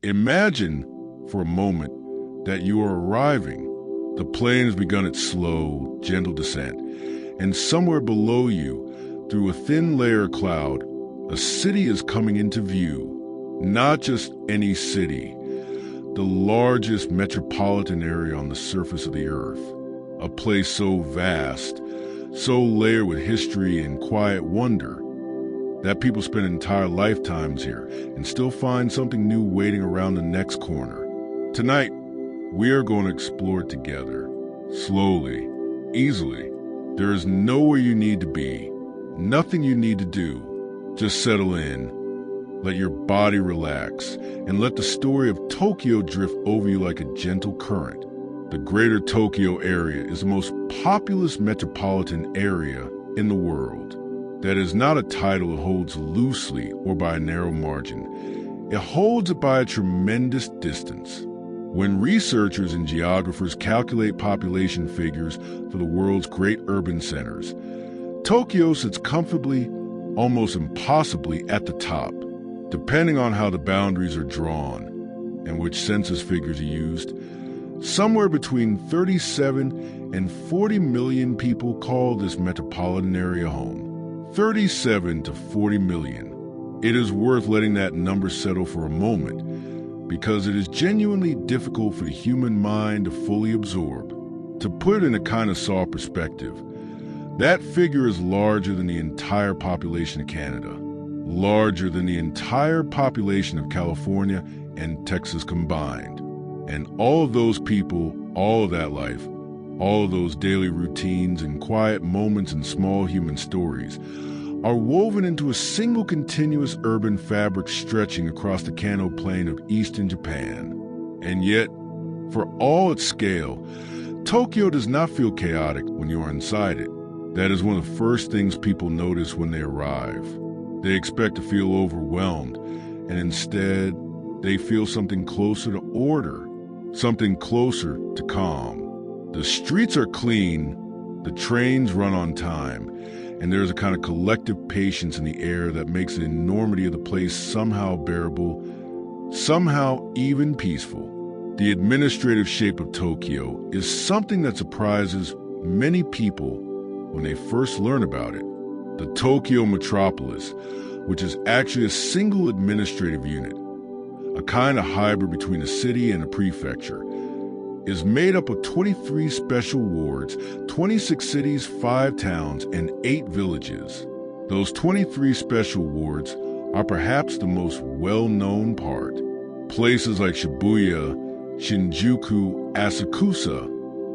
Imagine for a moment that you are arriving. The plane has begun its slow, gentle descent, and somewhere below you, through a thin layer of cloud, a city is coming into view. Not just any city, the largest metropolitan area on the surface of the earth. A place so vast, so layered with history and quiet wonder, that people spend entire lifetimes here and still find something new waiting around the next corner. Tonight, we are going to explore it together, slowly, easily. There is nowhere you need to be, nothing you need to do. Just settle in, let your body relax, and let the story of Tokyo drift over you like a gentle current. The Greater Tokyo area is the most populous metropolitan area in the world. That is not a title it holds loosely or by a narrow margin. It holds it by a tremendous distance. When researchers and geographers calculate population figures for the world's great urban centers, Tokyo sits comfortably, almost impossibly, at the top, depending on how the boundaries are drawn and which census figures are used. Somewhere between 37 and 40 million people call this metropolitan area home. 37 to 40 million. It is worth letting that number settle for a moment, because it is genuinely difficult for the human mind to fully absorb. To put it in a kind of soft perspective, that figure is larger than the entire population of Canada, larger than the entire population of California and Texas combined. And all of those people, all of that life, all of those daily routines and quiet moments and small human stories are woven into a single continuous urban fabric stretching across the Kanto plain of eastern Japan. And yet, for all its scale, Tokyo does not feel chaotic when you are inside it. That is one of the first things people notice when they arrive. They expect to feel overwhelmed, and instead, they feel something closer to order, something closer to calm. The streets are clean, the trains run on time, and there's a kind of collective patience in the air that makes the enormity of the place somehow bearable, somehow even peaceful. The administrative shape of Tokyo is something that surprises many people when they first learn about it. The Tokyo metropolis, which is actually a single administrative unit, a kind of hybrid between a city and a prefecture, is made up of 23 special wards, 26 cities, 5 towns, and 8 villages. Those 23 special wards are perhaps the most well-known part. Places like Shibuya, Shinjuku, Asakusa,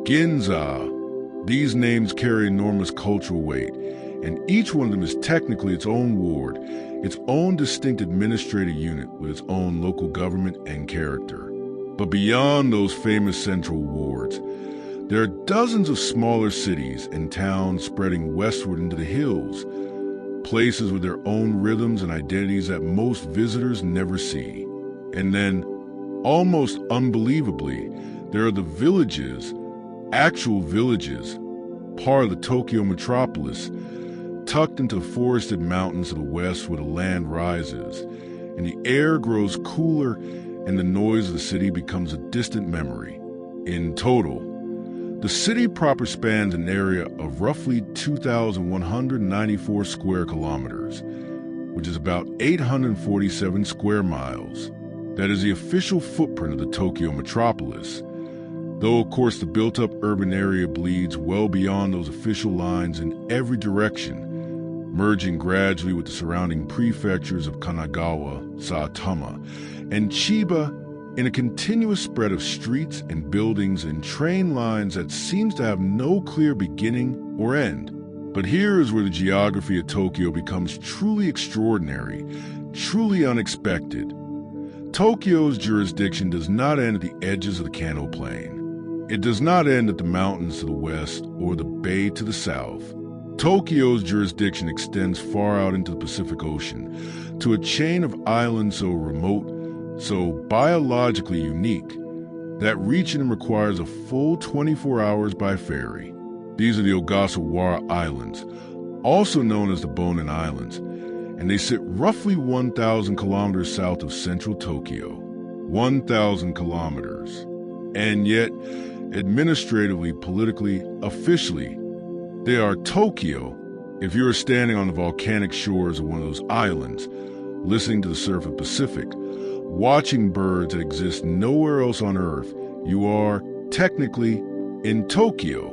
Ginza. These names carry enormous cultural weight, and each one of them is technically its own ward, its own distinct administrative unit with its own local government and character. But beyond those famous central wards, there are dozens of smaller cities and towns spreading westward into the hills, places with their own rhythms and identities that most visitors never see. And then, almost unbelievably, there are the villages, actual villages, part of the Tokyo metropolis, tucked into the forested mountains of the west where the land rises, and the air grows cooler and the noise of the city becomes a distant memory. In total, the city proper spans an area of roughly 2,194 square kilometers, which is about 847 square miles. That is the official footprint of the Tokyo metropolis, though of course the built-up urban area bleeds well beyond those official lines in every direction, merging gradually with the surrounding prefectures of Kanagawa, Saitama, and Chiba in a continuous spread of streets and buildings and train lines that seems to have no clear beginning or end. But here is where the geography of Tokyo becomes truly extraordinary, truly unexpected. Tokyo's jurisdiction does not end at the edges of the Kanto Plain. It does not end at the mountains to the west or the bay to the south. Tokyo's jurisdiction extends far out into the Pacific Ocean, to a chain of islands so remote, so biologically unique, that reaching them requires a full 24 hours by ferry. These are the Ogasawara Islands, also known as the Bonin Islands, and they sit roughly 1,000 kilometers south of central Tokyo. 1,000 kilometers. And yet, administratively, politically, officially, they are Tokyo. If you are standing on the volcanic shores of one of those islands, listening to the surf of the Pacific, watching birds that exist nowhere else on Earth, you are, technically, in Tokyo.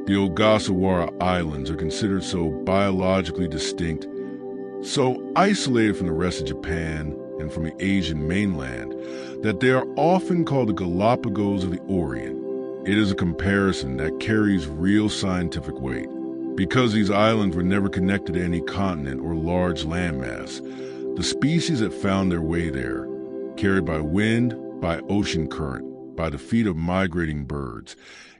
The Ogasawara Islands are considered so biologically distinct, so isolated from the rest of Japan and from the Asian mainland, that they are often called the Galapagos of the Orient. It is a comparison that carries real scientific weight. Because these islands were never connected to any continent or large landmass, the species that found their way there, carried by wind, by ocean current, by the feet of migrating birds,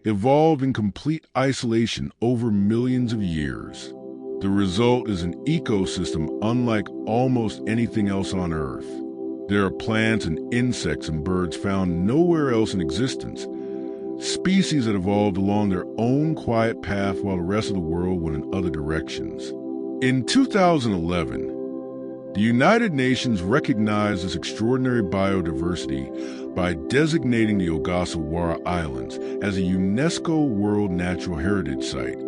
evolved in complete isolation over millions of years. The result is an ecosystem unlike almost anything else on Earth. There are plants and insects and birds found nowhere else in existence, species that evolved along their own quiet path while the rest of the world went in other directions. In 2011, the United Nations recognized this extraordinary biodiversity by designating the Ogasawara Islands as a UNESCO World Natural Heritage Site,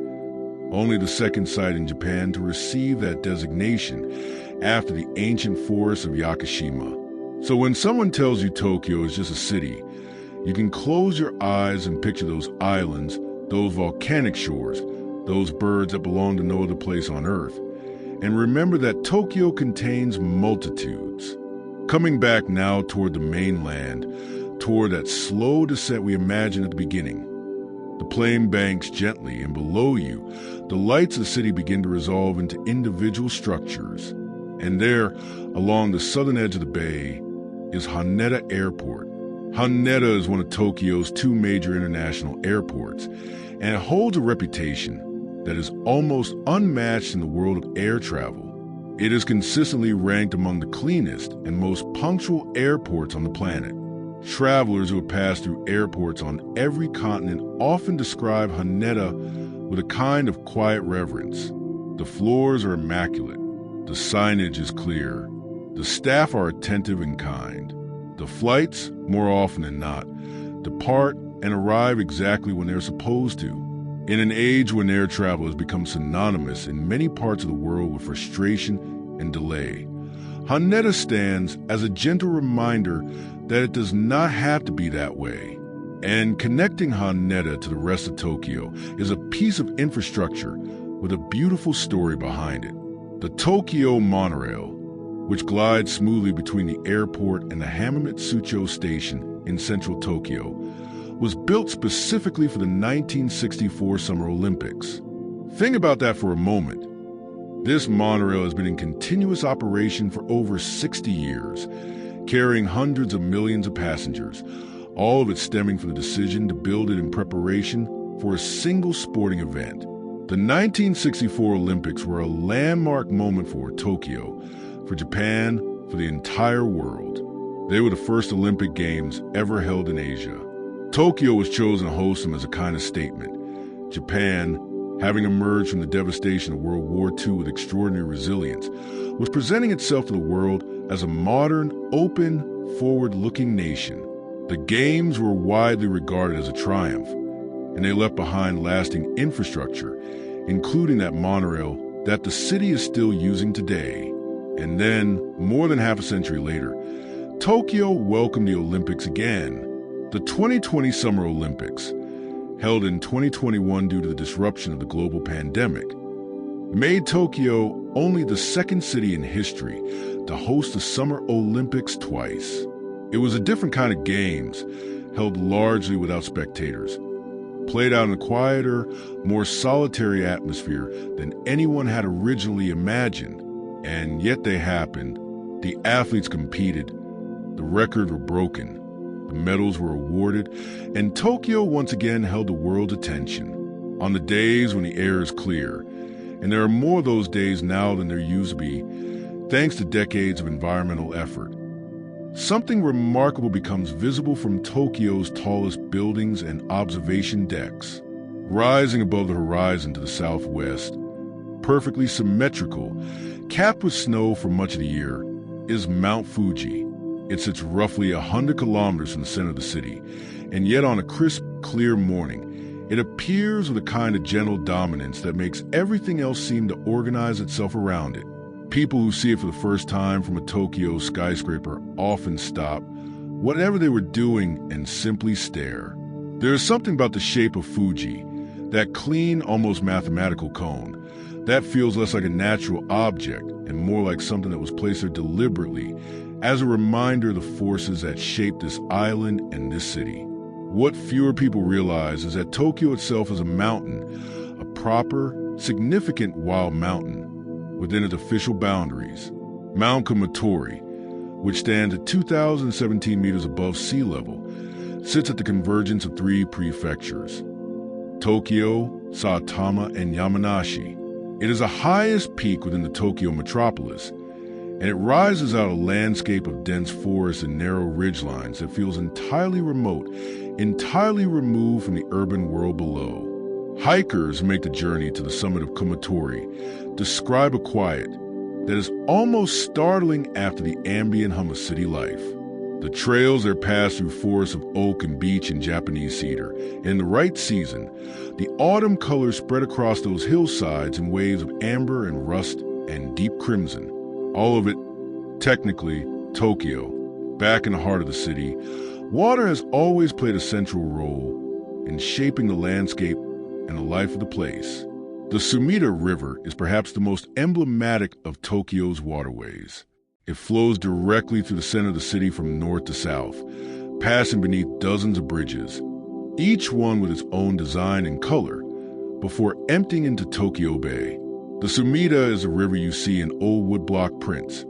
only the second site in Japan to receive that designation after the ancient forests of Yakushima. So when someone tells you Tokyo is just a city, you can close your eyes and picture those islands, those volcanic shores, those birds that belong to no other place on Earth. And remember that Tokyo contains multitudes. Coming back now toward the mainland, toward that slow descent we imagined at the beginning. The plain banks gently, and below you, the lights of the city begin to resolve into individual structures. And there, along the southern edge of the bay, is Haneda Airport. Haneda is one of Tokyo's two major international airports, and it holds a reputation that is almost unmatched in the world of air travel. It is consistently ranked among the cleanest and most punctual airports on the planet. Travelers who have passed through airports on every continent often describe Haneda with a kind of quiet reverence. The floors are immaculate. The signage is clear. The staff are attentive and kind. The flights, more often than not, depart and arrive exactly when they're supposed to. In an age when air travel has become synonymous in many parts of the world with frustration and delay, Haneda stands as a gentle reminder that it does not have to be that way. And connecting Haneda to the rest of Tokyo is a piece of infrastructure with a beautiful story behind it. The Tokyo monorail, which glides smoothly between the airport and the Hamamatsucho station in central Tokyo, was built specifically for the 1964 Summer Olympics. Think about that for a moment. This monorail has been in continuous operation for over 60 years, carrying hundreds of millions of passengers, all of it stemming from the decision to build it in preparation for a single sporting event. The 1964 Olympics were a landmark moment for Tokyo, for Japan, for the entire world. They were the first Olympic Games ever held in Asia. Tokyo was chosen to host them as a kind of statement. Japan, having emerged from the devastation of World War II with extraordinary resilience, was presenting itself to the world as a modern, open, forward-looking nation. The Games were widely regarded as a triumph, and they left behind lasting infrastructure, including that monorail that the city is still using today. And then, more than half a century later, Tokyo welcomed the Olympics again. The 2020 Summer Olympics, held in 2021 due to the disruption of the global pandemic, made Tokyo only the second city in history to host the Summer Olympics twice. It was a different kind of games, held largely without spectators, played out in a quieter, more solitary atmosphere than anyone had originally imagined. And yet they happened. The athletes competed. The records were broken. The medals were awarded. And Tokyo once again held the world's attention. On the days when the air is clear, and there are more of those days now than there used to be, thanks to decades of environmental effort, something remarkable becomes visible from Tokyo's tallest buildings and observation decks. Rising above the horizon to the southwest, perfectly symmetrical, capped with snow for much of the year, is Mount Fuji. It sits roughly 100 kilometers from the center of the city, and yet on a crisp, clear morning, it appears with a kind of gentle dominance that makes everything else seem to organize itself around it. People who see it for the first time from a Tokyo skyscraper often stop whatever they were doing and simply stare. There is something about the shape of Fuji, that clean, almost mathematical cone, that feels less like a natural object and more like something that was placed there deliberately as a reminder of the forces that shaped this island and this city. What fewer people realize is that Tokyo itself is a mountain, a proper, significant wild mountain within its official boundaries. Mount Kumatori, which stands at 2,017 meters above sea level, sits at the convergence of three prefectures: Tokyo, Saitama, and Yamanashi. It is the highest peak within the Tokyo metropolis, and it rises out of a landscape of dense forests and narrow ridgelines that feels entirely remote, entirely removed from the urban world below. Hikers who make the journey to the summit of Kumatori describe a quiet that is almost startling after the ambient hum of city life. The trails are passed through forests of oak and beech and Japanese cedar. In the right season, the autumn colors spread across those hillsides in waves of amber and rust and deep crimson. All of it, technically, Tokyo. Back in the heart of the city, water has always played a central role in shaping the landscape and the life of the place. The Sumida River is perhaps the most emblematic of Tokyo's waterways. It flows directly through the center of the city from north to south, passing beneath dozens of bridges, each one with its own design and color, before emptying into Tokyo Bay. The Sumida is a river you see in old woodblock prints,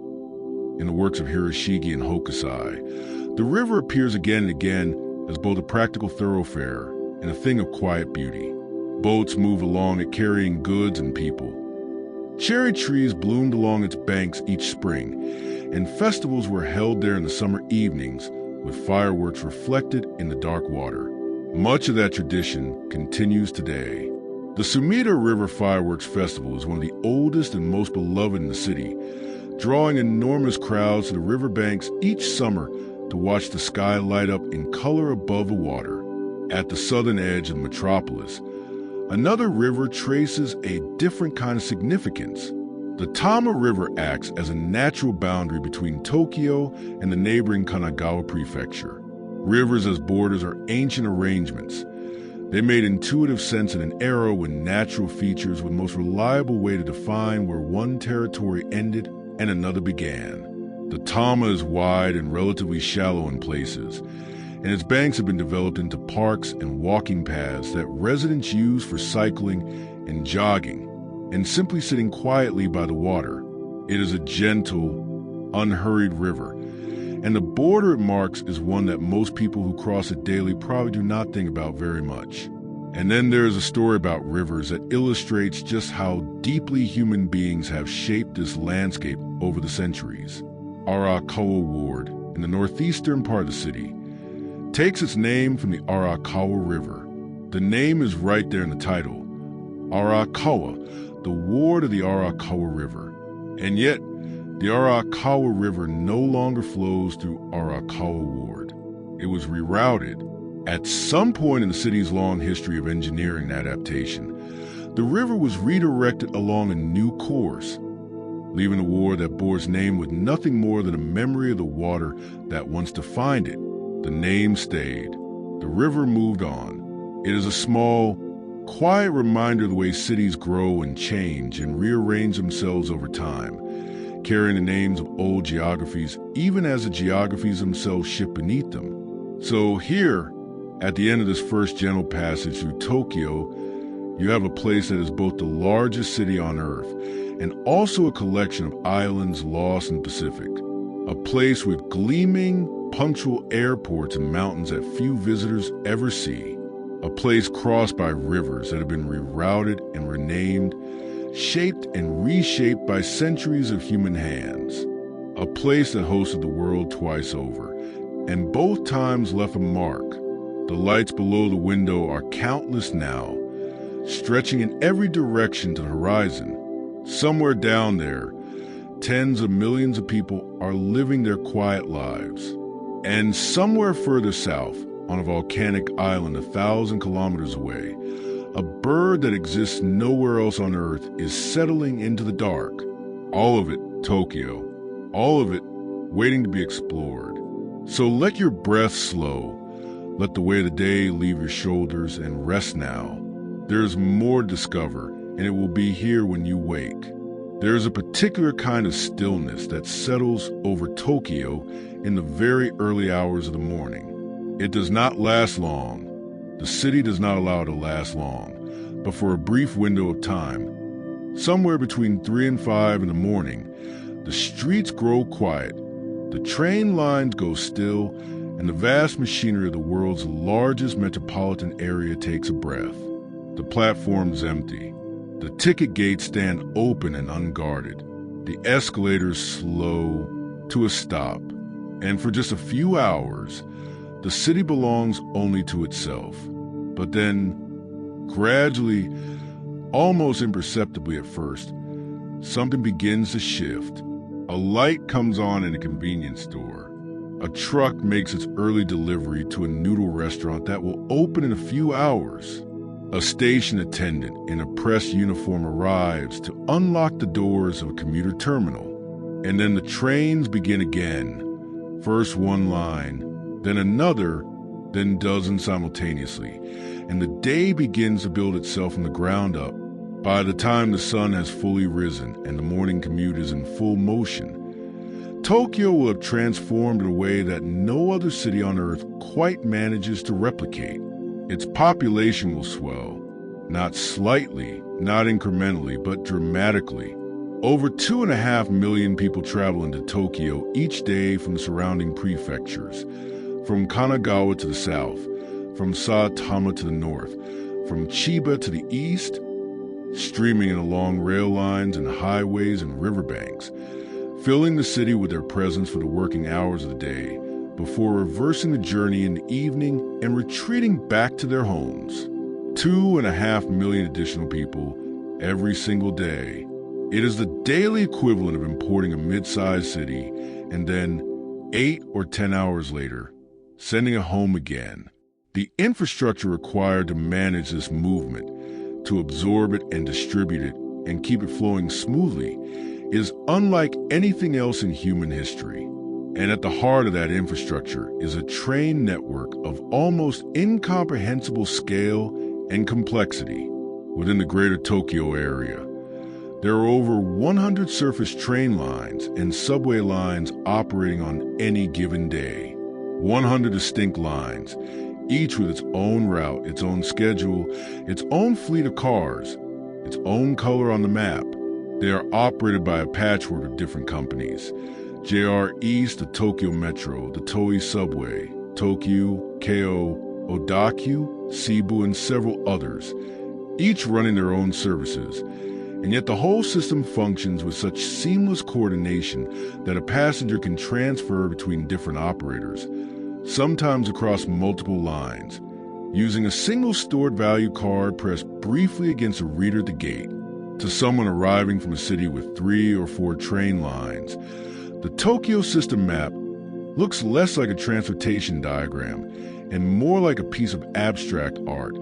in the works of Hiroshige and Hokusai. The river appears again and again as both a practical thoroughfare and a thing of quiet beauty. Boats move along it carrying goods and people. Cherry trees bloomed along its banks each spring, and festivals were held there in the summer evenings with fireworks reflected in the dark water. Much of that tradition continues today. The Sumida River Fireworks Festival is one of the oldest and most beloved in the city, drawing enormous crowds to the riverbanks each summer to watch the sky light up in color above the water. At the southern edge of the metropolis, another river traces a different kind of significance. The Tama River acts as a natural boundary between Tokyo and the neighboring Kanagawa Prefecture. Rivers as borders are ancient arrangements. They made intuitive sense in an era when natural features were the most reliable way to define where one territory ended and another began. The Tama is wide and relatively shallow in places, and its banks have been developed into parks and walking paths that residents use for cycling and jogging, and simply sitting quietly by the water. It is a gentle, unhurried river, and the border it marks is one that most people who cross it daily probably do not think about very much. And then there is a story about rivers that illustrates just how deeply human beings have shaped this landscape over the centuries. Arakawa Ward, in the northeastern part of the city, takes its name from the Arakawa River. The name is right there in the title. Arakawa, the ward of the Arakawa River. And yet, the Arakawa River no longer flows through Arakawa Ward. It was rerouted. At some point in the city's long history of engineering and adaptation, the river was redirected along a new course, leaving the ward that bore its name with nothing more than a memory of the water that once defined it. The name stayed. The river moved on. It is a small, quiet reminder of the way cities grow and change and rearrange themselves over time, carrying the names of old geographies even as the geographies themselves shift beneath them. So here, at the end of this first gentle passage through Tokyo, you have a place that is both the largest city on Earth and also a collection of islands lost in the Pacific. A place with gleaming, punctual airports and mountains that few visitors ever see. A place crossed by rivers that have been rerouted and renamed, shaped and reshaped by centuries of human hands. A place that hosted the world twice over, and both times left a mark. The lights below the window are countless now, stretching in every direction to the horizon. Somewhere down there, tens of millions of people are living their quiet lives. And somewhere further south, on a volcanic island 1,000 kilometers away, a bird that exists nowhere else on Earth is settling into the dark. All of it Tokyo. All of it waiting to be explored. So let your breath slow. Let the weight of the day leave your shoulders and rest now. There's more to discover, and it will be here when you wake. There is a particular kind of stillness that settles over Tokyo in the very early hours of the morning. It does not last long. The city does not allow it to last long, but for a brief window of time, somewhere between 3 and 5 in the morning, the streets grow quiet, the train lines go still, and the vast machinery of the world's largest metropolitan area takes a breath. The platform's empty. The ticket gates stand open and unguarded. The escalators slow to a stop. And for just a few hours, the city belongs only to itself. But then, gradually, almost imperceptibly at first, something begins to shift. A light comes on in a convenience store. A truck makes its early delivery to a noodle restaurant that will open in a few hours. A station attendant in a press uniform arrives to unlock the doors of a commuter terminal. And then the trains begin again. First one line, then another, then dozens simultaneously. And the day begins to build itself from the ground up. By the time the sun has fully risen and the morning commute is in full motion, Tokyo will have transformed in a way that no other city on Earth quite manages to replicate. Its population will swell, not slightly, not incrementally, but dramatically. Over 2.5 million people travel into Tokyo each day from the surrounding prefectures, from Kanagawa to the south, from Saitama to the north, from Chiba to the east, streaming along rail lines and highways and riverbanks, filling the city with their presence for the working hours of the day, before reversing the journey in the evening and retreating back to their homes. 2.5 million additional people every single day. It is the daily equivalent of importing a mid-sized city and then 8 or 10 hours later, sending it home again. The infrastructure required to manage this movement, to absorb it and distribute it and keep it flowing smoothly, is unlike anything else in human history. And at the heart of that infrastructure is a train network of almost incomprehensible scale and complexity. Within the greater Tokyo area, there are over 100 surface train lines and subway lines operating on any given day. 100 distinct lines, each with its own route, its own schedule, its own fleet of cars, its own color on the map. They are operated by a patchwork of different companies. JR East, the Tokyo Metro, the Toei Subway, Tokyu, Keio, Odakyu, Seibu, and several others, each running their own services. And yet the whole system functions with such seamless coordination that a passenger can transfer between different operators, sometimes across multiple lines, using a single stored value card pressed briefly against a reader at the gate. To someone arriving from a city with 3 or 4 train lines, the Tokyo system map looks less like a transportation diagram and more like a piece of abstract art,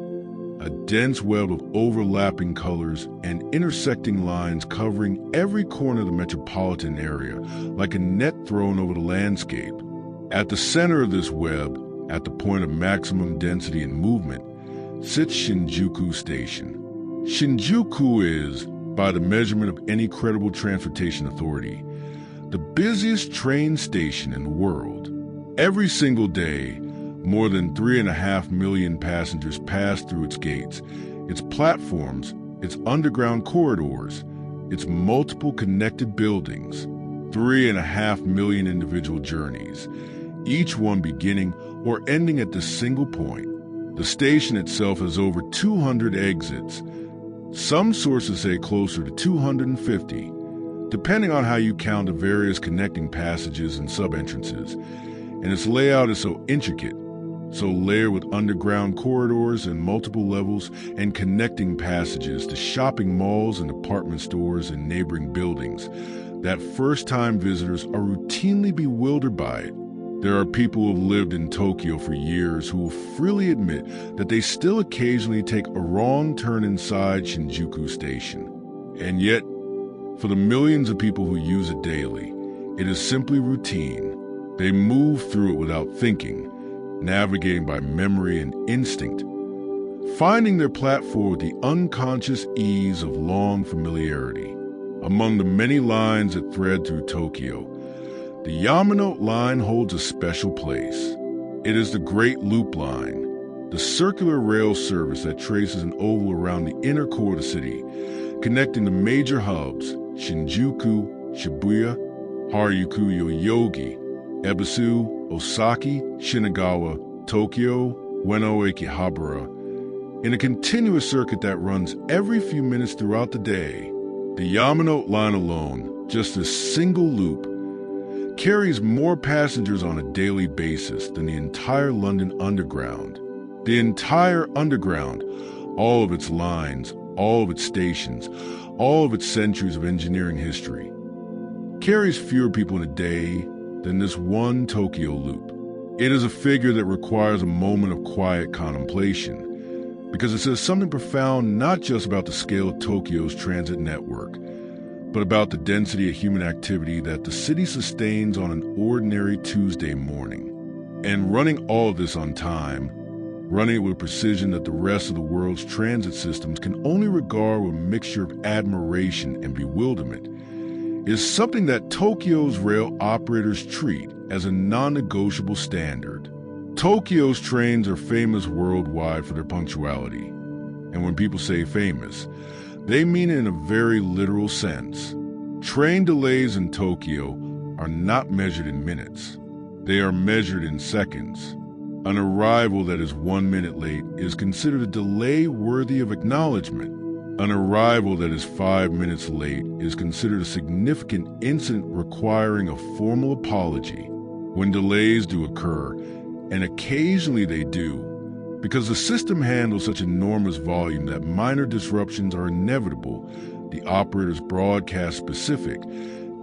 a dense web of overlapping colors and intersecting lines covering every corner of the metropolitan area like a net thrown over the landscape. At the center of this web, at the point of maximum density and movement, sits Shinjuku Station. Shinjuku is, by the measurement of any credible transportation authority, the busiest train station in the world. Every single day, more than 3.5 million passengers pass through its gates, its platforms, its underground corridors, its multiple connected buildings. 3.5 million individual journeys, each one beginning or ending at this single point. The station itself has over 200 exits. Some sources say closer to 250, depending on how you count the various connecting passages and sub-entrances. And its layout is so intricate, so layered with underground corridors and multiple levels and connecting passages to shopping malls and department stores and neighboring buildings, that first-time visitors are routinely bewildered by it. There are people who have lived in Tokyo for years who will freely admit that they still occasionally take a wrong turn inside Shinjuku Station. And yet, for the millions of people who use it daily, it is simply routine. They move through it without thinking, navigating by memory and instinct, finding their platform with the unconscious ease of long familiarity. Among the many lines that thread through Tokyo, the Yamanote line holds a special place. It is the Great Loop Line, the circular rail service that traces an oval around the inner core of the city, connecting the major hubs Shinjuku, Shibuya, Harajuku-Yoyogi, Ebisu, Osaki, Shinagawa, Tokyo, Ueno, Akihabara, in a continuous circuit that runs every few minutes throughout the day. The Yamanote line alone, just a single loop, carries more passengers on a daily basis than the entire London Underground. The entire Underground, all of its lines, all of its stations, all of its centuries of engineering history, carries fewer people in a day than this one Tokyo loop. It is a figure that requires a moment of quiet contemplation, because it says something profound not just about the scale of Tokyo's transit network, but about the density of human activity that the city sustains on an ordinary Tuesday morning. And running all of this on time, running it with precision that the rest of the world's transit systems can only regard with a mixture of admiration and bewilderment, is something that Tokyo's rail operators treat as a non-negotiable standard. Tokyo's trains are famous worldwide for their punctuality. And when people say famous, they mean it in a very literal sense. Train delays in Tokyo are not measured in minutes. They are measured in seconds. An arrival that is 1 minute late is considered a delay worthy of acknowledgement. An arrival that is 5 minutes late is considered a significant incident requiring a formal apology. When delays do occur, and occasionally they do, because the system handles such enormous volume that minor disruptions are inevitable, the operators broadcast specific,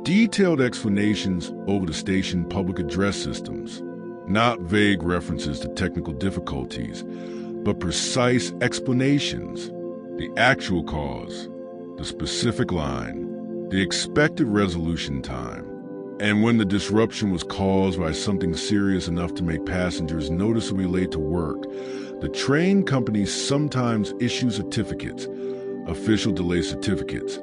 detailed explanations over the station public address systems. Not vague references to technical difficulties, but precise explanations. The actual cause, the specific line, the expected resolution time. And when the disruption was caused by something serious enough to make passengers noticeably late to work, the train company sometimes issue certificates, official delay certificates,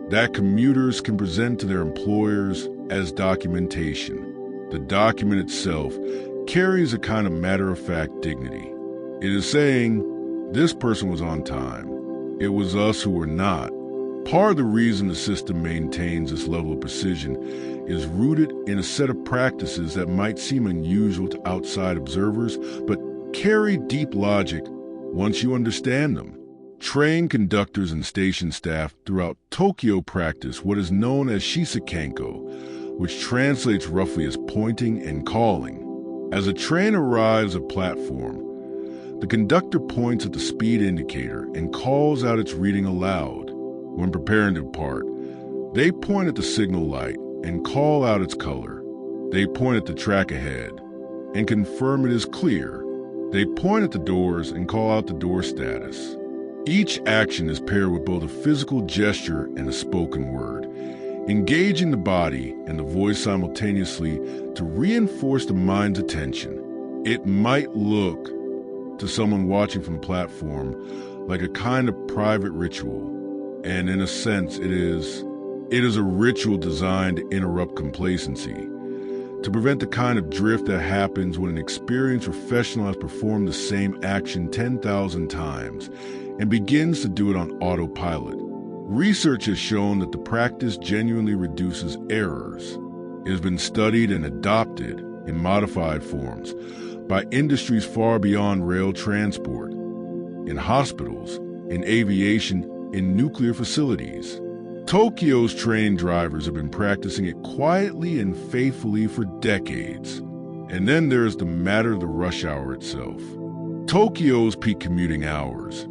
that commuters can present to their employers as documentation. The document itself carries a kind of matter-of-fact dignity. It is saying, this person was on time. It was us who were not. Part of the reason the system maintains this level of precision is rooted in a set of practices that might seem unusual to outside observers, but carry deep logic once you understand them. Train conductors and station staff throughout Tokyo practice what is known as shisakenko, which translates roughly as pointing and calling. As a train arrives at platform, the conductor points at the speed indicator and calls out its reading aloud. When preparing to depart, they point at the signal light and call out its color. They point at the track ahead and confirm it is clear. They point at the doors and call out the door status. Each action is paired with both a physical gesture and a spoken word, engaging the body and the voice simultaneously to reinforce the mind's attention. It might look, to someone watching from the platform, like a kind of private ritual. And in a sense, it is a ritual designed to interrupt complacency, to prevent the kind of drift that happens when an experienced professional has performed the same action 10,000 times and begins to do it on autopilot. Research has shown that the practice genuinely reduces errors. It has been studied and adopted in modified forms by industries far beyond rail transport, in hospitals, in aviation, in nuclear facilities. Tokyo's train drivers have been practicing it quietly and faithfully for decades. And then there's the matter of the rush hour itself. Tokyo's peak commuting hours,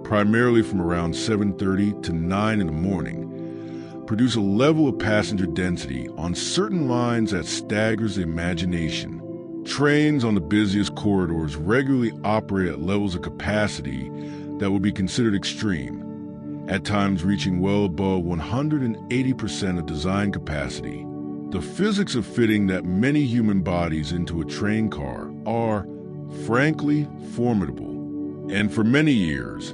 primarily from around 7:30 to 9 in the morning, produce a level of passenger density on certain lines that staggers the imagination. Trains on the busiest corridors regularly operate at levels of capacity that would be considered extreme, at times reaching well above 180% of design capacity. The physics of fitting that many human bodies into a train car are, frankly, formidable. And for many years,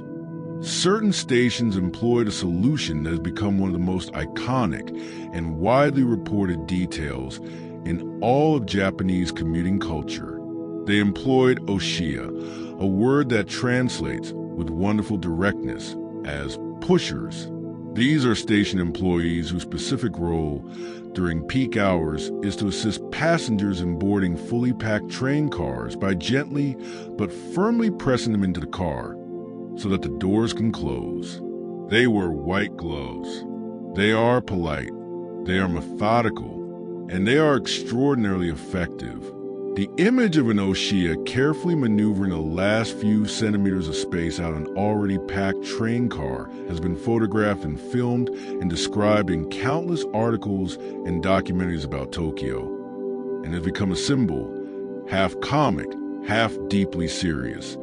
certain stations employed a solution that has become one of the most iconic and widely reported details in all of Japanese commuting culture. They employed oshiya, a word that translates with wonderful directness as pushers. These are station employees whose specific role during peak hours is to assist passengers in boarding fully packed train cars by gently but firmly pressing them into the car so that the doors can close. They wear white gloves. They are polite. They are methodical. And they are extraordinarily effective. The image of an oshiya carefully maneuvering the last few centimeters of space out an already packed train car has been photographed and filmed and described in countless articles and documentaries about Tokyo, and has become a symbol, half comic, half deeply serious,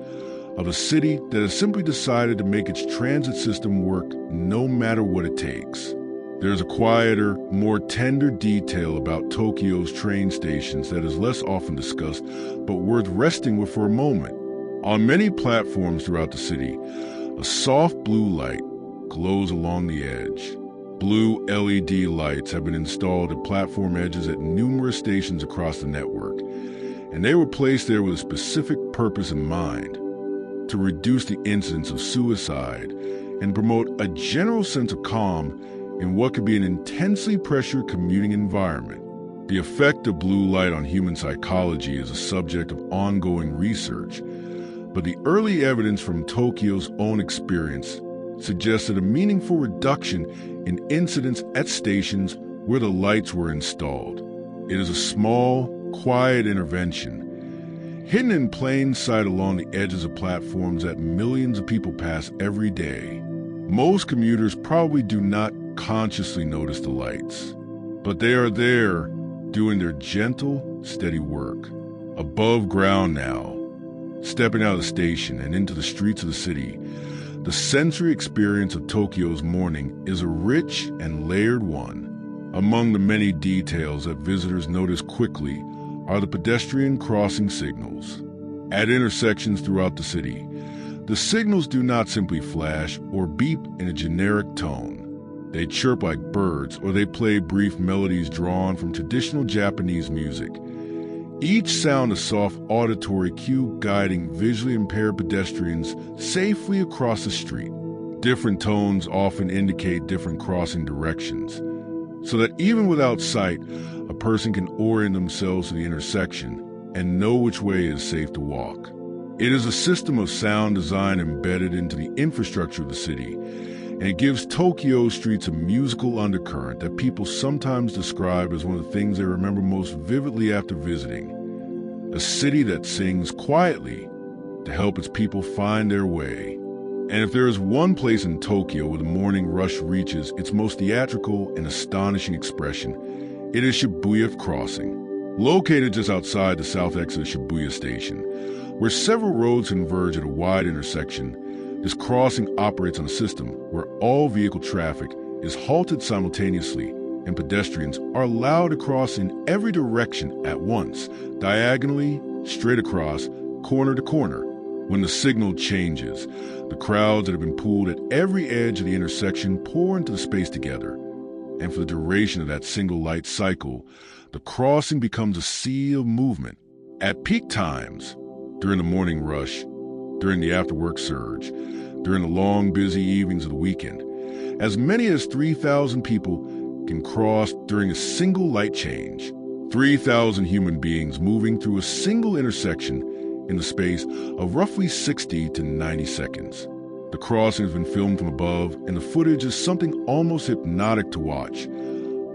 of a city that has simply decided to make its transit system work no matter what it takes. There's a quieter, more tender detail about Tokyo's train stations that is less often discussed, but worth resting with for a moment. On many platforms throughout the city, a soft blue light glows along the edge. Blue LED lights have been installed at platform edges at numerous stations across the network, and they were placed there with a specific purpose in mind: to reduce the incidence of suicide and promote a general sense of calm in what could be an intensely pressured commuting environment. The effect of blue light on human psychology is a subject of ongoing research, but the early evidence from Tokyo's own experience suggested a meaningful reduction in incidents at stations where the lights were installed. It is a small, quiet intervention, hidden in plain sight along the edges of platforms that millions of people pass every day. Most commuters probably do not consciously notice the lights, but they are there doing their gentle, steady work. Above ground now, stepping out of the station and into the streets of the city, the sensory experience of Tokyo's morning is a rich and layered one. Among the many details that visitors notice quickly are the pedestrian crossing signals. At intersections throughout the city, the signals do not simply flash or beep in a generic tone. They chirp like birds, or they play brief melodies drawn from traditional Japanese music. Each sound a soft auditory cue guiding visually impaired pedestrians safely across the street. Different tones often indicate different crossing directions, so that even without sight, a person can orient themselves to the intersection and know which way is safe to walk. It is a system of sound design embedded into the infrastructure of the city, and it gives Tokyo streets a musical undercurrent that people sometimes describe as one of the things they remember most vividly after visiting. A city that sings quietly to help its people find their way. And if there is one place in Tokyo where the morning rush reaches its most theatrical and astonishing expression, it is Shibuya Crossing. Located just outside the south exit of Shibuya Station, where several roads converge at a wide intersection, this crossing operates on a system where all vehicle traffic is halted simultaneously and pedestrians are allowed to cross in every direction at once, diagonally, straight across, corner to corner. When the signal changes, the crowds that have been pooled at every edge of the intersection pour into the space together. And for the duration of that single light cycle, the crossing becomes a sea of movement. At peak times, during the morning rush, during the after-work surge, during the long, busy evenings of the weekend, as many as 3,000 people can cross during a single light change. 3,000 human beings moving through a single intersection in the space of roughly 60 to 90 seconds. The crossing has been filmed from above, and the footage is something almost hypnotic to watch.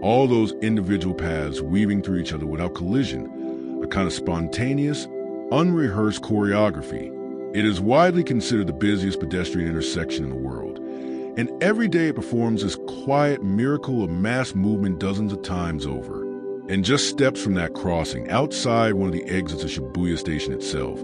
All those individual paths weaving through each other without collision, a kind of spontaneous, unrehearsed choreography. It is widely considered the busiest pedestrian intersection in the world, And every day it performs this quiet miracle of mass movement dozens of times over. And just steps from that crossing, outside one of the exits of Shibuya Station itself,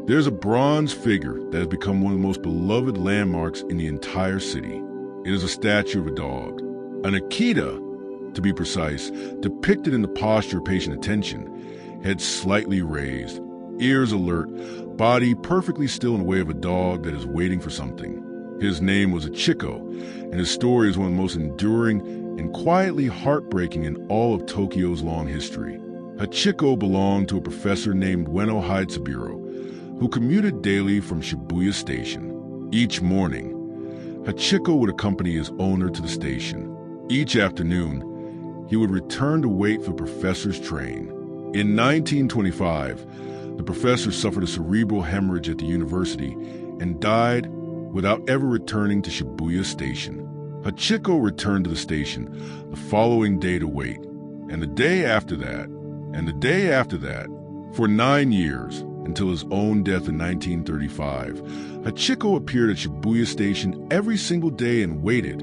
there's a bronze figure that has become one of the most beloved landmarks in the entire city. It is a statue of a dog, an Akita, to be precise, depicted in the posture of patient attention, head slightly raised, ears alert, body perfectly still in the way of a dog that is waiting for something. His name was Ichiko, and his story is one of the most enduring and quietly heartbreaking in all of Tokyo's long history. Hachiko belonged to a professor named Ueno Haitsubiro, who commuted daily from Shibuya Station. Each morning, Hachiko would accompany his owner to the station. Each afternoon, he would return to wait for the professor's train. In 1925, the professor suffered a cerebral hemorrhage at the university and died without ever returning to Shibuya Station. Hachiko returned to the station the following day to wait, and the day after that, and the day after that, for 9 years, until his own death in 1935. Hachiko appeared at Shibuya Station every single day and waited,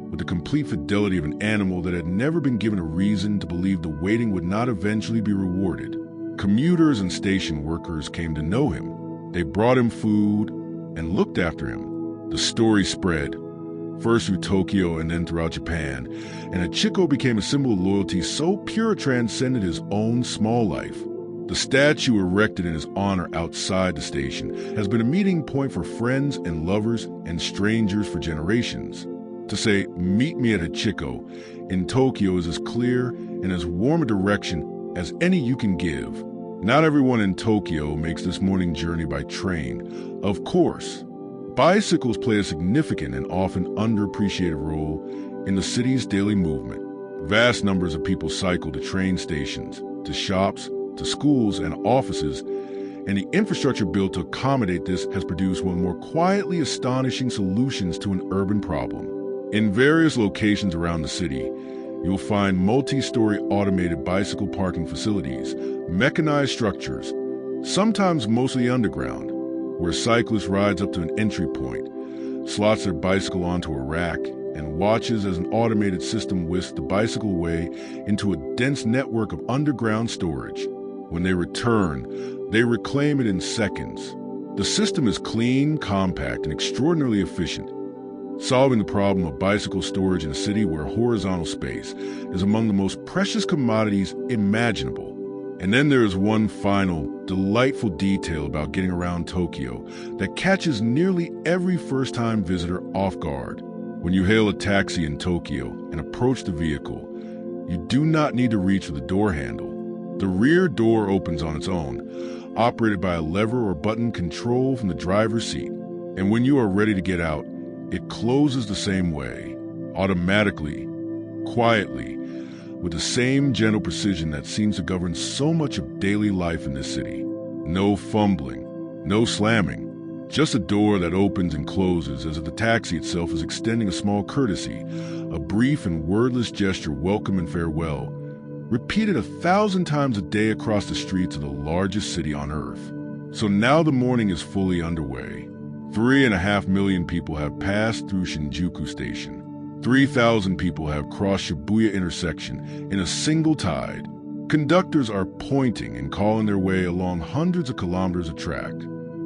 with the complete fidelity of an animal that had never been given a reason to believe the waiting would not eventually be rewarded. Commuters and station workers came to know him. They brought him food and looked after him. The story spread, first through Tokyo and then throughout Japan, and Hachiko became a symbol of loyalty so pure it transcended his own small life. The statue erected in his honor outside the station has been a meeting point for friends and lovers and strangers for generations. To say, "Meet me at Hachiko," in Tokyo is as clear and as warm a direction as any you can give. Not everyone in Tokyo makes this morning journey by train. Of course, bicycles play a significant and often underappreciated role in the city's daily movement. Vast numbers of people cycle to train stations, to shops, to schools and offices, and the infrastructure built to accommodate this has produced one of the more quietly astonishing solutions to an urban problem. In various locations around the city, you'll find multi-story automated bicycle parking facilities, mechanized structures, sometimes mostly underground, where a cyclist rides up to an entry point, slots their bicycle onto a rack, and watches as an automated system whisks the bicycle away into a dense network of underground storage. When they return, they reclaim it in seconds. The system is clean, compact, and extraordinarily efficient, solving the problem of bicycle storage in a city where horizontal space is among the most precious commodities imaginable. And then there is one final, delightful detail about getting around Tokyo that catches nearly every first-time visitor off guard. When you hail a taxi in Tokyo and approach the vehicle, you do not need to reach for the door handle. The rear door opens on its own, operated by a lever or button controlled from the driver's seat. And when you are ready to get out, it closes the same way, automatically, quietly, with the same gentle precision that seems to govern so much of daily life in this city. No fumbling, no slamming, just a door that opens and closes as if the taxi itself is extending a small courtesy, a brief and wordless gesture, welcome and farewell, repeated 1,000 times a day across the streets of the largest city on earth. So now the morning is fully underway. 3.5 million people have passed through Shinjuku Station. 3,000 people have crossed Shibuya intersection in a single tide. Conductors are pointing and calling their way along hundreds of kilometers of track.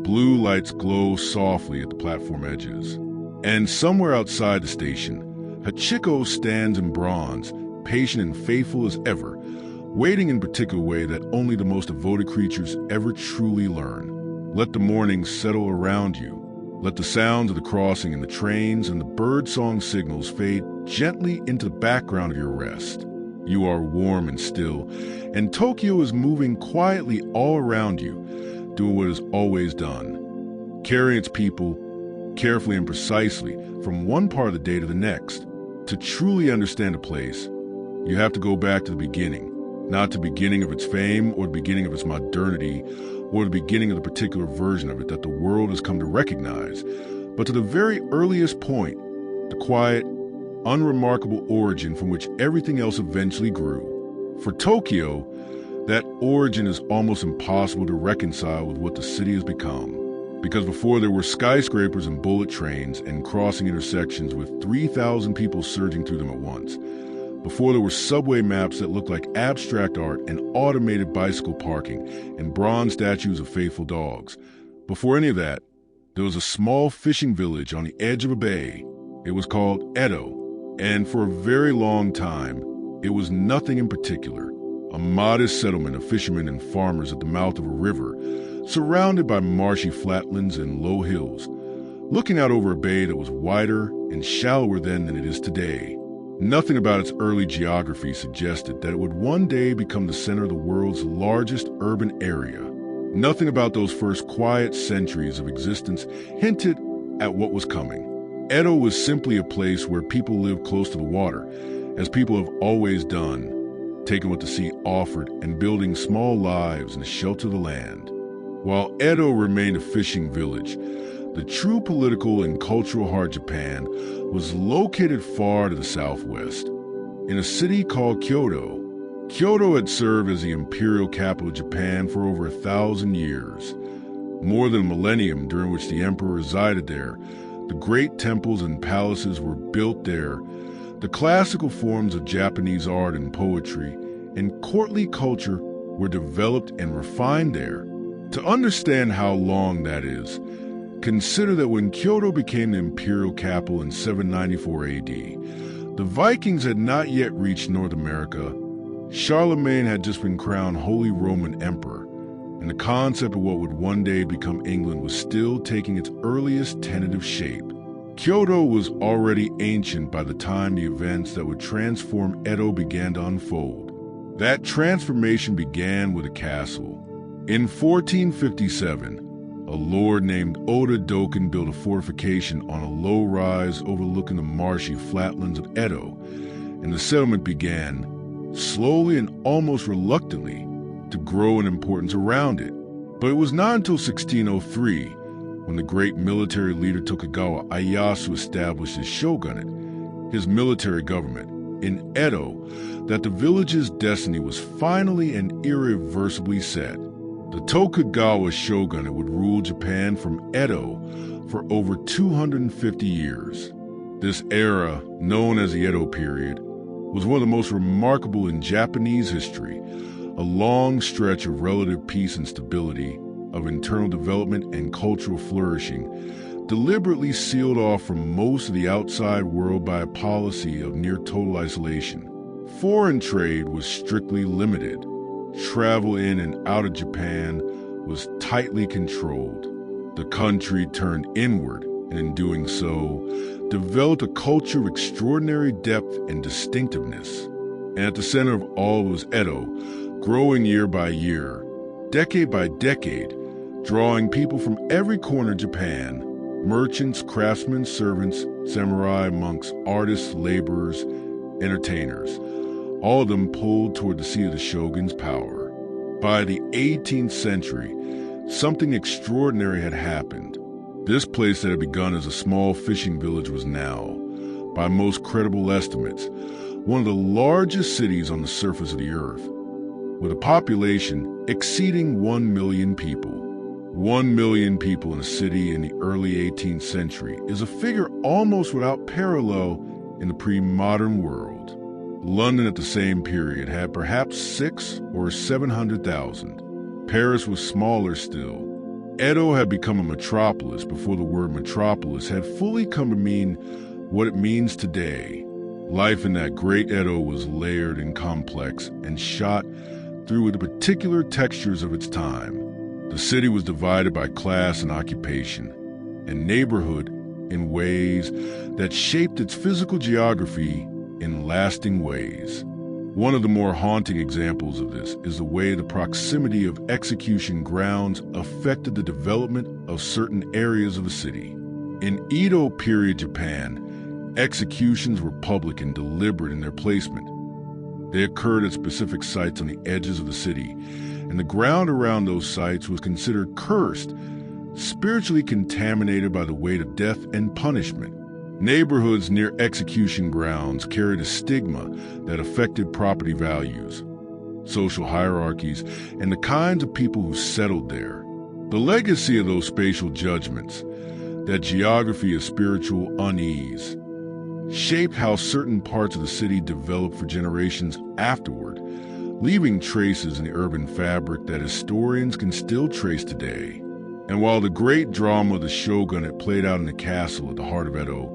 Blue lights glow softly at the platform edges. And somewhere outside the station, Hachiko stands in bronze, patient and faithful as ever, waiting in a particular way that only the most devoted creatures ever truly learn. Let the morning settle around you. Let the sounds of the crossing and the trains and the bird-song signals fade gently into the background of your rest. You are warm and still, and Tokyo is moving quietly all around you, doing what it has always done, carrying its people carefully and precisely from one part of the day to the next. To truly understand a place, you have to go back to the beginning, not the beginning of its fame or the beginning of its modernity, or the beginning of the particular version of it that the world has come to recognize, but to the very earliest point, the quiet, unremarkable origin from which everything else eventually grew. For Tokyo, that origin is almost impossible to reconcile with what the city has become. Because before there were skyscrapers and bullet trains and crossing intersections with 3,000 people surging through them at once. Before there were subway maps that looked like abstract art and automated bicycle parking and bronze statues of faithful dogs. Before any of that, there was a small fishing village on the edge of a bay. It was called Edo, and for a very long time, it was nothing in particular. A modest settlement of fishermen and farmers at the mouth of a river, surrounded by marshy flatlands and low hills, looking out over a bay that was wider and shallower then than it is today. Nothing about its early geography suggested that it would one day become the center of the world's largest urban area. Nothing about those first quiet centuries of existence hinted at what was coming. Edo was simply a place where people lived close to the water, as people have always done, taking what the sea offered and building small lives in the shelter of the land. While Edo remained a fishing village, the true political and cultural heart of Japan was located far to the southwest, in a city called Kyoto. Kyoto had served as the imperial capital of Japan for over 1,000 years, more than a millennium during which the emperor resided there. The great temples and palaces were built there. The classical forms of Japanese art and poetry and courtly culture were developed and refined there. To understand how long that is, consider that when Kyoto became the imperial capital in 794 AD, the Vikings had not yet reached North America. Charlemagne had just been crowned Holy Roman Emperor, and the concept of what would one day become England was still taking its earliest tentative shape. Kyoto was already ancient by the time the events that would transform Edo began to unfold. That transformation began with a castle. In 1457, a lord named Oda Doken built a fortification on a low rise overlooking the marshy flatlands of Edo, and the settlement began, slowly and almost reluctantly, to grow in importance around it. But it was not until 1603, when the great military leader Tokugawa Ieyasu established his shogunate, his military government, in Edo, that the village's destiny was finally and irreversibly set. The Tokugawa shogunate would rule Japan from Edo for over 250 years. This era, known as the Edo period, was one of the most remarkable in Japanese history, a long stretch of relative peace and stability, of internal development and cultural flourishing, deliberately sealed off from most of the outside world by a policy of near total isolation. Foreign trade was strictly limited. Travel in and out of Japan was tightly controlled. The country turned inward, and in doing so, developed a culture of extraordinary depth and distinctiveness. And at the center of all was Edo, growing year by year, decade by decade, drawing people from every corner of Japan, merchants, craftsmen, servants, samurai, monks, artists, laborers, entertainers, all of them pulled toward the seat of the shogun's power. By the 18th century, something extraordinary had happened. This place that had begun as a small fishing village was now, by most credible estimates, one of the largest cities on the surface of the earth, with a population exceeding 1 million people. 1 million people in a city in the early 18th century is a figure almost without parallel in the pre-modern world. London at the same period had perhaps 600,000 or 700,000. Paris was smaller still. Edo had become a metropolis before the word metropolis had fully come to mean what it means today. Life in that great Edo was layered and complex and shot through with the particular textures of its time. The city was divided by class and occupation, and neighborhood in ways that shaped its physical geography in lasting ways. One of the more haunting examples of this is the way the proximity of execution grounds affected the development of certain areas of the city. In Edo period Japan, executions were public and deliberate in their placement. They occurred at specific sites on the edges of the city, and the ground around those sites was considered cursed, spiritually contaminated by the weight of death and punishment. Neighborhoods near execution grounds carried a stigma that affected property values, social hierarchies, and the kinds of people who settled there. The legacy of those spatial judgments, that geography of spiritual unease, shaped how certain parts of the city developed for generations afterward, leaving traces in the urban fabric that historians can still trace today. And while the great drama of the shogun had played out in the castle at the heart of Edo,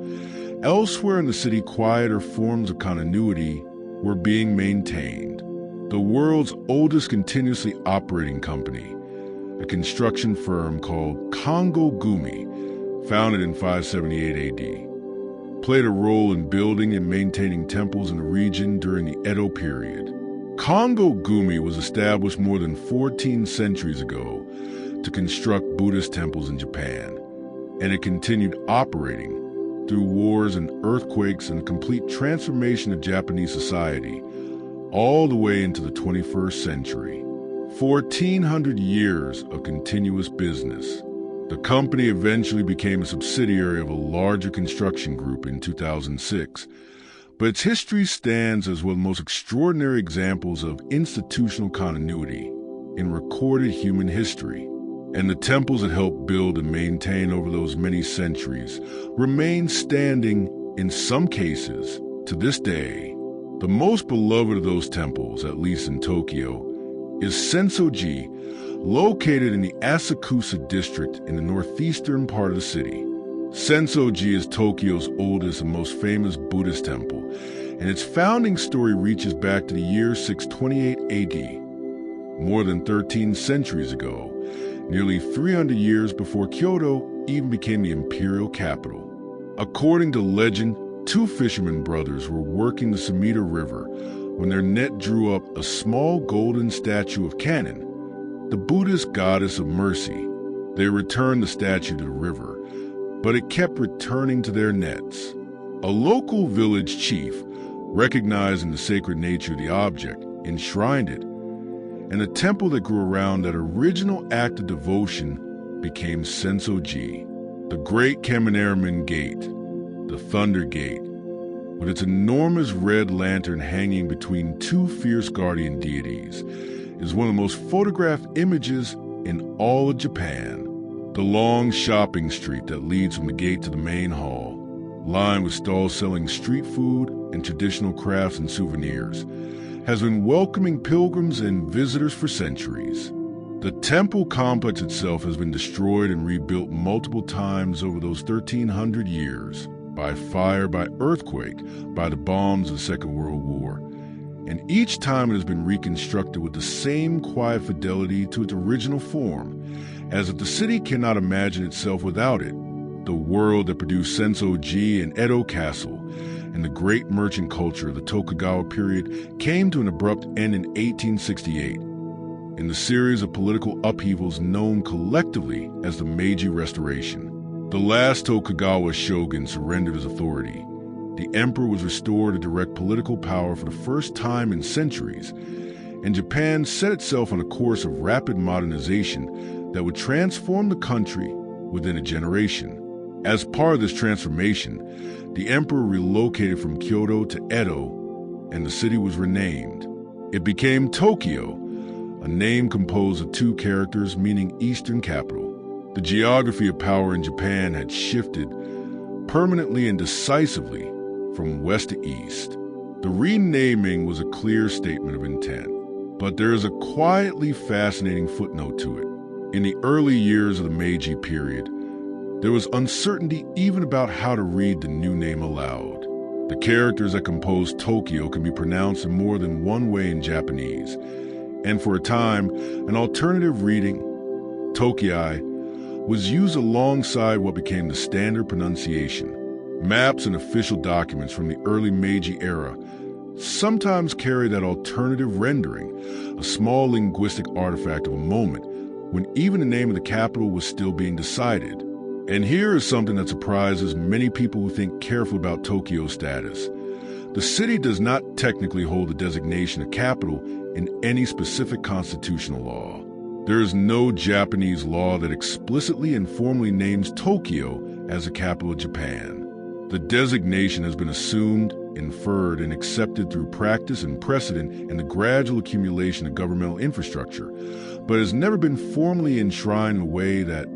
elsewhere in the city quieter forms of continuity were being maintained. The world's oldest continuously operating company, a construction firm called Kongo Gumi, founded in 578 AD, played a role in building and maintaining temples in the region during the Edo period. Kongo Gumi was established more than 14 centuries ago to construct Buddhist temples in Japan, and it continued operating through wars and earthquakes and the complete transformation of Japanese society all the way into the 21st century. 1,400 years of continuous business. The company eventually became a subsidiary of a larger construction group in 2006, but its history stands as one of the most extraordinary examples of institutional continuity in recorded human history. And the temples it helped build and maintain over those many centuries remain standing, in some cases, to this day. The most beloved of those temples, at least in Tokyo, is Sensoji, located in the Asakusa district in the northeastern part of the city. Sensoji is Tokyo's oldest and most famous Buddhist temple, and its founding story reaches back to the year 628 AD, more than 13 centuries ago, nearly 300 years before Kyoto even became the imperial capital. According to legend, two fishermen brothers were working the Sumida River when their net drew up a small golden statue of Kannon, the Buddhist goddess of mercy. They returned the statue to the river, but it kept returning to their nets. A local village chief, recognizing the sacred nature of the object, enshrined it, and the temple that grew around that original act of devotion became Sensoji, the great Kaminaraman Gate, the Thunder Gate, with its enormous red lantern hanging between two fierce guardian deities, is one of the most photographed images in all of Japan. The long shopping street that leads from the gate to the main hall, lined with stalls selling street food and traditional crafts and souvenirs, has been welcoming pilgrims and visitors for centuries. The temple complex itself has been destroyed and rebuilt multiple times over those 1,300 years, by fire, by earthquake, by the bombs of the Second World War. And each time it has been reconstructed with the same quiet fidelity to its original form, as if the city cannot imagine itself without it. The world that produced Sensoji and Edo Castle and the great merchant culture of the Tokugawa period came to an abrupt end in 1868, in the series of political upheavals known collectively as the Meiji Restoration. The last Tokugawa shogun surrendered his authority. The emperor was restored to direct political power for the first time in centuries, and Japan set itself on a course of rapid modernization that would transform the country within a generation. As part of this transformation, the emperor relocated from Kyoto to Edo, and the city was renamed. It became Tokyo, a name composed of two characters meaning Eastern Capital. The geography of power in Japan had shifted permanently and decisively from west to east. The renaming was a clear statement of intent, but there is a quietly fascinating footnote to it. In the early years of the Meiji period, there was uncertainty even about how to read the new name aloud. The characters that compose Tokyo can be pronounced in more than one way in Japanese, and for a time, an alternative reading, Tokiai, was used alongside what became the standard pronunciation. Maps and official documents from the early Meiji era sometimes carry that alternative rendering, a small linguistic artifact of a moment when even the name of the capital was still being decided. And here is something that surprises many people who think carefully about Tokyo's status. The city does not technically hold the designation of capital in any specific constitutional law. There is no Japanese law that explicitly and formally names Tokyo as the capital of Japan. The designation has been assumed inferred and accepted through practice and precedent and the gradual accumulation of governmental infrastructure, but has never been formally enshrined in a way that,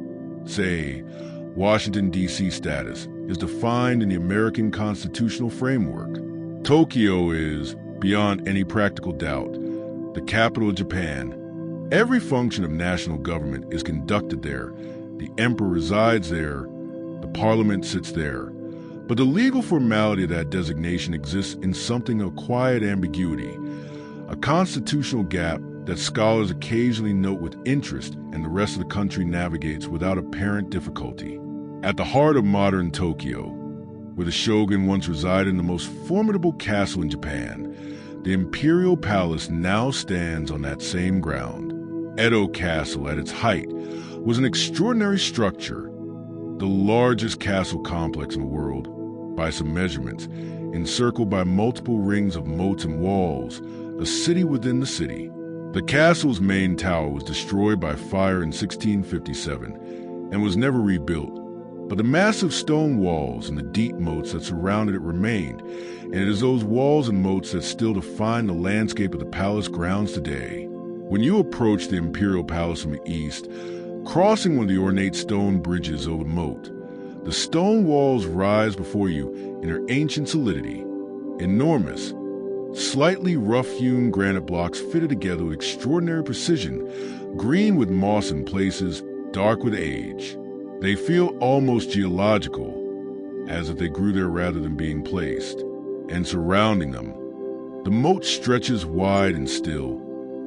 say, Washington, D.C. status is defined in the American constitutional framework. Tokyo is, beyond any practical doubt, the capital of Japan. Every function of national government is conducted there. The emperor resides there. The parliament sits there. But the legal formality of that designation exists in something of quiet ambiguity, a constitutional gap that scholars occasionally note with interest and the rest of the country navigates without apparent difficulty. At the heart of modern Tokyo, where the shogun once resided in the most formidable castle in Japan, the imperial palace now stands on that same ground. Edo Castle, at its height, was an extraordinary structure, the largest castle complex in the world, by some measurements, encircled by multiple rings of moats and walls, a city within the city. The castle's main tower was destroyed by fire in 1657 and was never rebuilt, but the massive stone walls and the deep moats that surrounded it remained, and it is those walls and moats that still define the landscape of the palace grounds today. When you approach the imperial palace from the east, crossing one of the ornate stone bridges over the moat, the stone walls rise before you in their ancient solidity, enormous, slightly rough-hewn granite blocks fitted together with extraordinary precision, green with moss in places, dark with age. They feel almost geological, as if they grew there rather than being placed. And surrounding them, the moat stretches wide and still,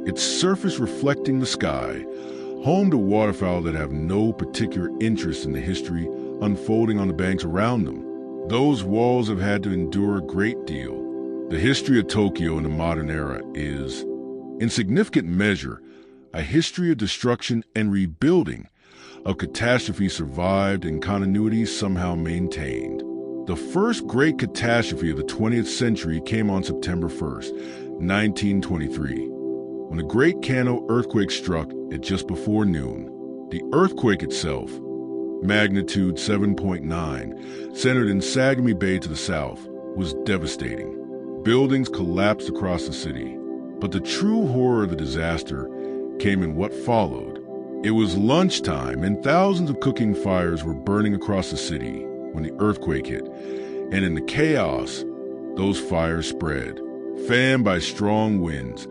its surface reflecting the sky, home to waterfowl that have no particular interest in the history unfolding on the banks around them. Those walls have had to endure a great deal. The history of Tokyo in the modern era is, in significant measure, a history of destruction and rebuilding, of catastrophe survived and continuity somehow maintained. The first great catastrophe of the 20th century came on September 1st, 1923, when the Great Kanto earthquake struck at just before noon. The earthquake itself, magnitude 7.9, centered in Sagami Bay to the south, was devastating. Buildings collapsed across the city, but the true horror of the disaster came in what followed. It was lunchtime, and thousands of cooking fires were burning across the city when the earthquake hit, and in the chaos, those fires spread. Fanned by strong winds,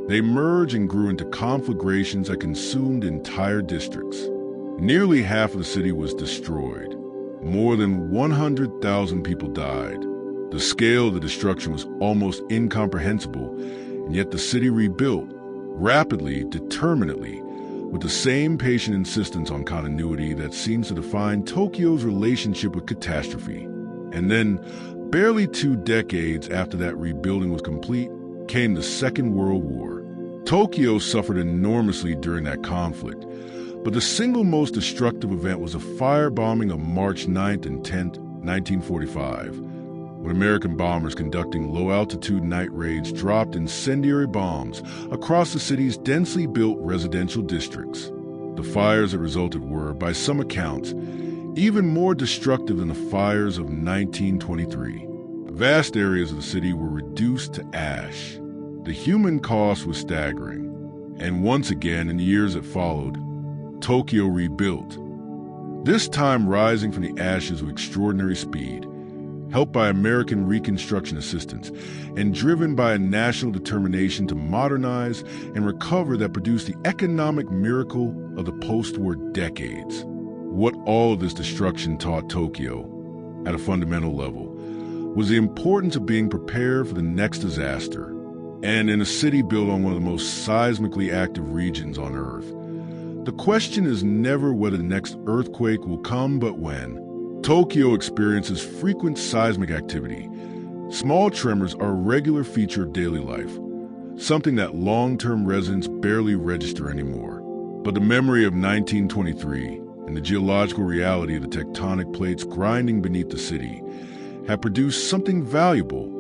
they merged and grew into conflagrations that consumed entire districts. Nearly half of the city was destroyed. More than 100,000 people died. The scale of the destruction was almost incomprehensible, and yet the city rebuilt, rapidly, determinedly, with the same patient insistence on continuity that seems to define Tokyo's relationship with catastrophe. And then, barely 2 decades after that rebuilding was complete, came the Second World War. Tokyo suffered enormously during that conflict, but the single most destructive event was a firebombing of March 9th and 10th, 1945, when American bombers conducting low-altitude night raids dropped incendiary bombs across the city's densely built residential districts. The fires that resulted were, by some accounts, even more destructive than the fires of 1923. Vast areas of the city were reduced to ash. The human cost was staggering. And once again, in the years that followed, Tokyo rebuilt, this time rising from the ashes with extraordinary speed, helped by American Reconstruction assistance, and driven by a national determination to modernize and recover that produced the economic miracle of the post-war decades. What all of this destruction taught Tokyo, at a fundamental level, was the importance of being prepared for the next disaster. And in a city built on one of the most seismically active regions on Earth, the question is never whether the next earthquake will come, but when. Tokyo experiences frequent seismic activity. Small tremors are a regular feature of daily life, something that long-term residents barely register anymore. But the memory of 1923 and the geological reality of the tectonic plates grinding beneath the city have produced something valuable,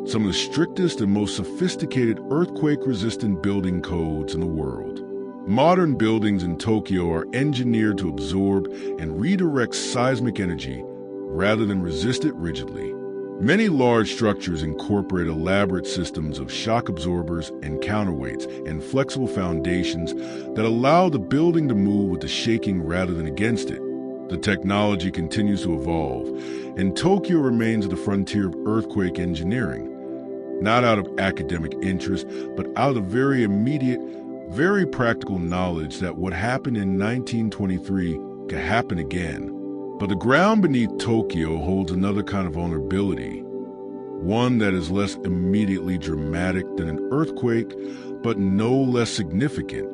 some of the strictest and most sophisticated earthquake-resistant building codes in the world. Modern buildings in Tokyo are engineered to absorb and redirect seismic energy rather than resist it rigidly. Many large structures incorporate elaborate systems of shock absorbers and counterweights and flexible foundations that allow the building to move with the shaking rather than against it. The technology continues to evolve, and Tokyo remains at the frontier of earthquake engineering, not out of academic interest, but out of very immediate, very practical knowledge that what happened in 1923 could happen again. But the ground beneath Tokyo holds another kind of vulnerability, one that is less immediately dramatic than an earthquake, but no less significant.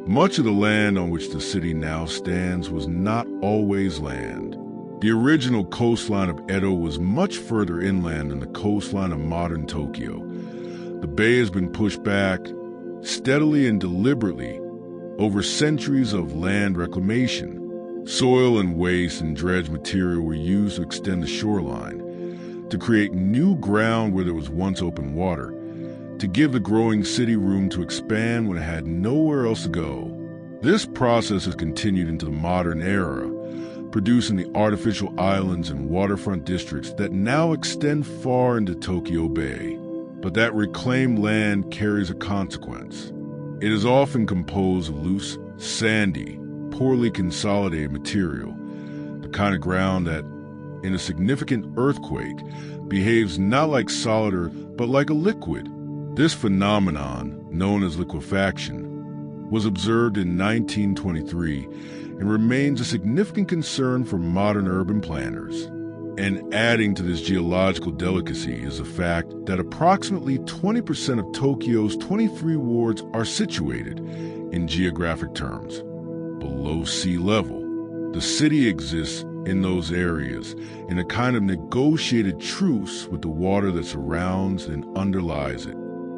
Much of the land on which the city now stands was not always land. The original coastline of Edo was much further inland than the coastline of modern Tokyo. The bay has been pushed back steadily and deliberately over centuries of land reclamation. Soil and waste and dredged material were used to extend the shoreline, to create new ground where there was once open water, to give the growing city room to expand when it had nowhere else to go. This process has continued into the modern era, producing the artificial islands and waterfront districts that now extend far into Tokyo Bay. But that reclaimed land carries a consequence. It is often composed of loose, sandy, poorly consolidated material, the kind of ground that, in a significant earthquake, behaves not like solid earth, but like a liquid. This phenomenon, known as liquefaction, was observed in 1923 and remains a significant concern for modern urban planners. And adding to this geological delicacy is the fact that approximately 20% of Tokyo's 23 wards are situated, in geographic terms, below sea level. The city exists in those areas in a kind of negotiated truce with the water that surrounds and underlies it.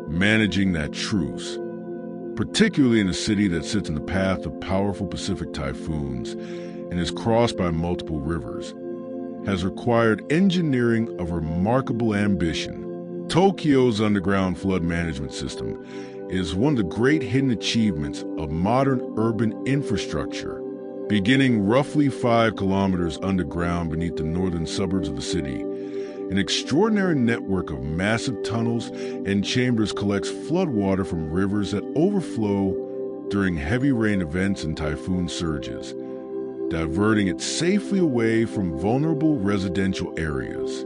Managing that truce, particularly in a city that sits in the path of powerful Pacific typhoons and is crossed by multiple rivers, has required engineering of remarkable ambition. Tokyo's underground flood management system is one of the great hidden achievements of modern urban infrastructure. Beginning roughly 5 kilometers underground beneath the northern suburbs of the city, an extraordinary network of massive tunnels and chambers collects floodwater from rivers that overflow during heavy rain events and typhoon surges, diverting it safely away from vulnerable residential areas.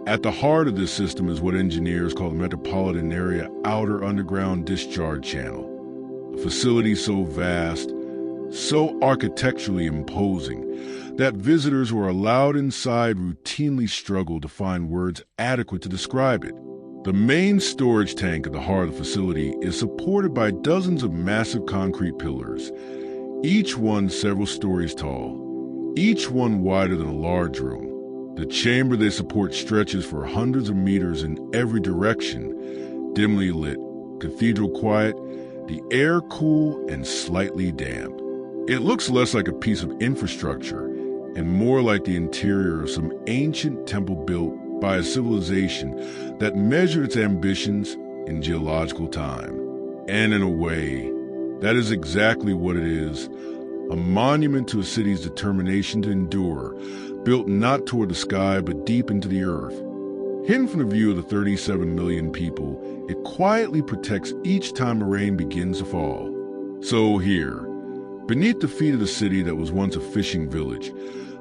At the heart of this system is what engineers call the metropolitan area outer underground discharge channel, a facility so vast, so architecturally imposing, that visitors who are allowed inside routinely struggle to find words adequate to describe it. The main storage tank at the heart of the facility is supported by dozens of massive concrete pillars, each one several stories tall, each one wider than a large room. The chamber they support stretches for hundreds of meters in every direction, dimly lit, cathedral quiet, the air cool and slightly damp. It looks less like a piece of infrastructure and more like the interior of some ancient temple built by a civilization that measured its ambitions in geological time. And in a way, that is exactly what it is, a monument to a city's determination to endure, built not toward the sky but deep into the earth. Hidden from the view of the 37 million people, it quietly protects each time the rain begins to fall. So here, beneath the feet of the city that was once a fishing village,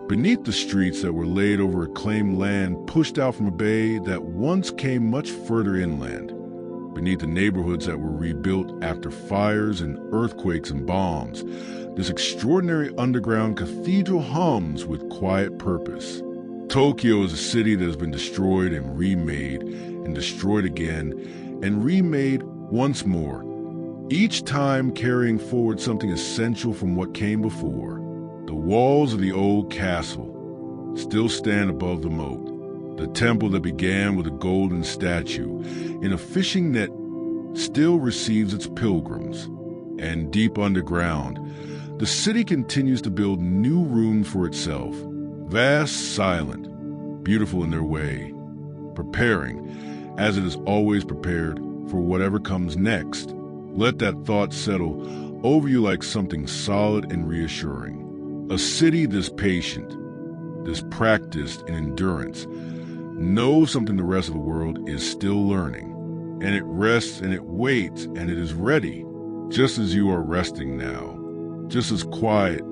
beneath the streets that were laid over reclaimed land pushed out from a bay that once came much further inland, beneath the neighborhoods that were rebuilt after fires and earthquakes and bombs, this extraordinary underground cathedral hums with quiet purpose. Tokyo is a city that has been destroyed and remade, and destroyed again, and remade once more, each time carrying forward something essential from what came before. The walls of the old castle still stand above the moat. The temple that began with a golden statue in a fishing net still receives its pilgrims. And deep underground, the city continues to build new rooms for itself, vast, silent, beautiful in their way, preparing, as it is always prepared, for whatever comes next. Let that thought settle over you like something solid and reassuring. A city this patient, this practiced in endurance, knows something the rest of the world is still learning. And it rests and it waits and it is ready, just as you are resting now. Just as quiet,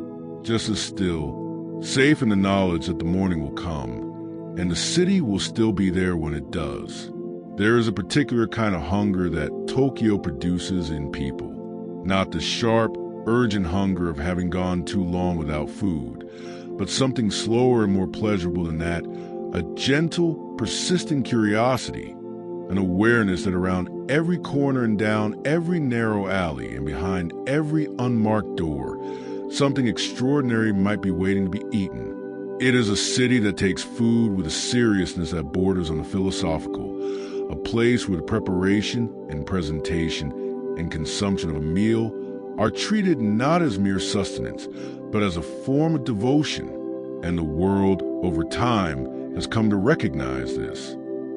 just as still, safe in the knowledge that the morning will come, and the city will still be there when it does. There is a particular kind of hunger that Tokyo produces in people. Not the sharp, urgent hunger of having gone too long without food, but something slower and more pleasurable than that, a gentle, persistent curiosity, an awareness that around every corner and down every narrow alley and behind every unmarked door, something extraordinary might be waiting to be eaten. It is a city that takes food with a seriousness that borders on the philosophical, a place where the preparation and presentation and consumption of a meal are treated not as mere sustenance, but as a form of devotion, and the world, over time, has come to recognize this.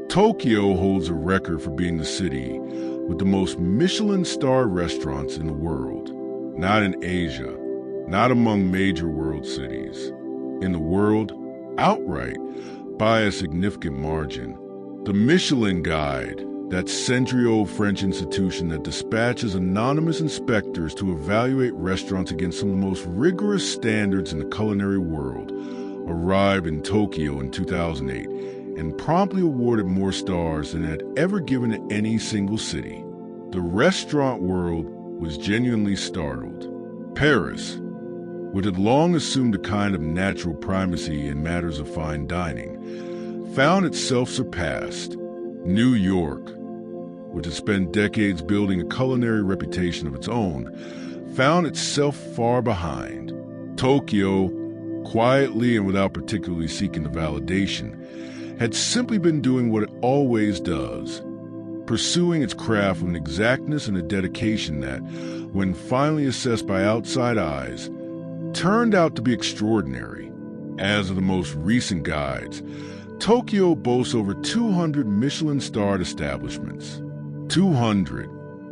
Tokyo holds a record for being the city with the most Michelin-starred restaurants in the world, not in Asia, not among major world cities. In the world, outright, by a significant margin. The Michelin Guide, that century-old French institution that dispatches anonymous inspectors to evaluate restaurants against some of the most rigorous standards in the culinary world, arrived in Tokyo in 2008 and promptly awarded more stars than it had ever given to any single city. The restaurant world was genuinely startled. Paris, which had long assumed a kind of natural primacy in matters of fine dining, found itself surpassed. New York, which had spent decades building a culinary reputation of its own, found itself far behind. Tokyo, quietly and without particularly seeking the validation, had simply been doing what it always does, pursuing its craft with an exactness and a dedication that, when finally assessed by outside eyes, turned out to be extraordinary. As of the most recent guides, Tokyo boasts over 200 Michelin-starred establishments. 200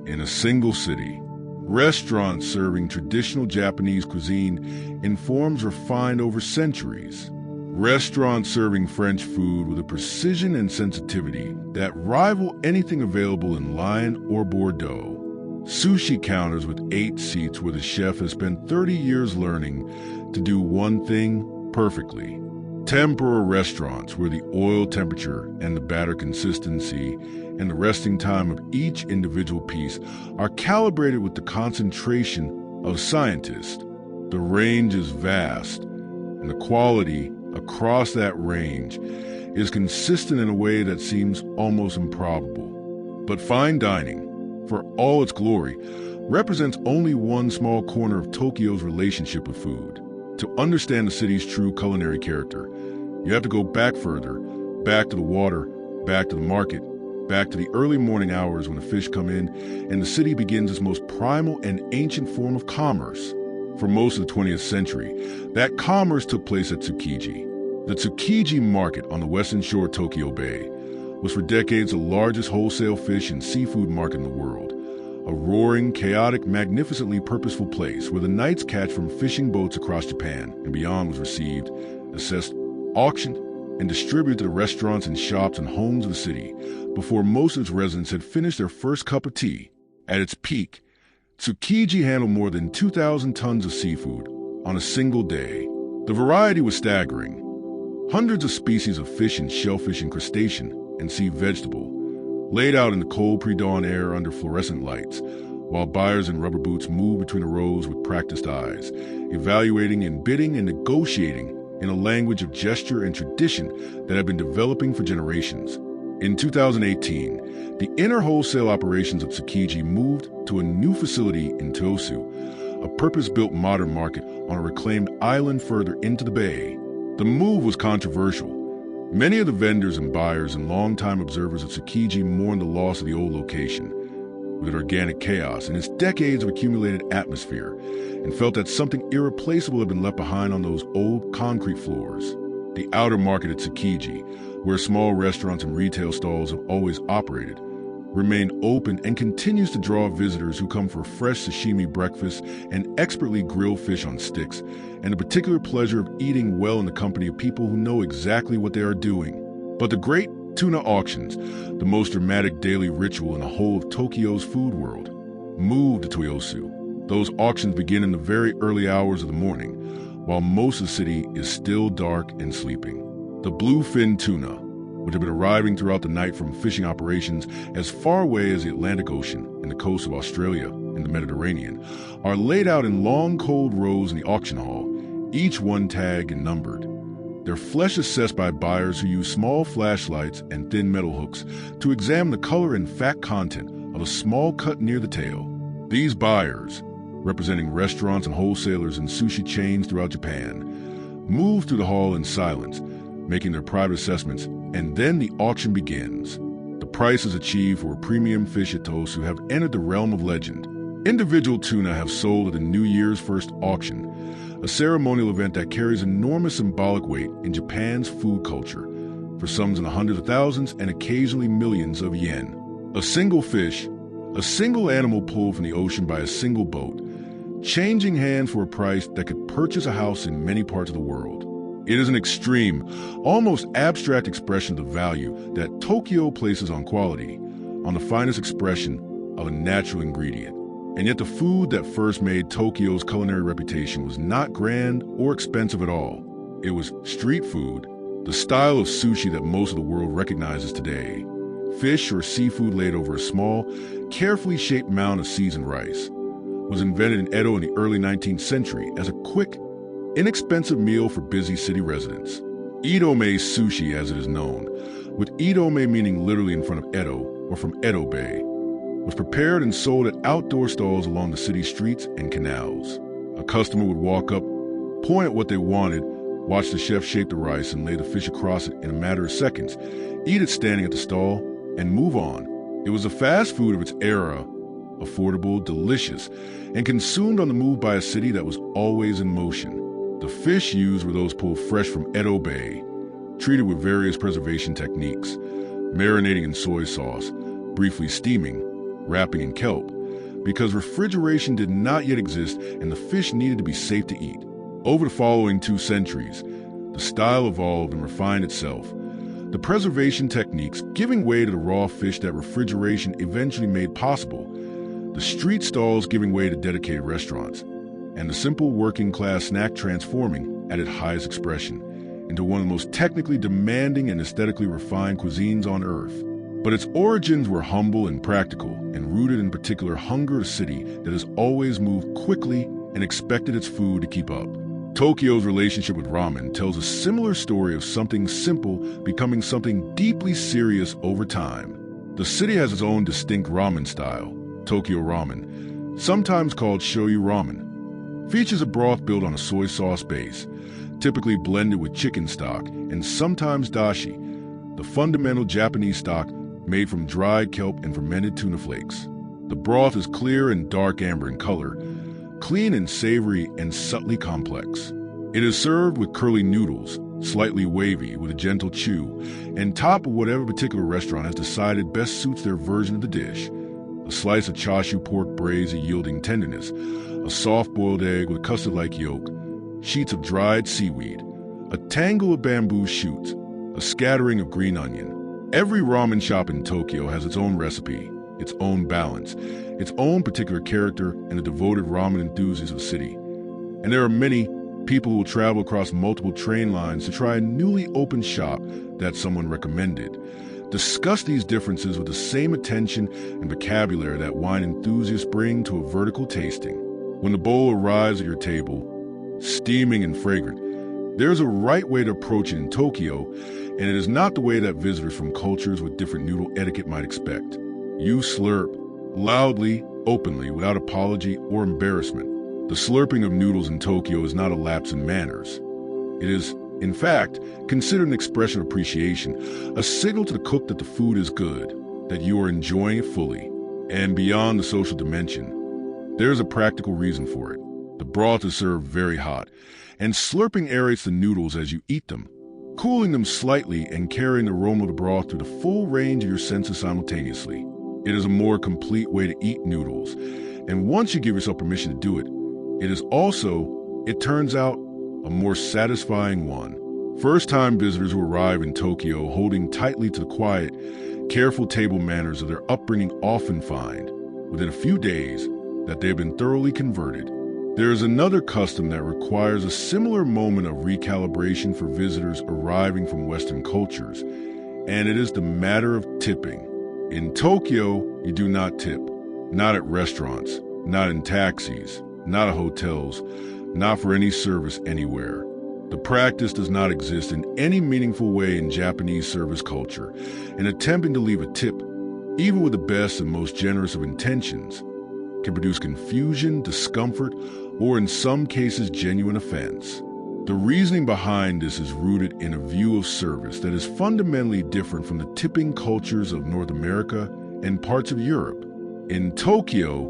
in a single city. Restaurants serving traditional Japanese cuisine in forms refined over centuries. Restaurants serving French food with a precision and sensitivity that rival anything available in Lyon or Bordeaux. Sushi counters with 8 seats where the chef has spent 30 years learning to do one thing perfectly. Tempura restaurants where the oil temperature and the batter consistency and the resting time of each individual piece are calibrated with the concentration of scientists. The range is vast, and the quality across that range is consistent in a way that seems almost improbable. But fine dining, for all its glory, represents only one small corner of Tokyo's relationship with food. To understand the city's true culinary character, you have to go back further, back to the water, back to the market, back to the early morning hours when the fish come in and the city begins its most primal and ancient form of commerce. For most of the 20th century, that commerce took place at Tsukiji. The Tsukiji market on the western shore of Tokyo Bay was for decades the largest wholesale fish and seafood market in the world. A roaring, chaotic, magnificently purposeful place where the night's catch from fishing boats across Japan and beyond was received, assessed, auctioned, and distributed to the restaurants and shops and homes of the city before most of its residents had finished their first cup of tea. At its peak, Tsukiji handled more than 2,000 tons of seafood on a single day. The variety was staggering. Hundreds of species of fish and shellfish and crustacean and sea vegetable, laid out in the cold pre-dawn air under fluorescent lights, while buyers in rubber boots moved between the rows with practiced eyes, evaluating and bidding and negotiating in a language of gesture and tradition that had been developing for generations. In 2018, the inner wholesale operations of Tsukiji moved to a new facility in Tosu, a purpose-built modern market on a reclaimed island further into the bay. The move was controversial. Many of the vendors and buyers and longtime observers of Tsukiji mourned the loss of the old location, with its organic chaos and its decades of accumulated atmosphere, and felt that something irreplaceable had been left behind on those old concrete floors. The outer market at Tsukiji, where small restaurants and retail stalls have always operated, remained open and continues to draw visitors who come for fresh sashimi breakfast and expertly grilled fish on sticks, and the particular pleasure of eating well in the company of people who know exactly what they are doing. But the great tuna auctions, the most dramatic daily ritual in the whole of Tokyo's food world, move to Toyosu. Those auctions begin in the very early hours of the morning, while most of the city is still dark and sleeping. The bluefin tuna, which have been arriving throughout the night from fishing operations as far away as the Atlantic Ocean and the coast of Australia and the Mediterranean, are laid out in long cold rows in the auction hall, each one tagged and numbered. Their flesh is assessed by buyers who use small flashlights and thin metal hooks to examine the color and fat content of a small cut near the tail. These buyers, representing restaurants and wholesalers and sushi chains throughout Japan, move through the hall in silence, making their private assessments, and then the auction begins. The prices achieved for premium fish at Toyosu have entered the realm of legend. Individual tuna have sold at the New Year's first auction, a ceremonial event that carries enormous symbolic weight in Japan's food culture, for sums in the hundreds of thousands and occasionally millions of yen. A single fish, a single animal pulled from the ocean by a single boat, changing hands for a price that could purchase a house in many parts of the world. It is an extreme, almost abstract expression of the value that Tokyo places on quality, on the finest expression of a natural ingredient. And yet the food that first made Tokyo's culinary reputation was not grand or expensive at all. It was street food, the style of sushi that most of the world recognizes today. Fish or seafood laid over a small, carefully shaped mound of seasoned rice. Was invented in Edo in the early 19th century as a quick, inexpensive meal for busy city residents. Idome sushi, as it is known, with Idome meaning literally in front of Edo or from Edo Bay, was prepared and sold at outdoor stalls along the city streets and canals. A customer would walk up, point at what they wanted, watch the chef shape the rice and lay the fish across it in a matter of seconds, eat it standing at the stall, and move on. It was a fast food of its era, affordable, delicious, and consumed on the move by a city that was always in motion. The fish used were those pulled fresh from Edo Bay, treated with various preservation techniques, marinating in soy sauce, briefly steaming, wrapping in kelp, because refrigeration did not yet exist and the fish needed to be safe to eat. Over the following 2 centuries, the style evolved and refined itself, the preservation techniques giving way to the raw fish that refrigeration eventually made possible, the street stalls giving way to dedicated restaurants, and the simple working-class snack transforming at its highest expression into one of the most technically demanding and aesthetically refined cuisines on earth. But its origins were humble and practical and rooted in particular hunger of a city that has always moved quickly and expected its food to keep up. Tokyo's relationship with ramen tells a similar story of something simple becoming something deeply serious over time. The city has its own distinct ramen style, Tokyo ramen, sometimes called shoyu ramen. Features a broth built on a soy sauce base, typically blended with chicken stock and sometimes dashi, the fundamental Japanese stock made from dried kelp and fermented tuna flakes. The broth is clear and dark amber in color, clean and savory and subtly complex. It is served with curly noodles, slightly wavy with a gentle chew, and topped with whatever particular restaurant has decided best suits their version of the dish. A slice of chashu pork braised yielding tenderness, a soft-boiled egg with custard-like yolk, sheets of dried seaweed, a tangle of bamboo shoots, a scattering of green onion. Every ramen shop in Tokyo has its own recipe, its own balance, its own particular character, and the devoted ramen enthusiasts of the city. And there are many people who will travel across multiple train lines to try a newly opened shop that someone recommended. Discuss these differences with the same attention and vocabulary that wine enthusiasts bring to a vertical tasting. When the bowl arrives at your table, steaming and fragrant, there's a right way to approach it in Tokyo, and it is not the way that visitors from cultures with different noodle etiquette might expect. You slurp, loudly, openly, without apology or embarrassment. The slurping of noodles in Tokyo is not a lapse in manners. It is, in fact, considered an expression of appreciation, a signal to the cook that the food is good, that you are enjoying it fully. And beyond the social dimension, there is a practical reason for it. The broth is served very hot, and slurping aerates the noodles as you eat them, cooling them slightly and carrying the aroma of the broth through the full range of your senses simultaneously. It is a more complete way to eat noodles, and once you give yourself permission to do it, it is also, it turns out, a more satisfying one. First-time visitors who arrive in Tokyo holding tightly to the quiet, careful table manners of their upbringing often find, within a few days, that they have been thoroughly converted. There is another custom that requires a similar moment of recalibration for visitors arriving from Western cultures, and it is the matter of tipping. In Tokyo, you do not tip. Not at restaurants, not in taxis, not at hotels, not for any service anywhere. The practice does not exist in any meaningful way in Japanese service culture, and attempting to leave a tip, even with the best and most generous of intentions, can produce confusion, discomfort, or in some cases genuine offense. The reasoning behind this is rooted in a view of service that is fundamentally different from the tipping cultures of North America and parts of Europe. In Tokyo,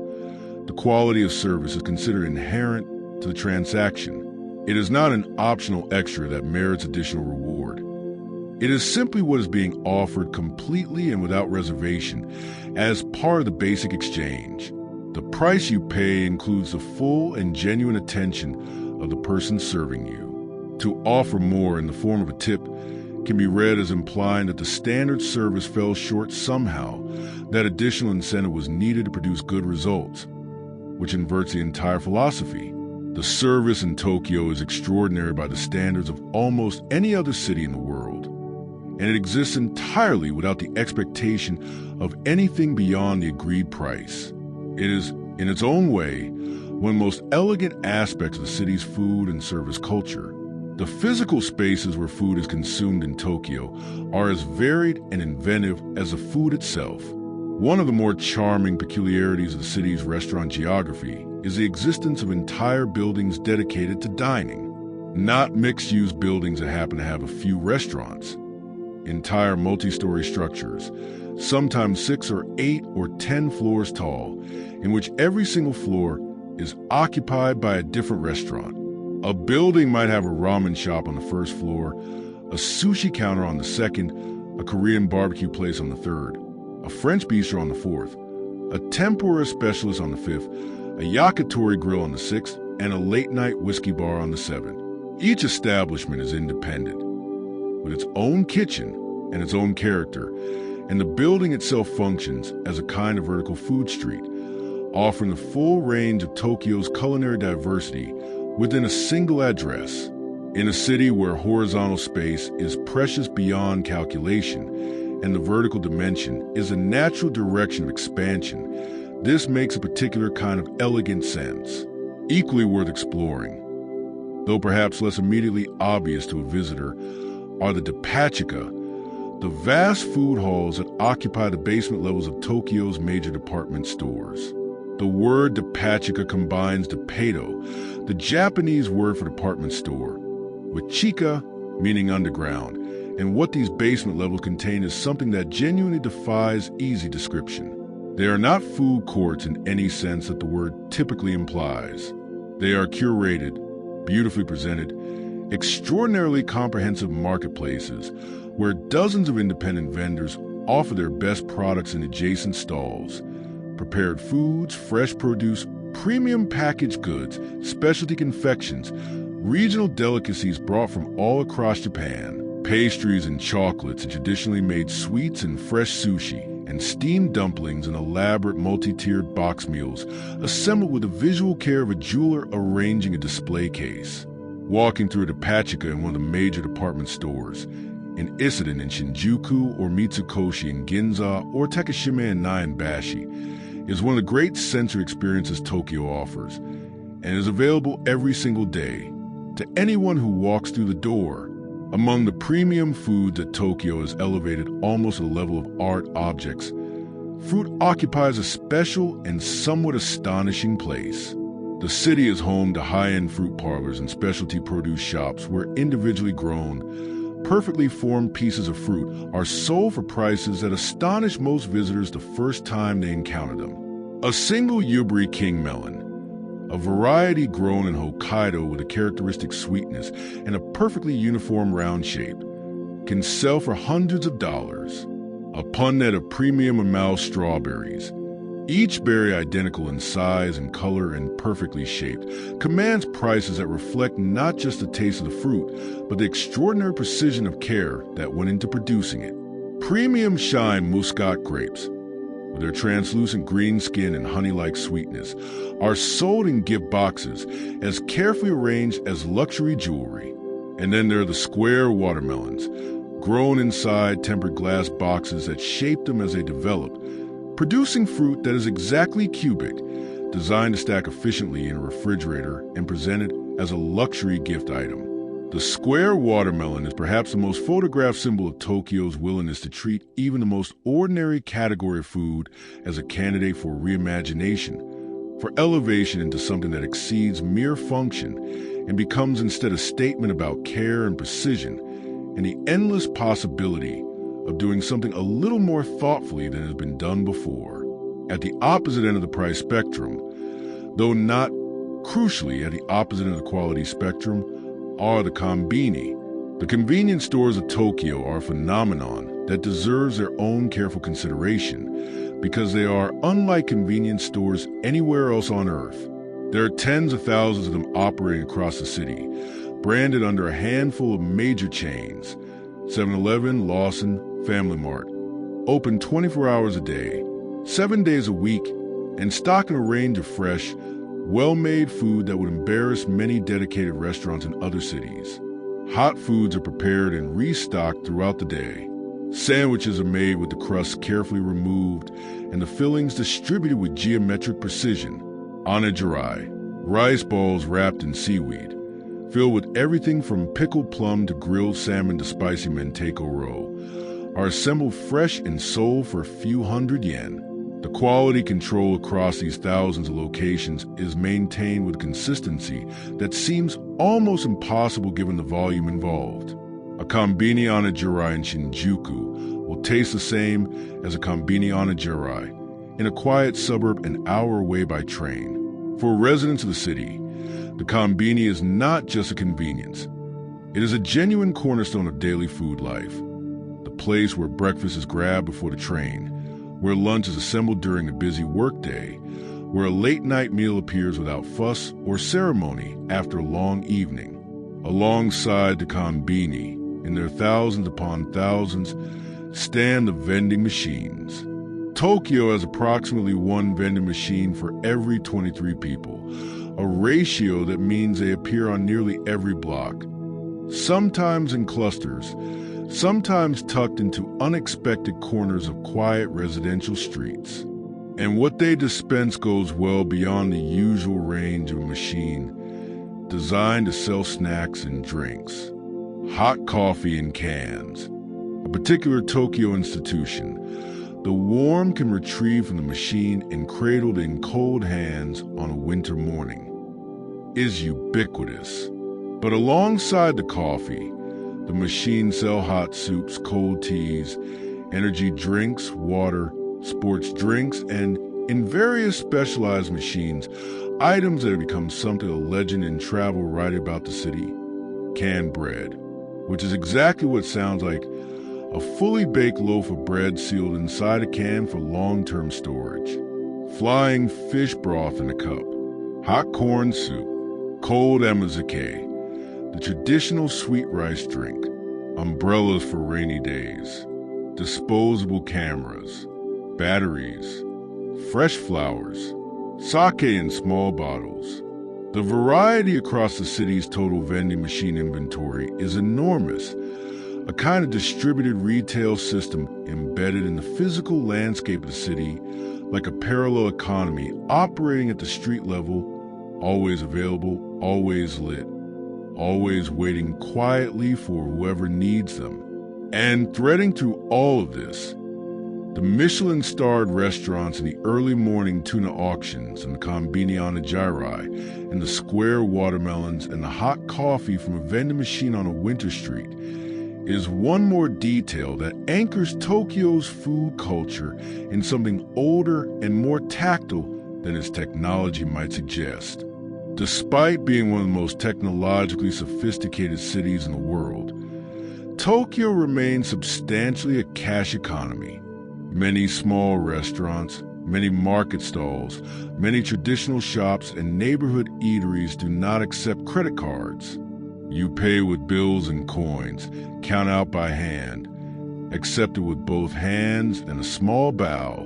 the quality of service is considered inherent to the transaction. It is not an optional extra that merits additional reward. It is simply what is being offered completely and without reservation as part of the basic exchange. The price you pay includes the full and genuine attention of the person serving you. To offer more in the form of a tip can be read as implying that the standard service fell short somehow, that additional incentive was needed to produce good results, which inverts the entire philosophy. The service in Tokyo is extraordinary by the standards of almost any other city in the world, and it exists entirely without the expectation of anything beyond the agreed price. It is, in its own way, one of the most elegant aspects of the city's food and service culture. The physical spaces where food is consumed in Tokyo are as varied and inventive as the food itself. One of the more charming peculiarities of the city's restaurant geography is the existence of entire buildings dedicated to dining. Not mixed-use buildings that happen to have a few restaurants. Entire multi-story structures, sometimes 6 or 8 or 10 floors tall, in which every single floor is occupied by a different restaurant. A building might have a ramen shop on the first floor, a sushi counter on the second, a Korean barbecue place on the third, a French bistro on the fourth, a tempura specialist on the fifth, a yakitori grill on the sixth, and a late-night whiskey bar on the seventh. Each establishment is independent, with its own kitchen and its own character, and the building itself functions as a kind of vertical food street, offering the full range of Tokyo's culinary diversity within a single address. In a city where horizontal space is precious beyond calculation and the vertical dimension is a natural direction of expansion, this makes a particular kind of elegant sense, equally worth exploring. Though perhaps less immediately obvious to a visitor are the depachika, the vast food halls that occupy the basement levels of Tokyo's major department stores. The word depachika combines depato, the Japanese word for department store, with chika, meaning underground, and what these basement levels contain is something that genuinely defies easy description. They are not food courts in any sense that the word typically implies. They are curated, beautifully presented, extraordinarily comprehensive marketplaces where dozens of independent vendors offer their best products in adjacent stalls. Prepared foods, fresh produce, premium packaged goods, specialty confections, regional delicacies brought from all across Japan, pastries and chocolates and traditionally made sweets and fresh sushi, and steamed dumplings and elaborate multi-tiered box meals assembled with the visual care of a jeweler arranging a display case. Walking through a depachika in one of the major department stores, in Isiden in Shinjuku or Mitsukoshi in Ginza or Takashima in Nyanbashi, is one of the great sensory experiences Tokyo offers, and is available every single day to anyone who walks through the door. Among the premium foods that Tokyo has elevated almost to the level of art objects, fruit occupies a special and somewhat astonishing place. The city is home to high-end fruit parlors and specialty produce shops where individually grown, perfectly formed pieces of fruit are sold for prices that astonish most visitors the first time they encounter them. A single Yubari king melon, a variety grown in Hokkaido with a characteristic sweetness and a perfectly uniform round shape, can sell for hundreds of dollars. A punnet of premium Amao strawberries, each very identical in size and color and perfectly shaped, commands prices that reflect not just the taste of the fruit, but the extraordinary precision of care that went into producing it. Premium Shine Muscat grapes, with their translucent green skin and honey-like sweetness, are sold in gift boxes as carefully arranged as luxury jewelry. And then there are the square watermelons, grown inside tempered glass boxes that shape them as they develop, producing fruit that is exactly cubic, designed to stack efficiently in a refrigerator and presented as a luxury gift item. The square watermelon is perhaps the most photographed symbol of Tokyo's willingness to treat even the most ordinary category of food as a candidate for reimagination, for elevation into something that exceeds mere function and becomes instead a statement about care and precision and the endless possibility of doing something a little more thoughtfully than has been done before. At the opposite end of the price spectrum, though not crucially at the opposite end of the quality spectrum, are the konbini. The convenience stores of Tokyo are a phenomenon that deserves their own careful consideration because they are unlike convenience stores anywhere else on Earth. There are tens of thousands of them operating across the city, branded under a handful of major chains: 7-Eleven, Lawson, Family Mart, open 24 hours a day, 7 days a week, and stocking a range of fresh, well-made food that would embarrass many dedicated restaurants in other cities. Hot foods are prepared and restocked throughout the day. Sandwiches are made with the crust carefully removed and the fillings distributed with geometric precision. Anajirai, rice balls wrapped in seaweed, filled with everything from pickled plum to grilled salmon to spicy manteko roe, are assembled fresh and sold for a few hundred yen. The quality control across these thousands of locations is maintained with consistency that seems almost impossible given the volume involved. A konbini anajirai in Shinjuku will taste the same as a konbini anajirai in a quiet suburb an hour away by train. For residents of the city, the konbini is not just a convenience. It is a genuine cornerstone of daily food life. The place where breakfast is grabbed before the train, where lunch is assembled during a busy workday, where a late-night meal appears without fuss or ceremony after a long evening. Alongside the konbini, in their thousands upon thousands, stand the vending machines. Tokyo has approximately one vending machine for every 23 people, a ratio that means they appear on nearly every block, sometimes in clusters, sometimes tucked into unexpected corners of quiet residential streets. And what they dispense goes well beyond the usual range of a machine designed to sell snacks and drinks. Hot coffee in cans, a particular Tokyo institution. The warm can retrieve from the machine and cradled in cold hands on a winter morning is ubiquitous. But alongside the coffee, the machines sell hot soups, cold teas, energy drinks, water, sports drinks, and, in various specialized machines, items that have become something of a legend in travel right about the city. Canned bread, which is exactly what it sounds like, a fully baked loaf of bread sealed inside a can for long-term storage. Flying fish broth in a cup, hot corn soup, cold amazake, the traditional sweet rice drink, umbrellas for rainy days, disposable cameras, batteries, fresh flowers, sake in small bottles. The variety across the city's total vending machine inventory is enormous, a kind of distributed retail system embedded in the physical landscape of the city, like a parallel economy operating at the street level, always available, always lit, always waiting quietly for whoever needs them. And threading through all of this, the Michelin-starred restaurants and the early morning tuna auctions and the konbini anajirai and the square watermelons and the hot coffee from a vending machine on a winter street is one more detail that anchors Tokyo's food culture in something older and more tactile than its technology might suggest. Despite being one of the most technologically sophisticated cities in the world, Tokyo remains substantially a cash economy. Many small restaurants, Many market stalls, many traditional shops, and neighborhood eateries do not accept credit cards. You pay with bills and coins, count out by hand, accept it with both hands and a small bow,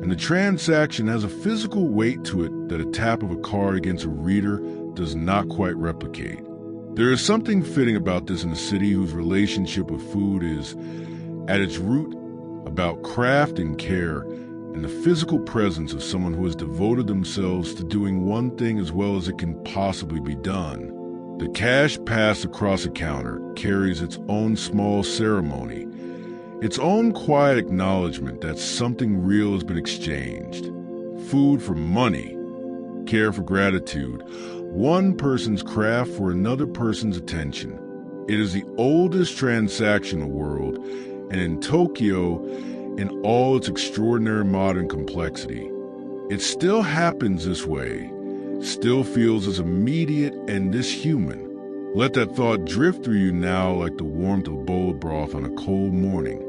and the transaction has a physical weight to it that a tap of a card against a reader does not quite replicate. There is something fitting about this in a city whose relationship with food is, at its root, about craft and care and the physical presence of someone who has devoted themselves to doing one thing as well as it can possibly be done. The cash passed across a counter carries its own small ceremony, its own quiet acknowledgement that something real has been exchanged. Food for money, care for gratitude, one person's craft for another person's attention. It is the oldest transaction in the world, and in Tokyo, in all its extraordinary modern complexity, it still happens this way, still feels as immediate and this human. Let that thought drift through you now like the warmth of a bowl of broth on a cold morning,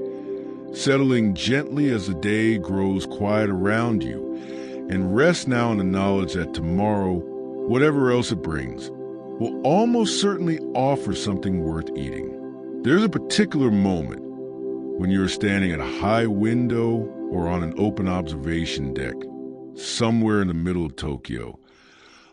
settling gently as the day grows quiet around you, and rest now in the knowledge that tomorrow, whatever else it brings, will almost certainly offer something worth eating. There's a particular moment when you're standing at a high window or on an open observation deck, somewhere in the middle of Tokyo,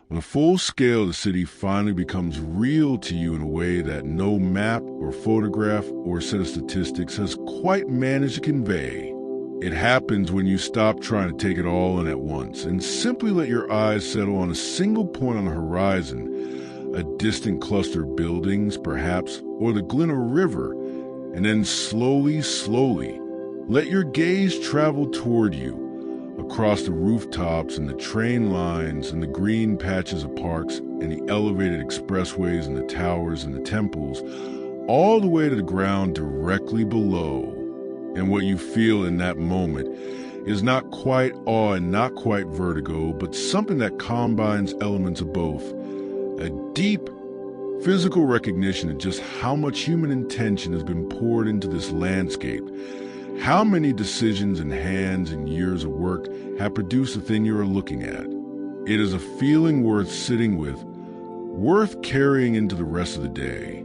when the full scale of the city finally becomes real to you in a way that no map or photograph or set of statistics has quite managed to convey. It happens when you stop trying to take it all in at once and simply let your eyes settle on a single point on the horizon, a distant cluster of buildings, perhaps, or the glint of a river, and then slowly, let your gaze travel toward you, across the rooftops and the train lines and the green patches of parks and the elevated expressways and the towers and the temples, all the way to the ground directly below. And what you feel in that moment is not quite awe and not quite vertigo, but something that combines elements of both. A deep physical recognition of just how much human intention has been poured into this landscape, how many decisions and hands and years of work have produced the thing you are looking at. It is a feeling worth sitting with, worth carrying into the rest of the day.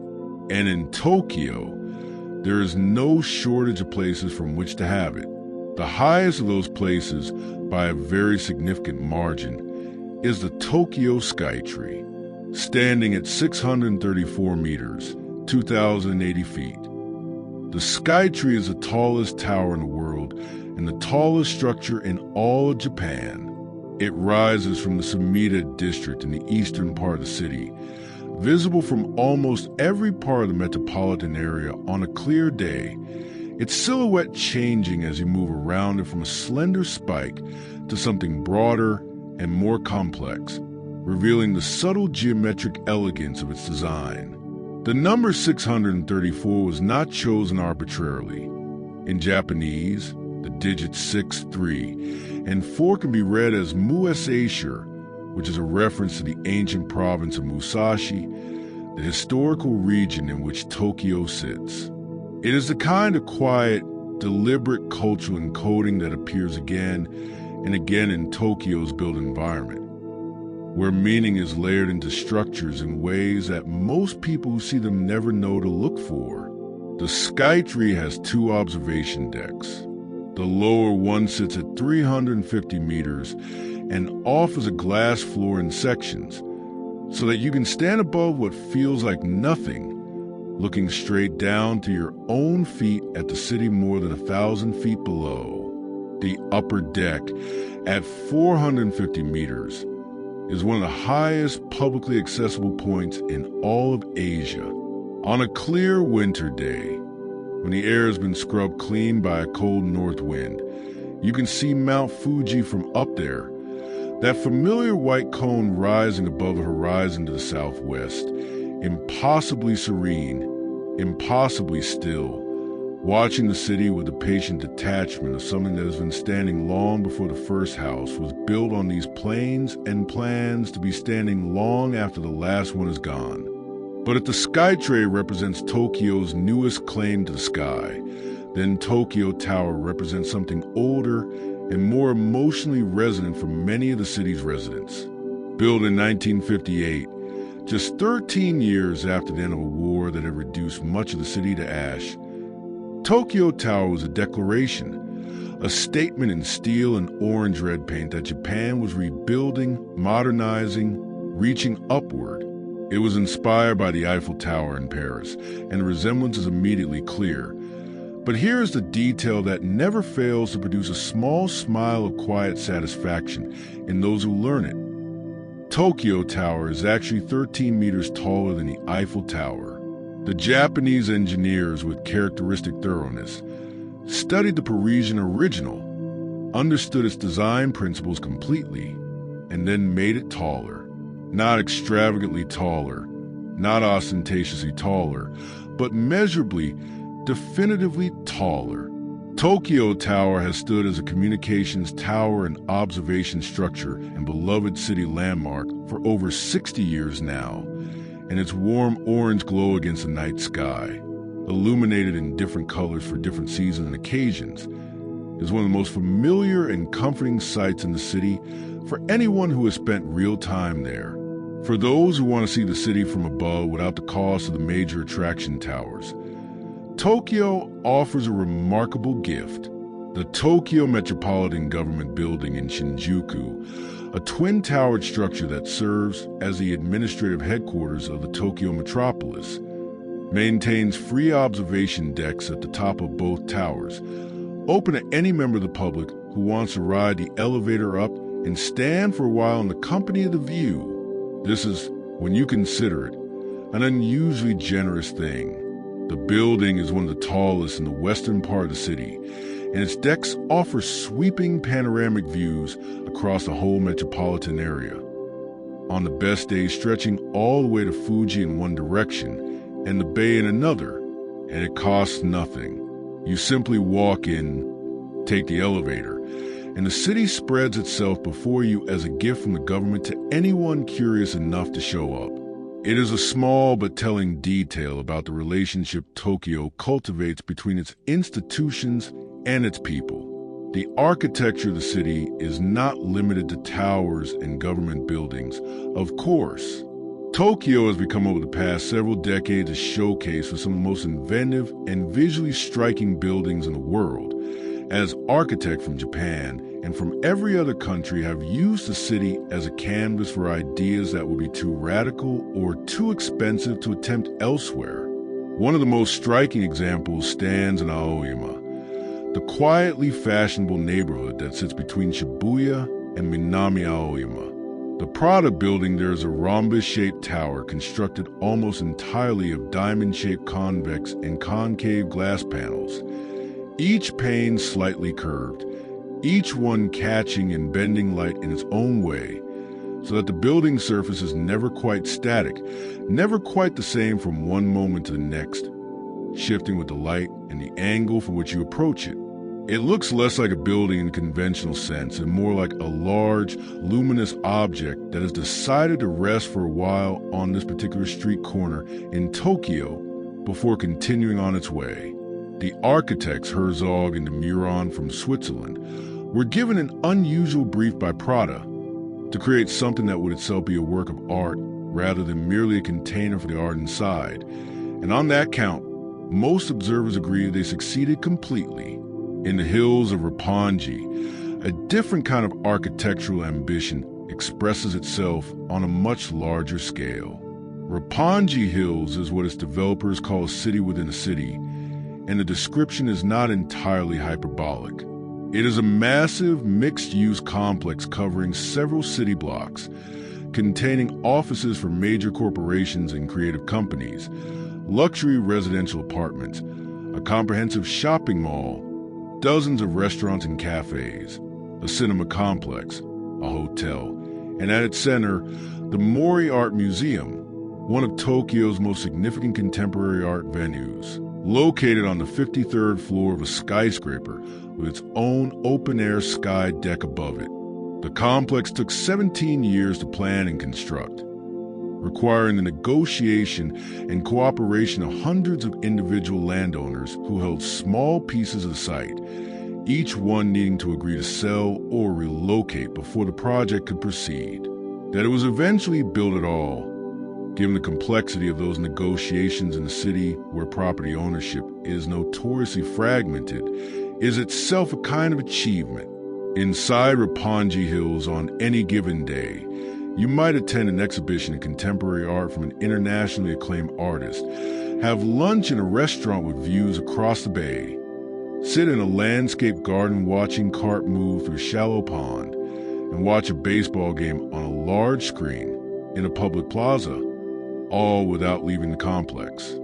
And in Tokyo, there is no shortage of places from which to have it. The highest of those places, by a very significant margin, is the Tokyo Skytree, standing at 634 meters, 2,080 feet. The Skytree is the tallest tower in the world and the tallest structure in all of Japan. It rises from the Sumida district in the eastern part of the city, visible from almost every part of the metropolitan area on a clear day, its silhouette changing as you move around it from a slender spike to something broader and more complex, revealing the subtle geometric elegance of its design. The number 634 was not chosen arbitrarily. In Japanese, the digits 6, 3, and 4 can be read as Musashi, which is a reference to the ancient province of Musashi, the historical region in which Tokyo sits. It is the kind of quiet, deliberate cultural encoding that appears again and again in Tokyo's built environment, where meaning is layered into structures in ways that most people who see them never know to look for. The Skytree has 2 observation decks. The lower one sits at 350 meters and offers a glass floor in sections, so that you can stand above what feels like nothing, looking straight down to your own feet at the city more than 1,000 feet below. The upper deck, at 450 meters, is one of the highest publicly accessible points in all of Asia. On a clear winter day, when the air has been scrubbed clean by a cold north wind, you can see Mount Fuji from up there, that familiar white cone rising above the horizon to the southwest, impossibly serene, impossibly still, watching the city with the patient detachment of something that has been standing long before the first house was built on these plains and plans to be standing long after the last one is gone. But if the Skytree represents Tokyo's newest claim to the sky, then Tokyo Tower represents something older and more emotionally resonant for many of the city's residents. Built in 1958, just 13 years after the end of a war that had reduced much of the city to ash, Tokyo Tower was a declaration, a statement in steel and orange-red paint that Japan was rebuilding, modernizing, reaching upward. It was inspired by the Eiffel Tower in Paris, and the resemblance is immediately clear. But here's the detail that never fails to produce a small smile of quiet satisfaction in those who learn it. Tokyo Tower is actually 13 meters taller than the Eiffel Tower. The Japanese engineers, with characteristic thoroughness, studied the Parisian original, understood its design principles completely, and then made it taller. Not extravagantly taller, not ostentatiously taller, but measurably, definitively taller. Tokyo Tower has stood as a communications tower and observation structure and beloved city landmark for over 60 years now, and its warm orange glow against the night sky, illuminated in different colors for different seasons and occasions, is one of the most familiar and comforting sights in the city for anyone who has spent real time there. For those who want to see the city from above without the cost of the major attraction towers, Tokyo offers a remarkable gift. The Tokyo Metropolitan Government Building in Shinjuku, a twin-towered structure that serves as the administrative headquarters of the Tokyo metropolis, maintains free observation decks at the top of both towers, open to any member of the public who wants to ride the elevator up and stand for a while in the company of the view. This is, when you consider it, an unusually generous thing. The building is one of the tallest in the western part of the city, and its decks offer sweeping panoramic views across the whole metropolitan area, on the best days stretching all the way to Fuji in one direction and the bay in another, and it costs nothing. You simply walk in, take the elevator, and the city spreads itself before you as a gift from the government to anyone curious enough to show up. It is a small but telling detail about the relationship Tokyo cultivates between its institutions and its people. The architecture of the city is not limited to towers and government buildings, of course. Tokyo has become over the past several decades a showcase for some of the most inventive and visually striking buildings in the world, as architects from Japan and from every other country have used the city as a canvas for ideas that would be too radical or too expensive to attempt elsewhere. One of the most striking examples stands in Aoyama, the quietly fashionable neighborhood that sits between Shibuya and Minami Aoyama. The Prada building there is a rhombus-shaped tower constructed almost entirely of diamond-shaped convex and concave glass panels, each pane slightly curved, each one catching and bending light in its own way, so that the building surface is never quite static, never quite the same from one moment to the next, shifting with the light and the angle from which you approach it. It looks less like a building in the conventional sense and more like a large, luminous object that has decided to rest for a while on this particular street corner in Tokyo before continuing on its way. The architects Herzog and de Meuron from Switzerland were given an unusual brief by Prada to create something that would itself be a work of art rather than merely a container for the art inside. And on that count, most observers agree they succeeded completely. In the hills of Roppongi, a different kind of architectural ambition expresses itself on a much larger scale. Roppongi Hills is what its developers call a city within a city, and the description is not entirely hyperbolic. It is a massive mixed-use complex covering several city blocks, containing offices for major corporations and creative companies, luxury residential apartments, a comprehensive shopping mall, dozens of restaurants and cafes, a cinema complex, a hotel, and at its center, the Mori Art Museum, one of Tokyo's most significant contemporary art venues, located on the 53rd floor of a skyscraper with its own open-air sky deck above it. The complex took 17 years to plan and construct, requiring the negotiation and cooperation of hundreds of individual landowners who held small pieces of the site, each one needing to agree to sell or relocate before the project could proceed. That it was eventually built at all, given the complexity of those negotiations in a city where property ownership is notoriously fragmented, is itself a kind of achievement. Inside Roppongi Hills on any given day, you might attend an exhibition of contemporary art from an internationally acclaimed artist, have lunch in a restaurant with views across the bay, sit in a landscape garden watching carp move through a shallow pond, and watch a baseball game on a large screen in a public plaza, all without leaving the complex.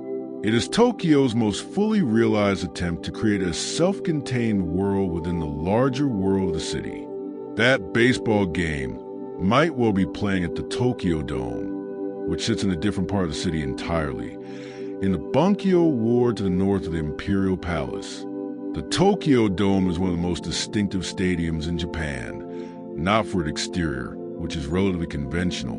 It is Tokyo's most fully realized attempt to create a self-contained world within the larger world of the city. That baseball game might well be playing at the Tokyo Dome, which sits in a different part of the city entirely, in the Bunkyo Ward to the north of the Imperial Palace. The Tokyo Dome is one of the most distinctive stadiums in Japan, not for its exterior, which is relatively conventional,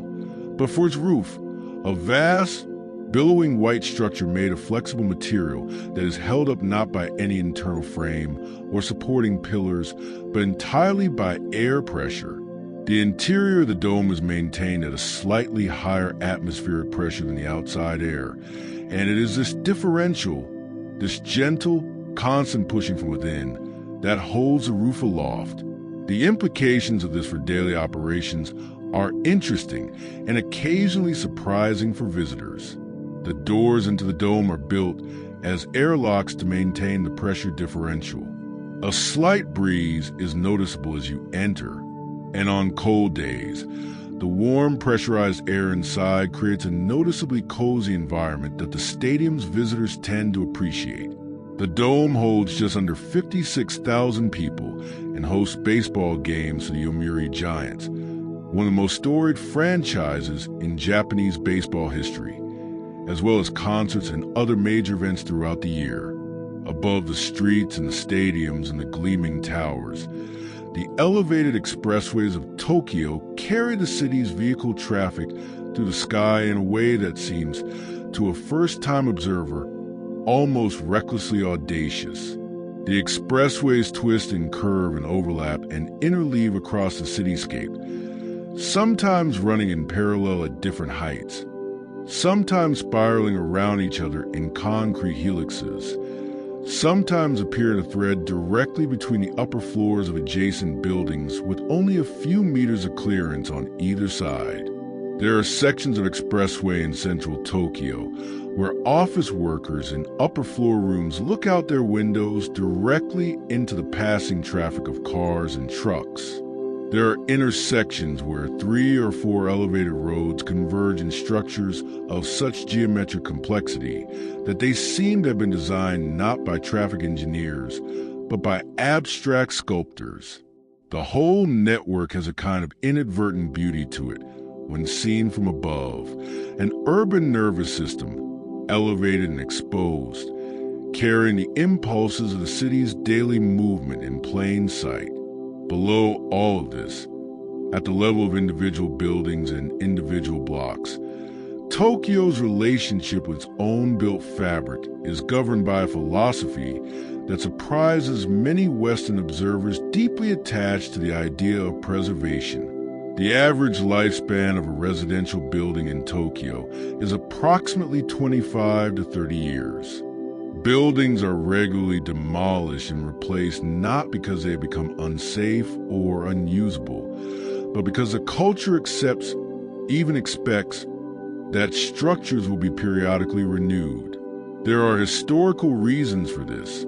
but for its roof, a vast, billowing white structure made of flexible material that is held up not by any internal frame or supporting pillars, but entirely by air pressure. The interior of the dome is maintained at a slightly higher atmospheric pressure than the outside air, and it is this differential, this gentle, constant pushing from within, that holds the roof aloft. The implications of this for daily operations are interesting and occasionally surprising for visitors. The doors into the dome are built as airlocks to maintain the pressure differential. A slight breeze is noticeable as you enter, and on cold days, the warm pressurized air inside creates a noticeably cozy environment that the stadium's visitors tend to appreciate. The dome holds just under 56,000 people and hosts baseball games for the Yomiuri Giants, one of the most storied franchises in Japanese baseball history, as well as concerts and other major events throughout the year. Above the streets and the stadiums and the gleaming towers, the elevated expressways of Tokyo carry the city's vehicle traffic through the sky in a way that seems, to a first-time observer, almost recklessly audacious. The expressways twist and curve and overlap and interleave across the cityscape, sometimes running in parallel at different heights, sometimes spiraling around each other in concrete helixes, sometimes appear in a thread directly between the upper floors of adjacent buildings with only a few meters of clearance on either side. There are sections of expressway in central Tokyo where office workers in upper floor rooms look out their windows directly into the passing traffic of cars and trucks. There are intersections where 3 or 4 elevated roads converge in structures of such geometric complexity that they seem to have been designed not by traffic engineers, but by abstract sculptors. The whole network has a kind of inadvertent beauty to it when seen from above, an urban nervous system, elevated and exposed, carrying the impulses of the city's daily movement in plain sight. Below all of this, at the level of individual buildings and individual blocks, Tokyo's relationship with its own built fabric is governed by a philosophy that surprises many Western observers deeply attached to the idea of preservation. The average lifespan of a residential building in Tokyo is approximately 25 to 30 years. Buildings are regularly demolished and replaced not because they have become unsafe or unusable, but because the culture accepts, even expects, that structures will be periodically renewed. There are historical reasons for this.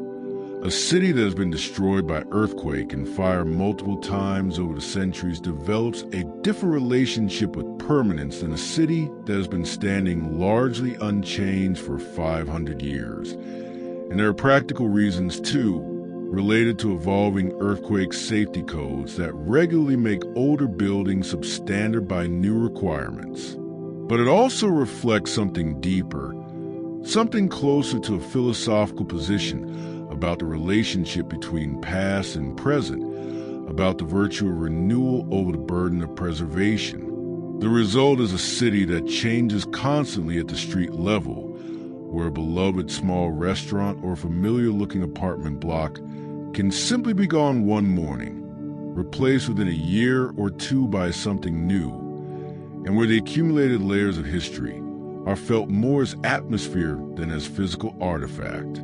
A city that has been destroyed by earthquake and fire multiple times over the centuries develops a different relationship with permanence than a city that has been standing largely unchanged for 500 years. And there are practical reasons, too, related to evolving earthquake safety codes that regularly make older buildings substandard by new requirements. But it also reflects something deeper, something closer to a philosophical position about the relationship between past and present, about the virtue of renewal over the burden of preservation. The result is a city that changes constantly at the street level, where a beloved small restaurant or familiar-looking apartment block can simply be gone one morning, replaced within a year or two by something new, and where the accumulated layers of history are felt more as atmosphere than as physical artifact.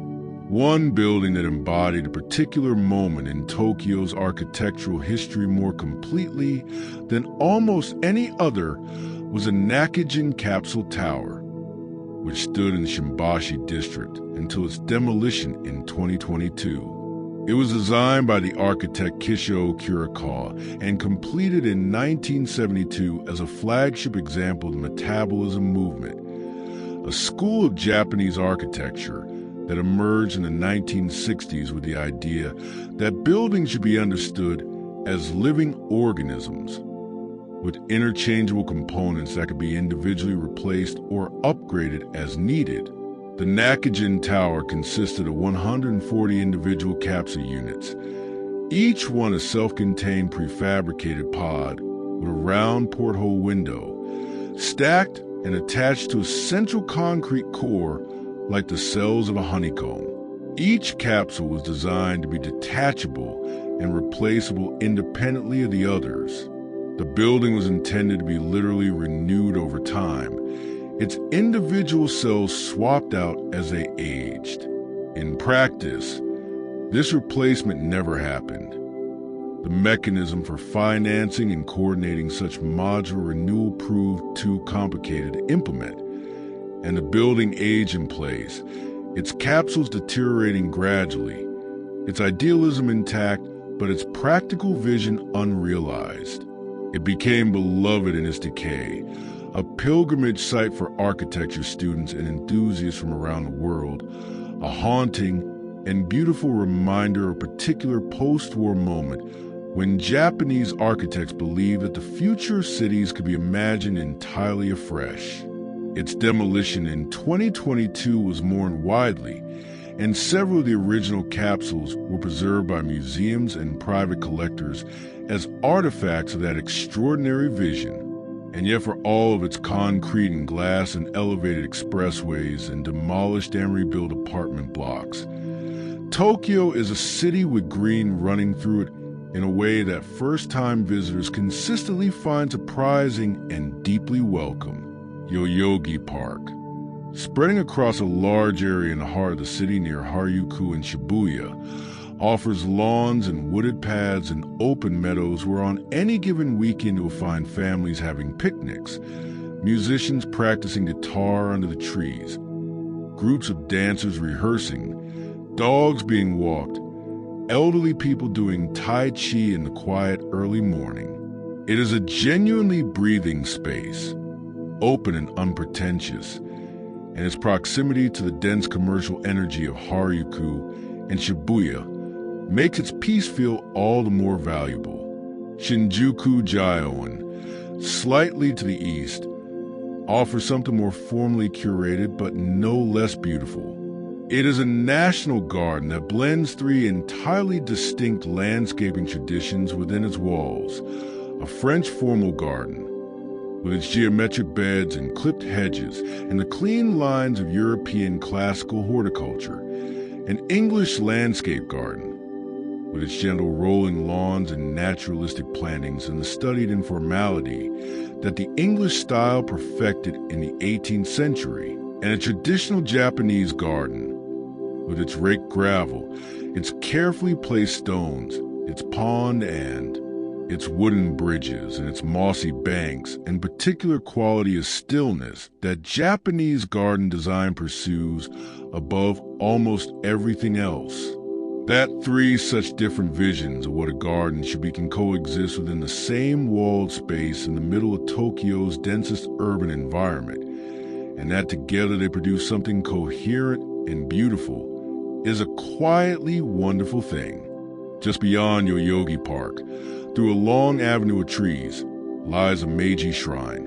One building that embodied a particular moment in Tokyo's architectural history more completely than almost any other was a Nakajin Capsule Tower, which stood in the Shimbashi district until its demolition in 2022. It was designed by the architect Kisho Kurikawa and completed in 1972 as a flagship example of the metabolism movement, a school of Japanese architecture that emerged in the 1960s with the idea that buildings should be understood as living organisms with interchangeable components that could be individually replaced or upgraded as needed. The Nakajin Tower consisted of 140 individual capsule units, each one a self-contained prefabricated pod with a round porthole window, stacked and attached to a central concrete core like the cells of a honeycomb. Each capsule was designed to be detachable and replaceable independently of the others. The building was intended to be literally renewed over time, its individual cells swapped out as they aged. In practice, this replacement never happened. The mechanism for financing and coordinating such modular renewal proved too complicated to implement, and the building aged in place, its capsules deteriorating gradually, its idealism intact, but its practical vision unrealized. It became beloved in its decay, a pilgrimage site for architecture students and enthusiasts from around the world, a haunting and beautiful reminder of a particular post-war moment when Japanese architects believed that the future of cities could be imagined entirely afresh. Its demolition in 2022 was mourned widely, and several of the original capsules were preserved by museums and private collectors as artifacts of that extraordinary vision. And yet for all of its concrete and glass and elevated expressways and demolished and rebuilt apartment blocks, Tokyo is a city with green running through it in a way that first-time visitors consistently find surprising and deeply welcome. Yoyogi Park, spreading across a large area in the heart of the city near Harajuku and Shibuya, offers lawns and wooded paths and open meadows where on any given weekend you'll find families having picnics, musicians practicing guitar under the trees, groups of dancers rehearsing, dogs being walked, elderly people doing Tai Chi in the quiet early morning. It is a genuinely breathing space, open and unpretentious, and its proximity to the dense commercial energy of Harajuku and Shibuya makes its peace feel all the more valuable. Shinjuku Gyoen, slightly to the east, offers something more formally curated but no less beautiful. It is a national garden that blends three entirely distinct landscaping traditions within its walls: a French formal garden, with its geometric beds and clipped hedges and the clean lines of European classical horticulture, an English landscape garden, with its gentle rolling lawns and naturalistic plantings and the studied informality that the English style perfected in the 18th century, and a traditional Japanese garden, with its raked gravel, its carefully placed stones, its pond and its wooden bridges and its mossy banks, and particular quality of stillness that Japanese garden design pursues above almost everything else. That three such different visions of what a garden should be can coexist within the same walled space in the middle of Tokyo's densest urban environment, and that together they produce something coherent and beautiful, is a quietly wonderful thing. Just beyond Yoyogi Park, through a long avenue of trees, lies a Meiji Shrine,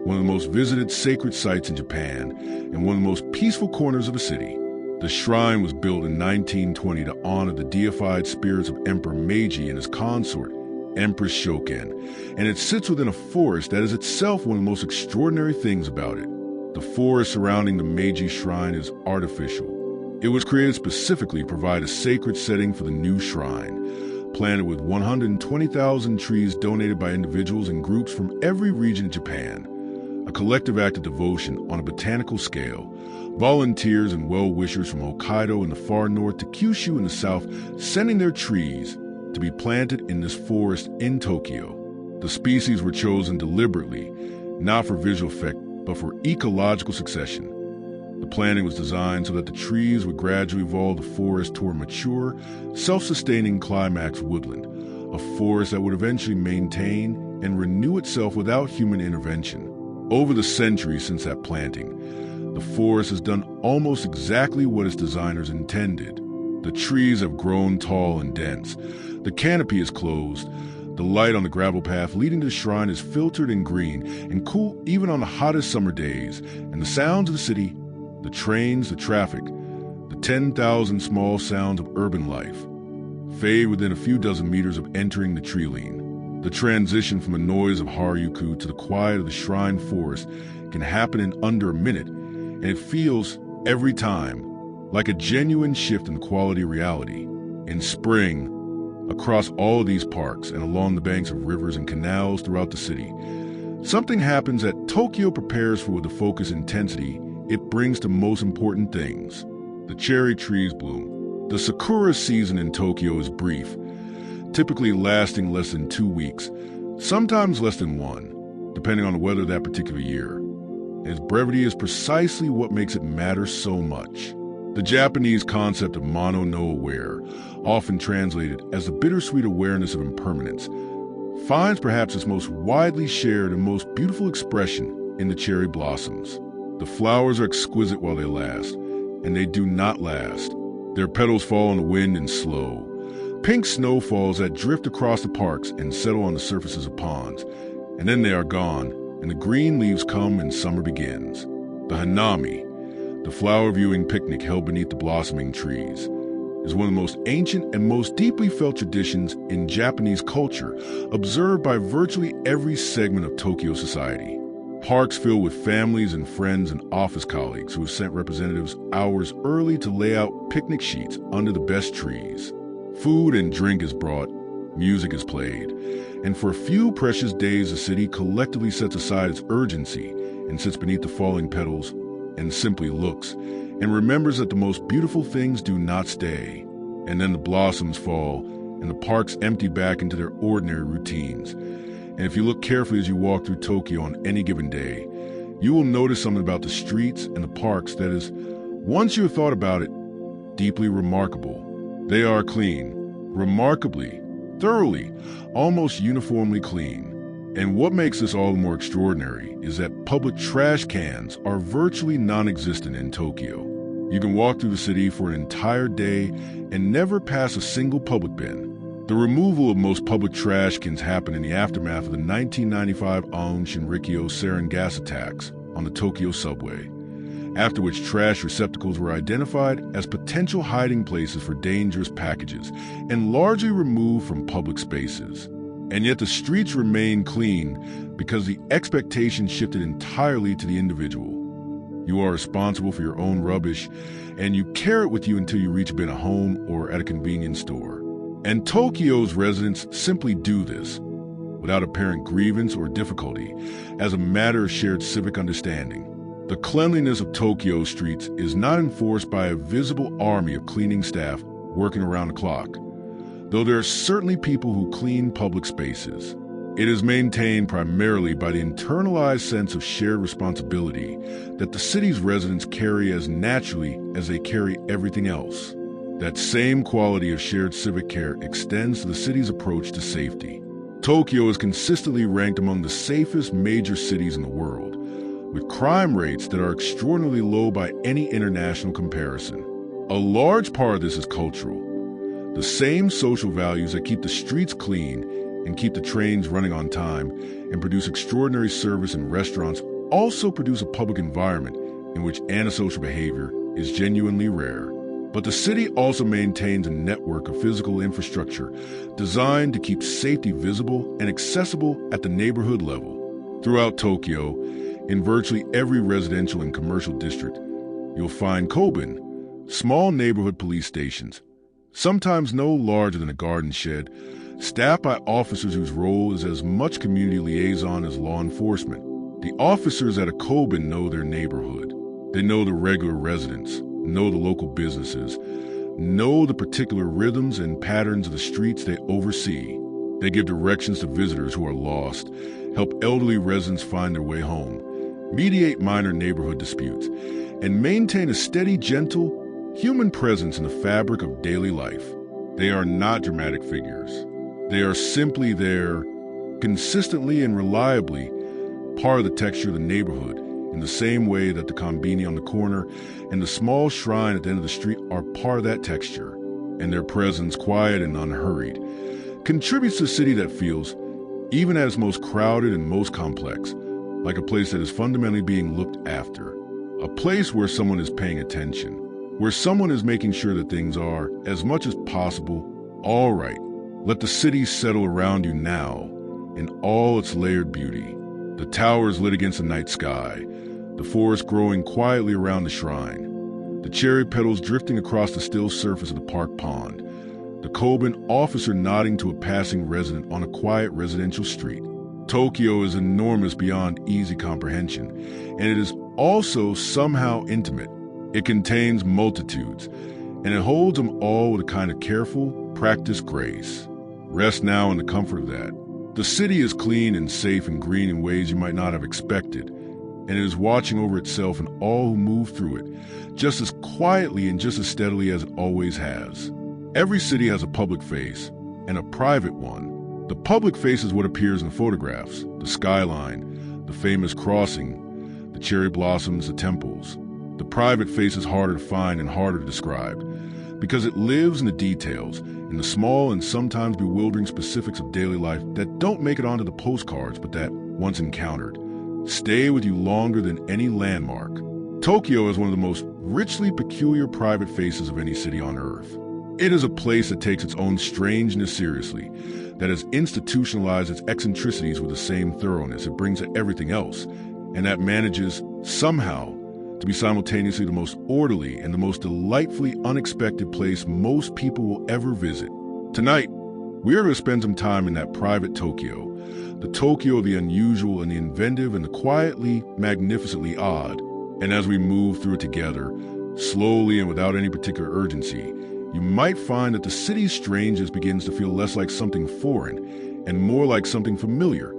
one of the most visited sacred sites in Japan and one of the most peaceful corners of the city. The shrine was built in 1920 to honor the deified spirits of Emperor Meiji and his consort, Empress Shoken, and it sits within a forest that is itself one of the most extraordinary things about it. The forest surrounding the Meiji Shrine is artificial, It was created specifically to provide a sacred setting for the new shrine, planted with 120,000 trees donated by individuals and groups from every region of Japan. A collective act of devotion on a botanical scale. Volunteers and well-wishers from Hokkaido in the far north to Kyushu in the south sending their trees to be planted in this forest in Tokyo. The species were chosen deliberately, not for visual effect, but for ecological succession. The planting was designed so that the trees would gradually evolve the forest toward a mature, self-sustaining climax woodland, a forest that would eventually maintain and renew itself without human intervention. Over the centuries since that planting, the forest has done almost exactly what its designers intended. The trees have grown tall and dense. The canopy is closed. The light on the gravel path leading to the shrine is filtered and green and cool even on the hottest summer days. And the sounds of the city, the trains, the traffic, the 10,000 small sounds of urban life, fade within a few dozen meters of entering the tree lane. The transition from the noise of Harajuku to the quiet of the shrine forest can happen in under a minute, and it feels, every time, like a genuine shift in the quality of reality. In spring, across all of these parks and along the banks of rivers and canals throughout the city, something happens that Tokyo prepares for with the focused intensity it brings to most important things. The cherry trees bloom. The sakura season in Tokyo is brief, typically lasting less than 2 weeks, sometimes less than one, depending on the weather that particular year. And its brevity is precisely what makes it matter so much. The Japanese concept of mono no aware, often translated as the bittersweet awareness of impermanence, finds perhaps its most widely shared and most beautiful expression in the cherry blossoms. The flowers are exquisite while they last, and they do not last. Their petals fall on the wind and slow. Pink snowfalls that drift across the parks and settle on the surfaces of ponds, and then they are gone, and the green leaves come and summer begins. The hanami, the flower viewing picnic held beneath the blossoming trees, is one of the most ancient and most deeply felt traditions in Japanese culture, observed by virtually every segment of Tokyo society. Parks filled with families and friends and office colleagues who have sent representatives hours early to lay out picnic sheets under the best trees. Food and drink is brought, music is played, and for a few precious days the city collectively sets aside its urgency and sits beneath the falling petals and simply looks and remembers that the most beautiful things do not stay. And then the blossoms fall and the parks empty back into their ordinary routines. And if you look carefully as you walk through Tokyo on any given day, you will notice something about the streets and the parks that is, once you have thought about it, deeply remarkable. They are clean, remarkably, thoroughly, almost uniformly clean. And what makes this all the more extraordinary is that public trash cans are virtually non-existent in Tokyo. You can walk through the city for an entire day and never pass a single public bin. The removal of most public trash cans happened in the aftermath of the 1995 Aum Shinrikyo sarin gas attacks on the Tokyo subway, after which trash receptacles were identified as potential hiding places for dangerous packages and largely removed from public spaces. And yet the streets remain clean because the expectation shifted entirely to the individual. You are responsible for your own rubbish, and you carry it with you until you reach a bin at home or at a convenience store. And Tokyo's residents simply do this, without apparent grievance or difficulty, as a matter of shared civic understanding. The cleanliness of Tokyo's streets is not enforced by a visible army of cleaning staff working around the clock, though there are certainly people who clean public spaces. It is maintained primarily by the internalized sense of shared responsibility that the city's residents carry as naturally as they carry everything else. That same quality of shared civic care extends to the city's approach to safety. Tokyo is consistently ranked among the safest major cities in the world, with crime rates that are extraordinarily low by any international comparison. A large part of this is cultural. The same social values that keep the streets clean and keep the trains running on time and produce extraordinary service in restaurants also produce a public environment in which antisocial behavior is genuinely rare. But the city also maintains a network of physical infrastructure designed to keep safety visible and accessible at the neighborhood level. Throughout Tokyo, in virtually every residential and commercial district, you'll find koban, Small neighborhood police stations, sometimes no larger than a garden shed, staffed by officers whose role is as much community liaison as law enforcement. The officers at a Koban know their neighborhood. They know the regular residents, know the local businesses, know the particular rhythms and patterns of the streets they oversee. They give directions to visitors who are lost, help elderly residents find their way home, mediate minor neighborhood disputes, and maintain a steady, gentle, human presence in the fabric of daily life. They are not dramatic figures. They are simply there, consistently and reliably, part of the texture of the neighborhood, in the same way that the konbini on the corner and the small shrine at the end of the street are part of that texture, and their presence, quiet and unhurried, contributes to a city that feels, even at its most crowded and most complex, like a place that is fundamentally being looked after, a place where someone is paying attention, where someone is making sure that things are, as much as possible, all right. Let the city settle around you now in all its layered beauty. The towers lit against the night sky, the forest growing quietly around the shrine, the cherry petals drifting across the still surface of the park pond, the Koban officer nodding to a passing resident on a quiet residential street. Tokyo is enormous beyond easy comprehension, and it is also somehow intimate. It contains multitudes, and it holds them all with a kind of careful, practiced grace. Rest now in the comfort of that. The city is clean and safe and green in ways you might not have expected, and it is watching over itself and all who move through it, just as quietly and just as steadily as it always has. Every city has a public face, and a private one. The public face is what appears in the photographs, the skyline, the famous crossing, the cherry blossoms, the temples. The private face is harder to find and harder to describe, because it lives in the details, in the small and sometimes bewildering specifics of daily life that don't make it onto the postcards, but that, once encountered, stay with you longer than any landmark. Tokyo is one of the most richly peculiar private faces of any city on Earth. It is a place that takes its own strangeness seriously, that has institutionalized its eccentricities with the same thoroughness it brings to everything else, and that manages, somehow, to be simultaneously the most orderly and the most delightfully unexpected place most people will ever visit. Tonight, we are going to spend some time in that private Tokyo, the Tokyo of the unusual and the inventive and the quietly, magnificently odd. And as we move through it together, slowly and without any particular urgency, you might find that the city's strangeness begins to feel less like something foreign and more like something familiar,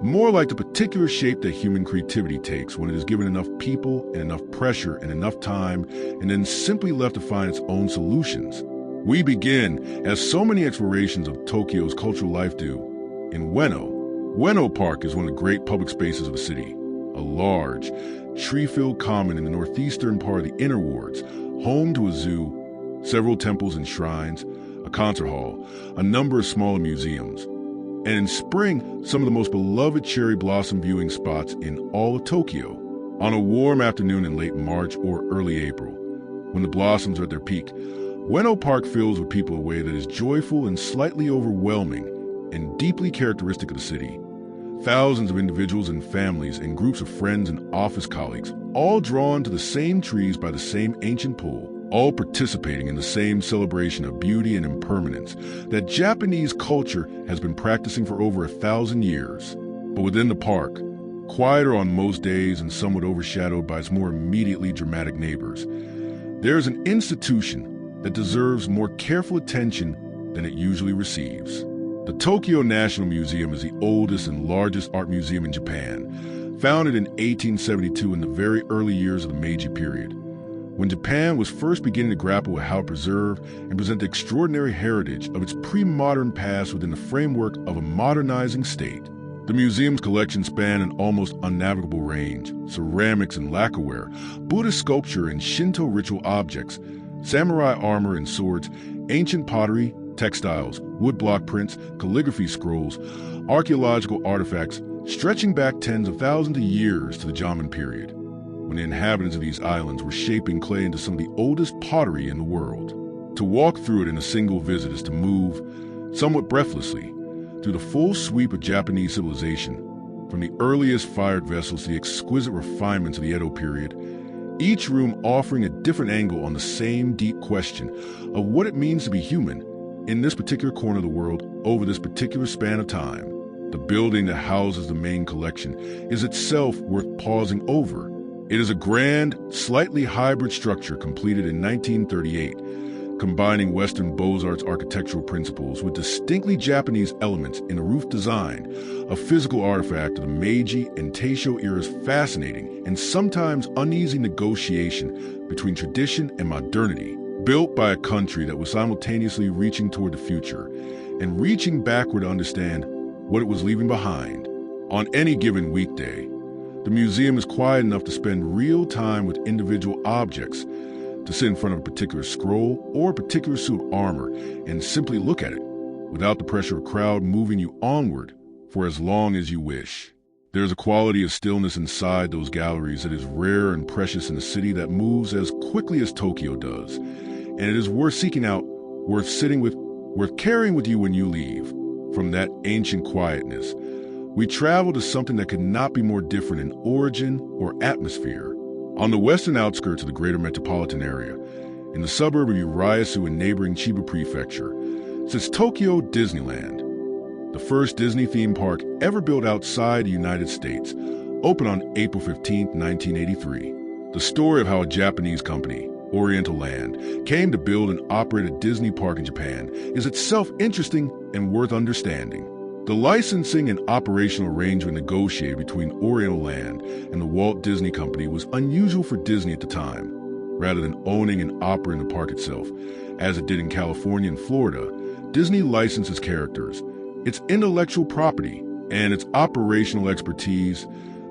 more like the particular shape that human creativity takes when it is given enough people and enough pressure and enough time and then simply left to find its own solutions. We begin, as so many explorations of Tokyo's cultural life do, in Ueno. Ueno Park is one of the great public spaces of the city, a large, tree-filled common in the northeastern part of the inner wards, home to a zoo, several temples and shrines, a concert hall, a number of smaller museums, and in spring, some of the most beloved cherry blossom viewing spots in all of Tokyo. On a warm afternoon in late March or early April, when the blossoms are at their peak, Ueno Park fills with people in a way that is joyful and slightly overwhelming and deeply characteristic of the city. Thousands of individuals and families and groups of friends and office colleagues, all drawn to the same trees by the same ancient pool, all participating in the same celebration of beauty and impermanence that Japanese culture has been practicing for over 1,000 years. But within the park, quieter on most days and somewhat overshadowed by its more immediately dramatic neighbors, there is an institution that deserves more careful attention than it usually receives. The Tokyo National Museum is the oldest and largest art museum in Japan, founded in 1872 in the very early years of the Meiji period, when Japan was first beginning to grapple with how to preserve and present the extraordinary heritage of its pre-modern past within the framework of a modernizing state. The museum's collection spanned an almost unnavigable range: ceramics and lacquerware, Buddhist sculpture and Shinto ritual objects, samurai armor and swords, ancient pottery, textiles, woodblock prints, calligraphy scrolls, archaeological artifacts, stretching back tens of thousands of years to the Jomon period, when the inhabitants of these islands were shaping clay into some of the oldest pottery in the world. To walk through it in a single visit is to move, somewhat breathlessly, through the full sweep of Japanese civilization, from the earliest fired vessels to the exquisite refinements of the Edo period, each room offering a different angle on the same deep question of what it means to be human in this particular corner of the world over this particular span of time. The building that houses the main collection is itself worth pausing over. It is a grand, slightly hybrid structure completed in 1938, combining Western Beaux-Arts architectural principles with distinctly Japanese elements in the roof design, a physical artifact of the Meiji and Taisho era's fascinating and sometimes uneasy negotiation between tradition and modernity, built by a country that was simultaneously reaching toward the future and reaching backward to understand what it was leaving behind. On any given weekday, the museum is quiet enough to spend real time with individual objects, to sit in front of a particular scroll or a particular suit of armor and simply look at it, without the pressure of a crowd moving you onward for as long as you wish. There's a quality of stillness inside those galleries that is rare and precious in a city that moves as quickly as Tokyo does, and it is worth seeking out, worth sitting with, worth carrying with you when you leave. From that ancient quietness, we travel to something that could not be more different in origin or atmosphere. On the western outskirts of the greater metropolitan area, in the suburb of Urayasu in neighboring Chiba Prefecture, sits Tokyo Disneyland, the first Disney theme park ever built outside the United States, opened on April 15, 1983. The story of how a Japanese company, Oriental Land, came to build and operate a Disney park in Japan is itself interesting and worth understanding. The licensing and operational arrangement negotiated between Oriental Land and the Walt Disney Company was unusual for Disney at the time. Rather than owning and operating the park itself, as it did in California and Florida, Disney licensed its characters, its intellectual property, and its operational expertise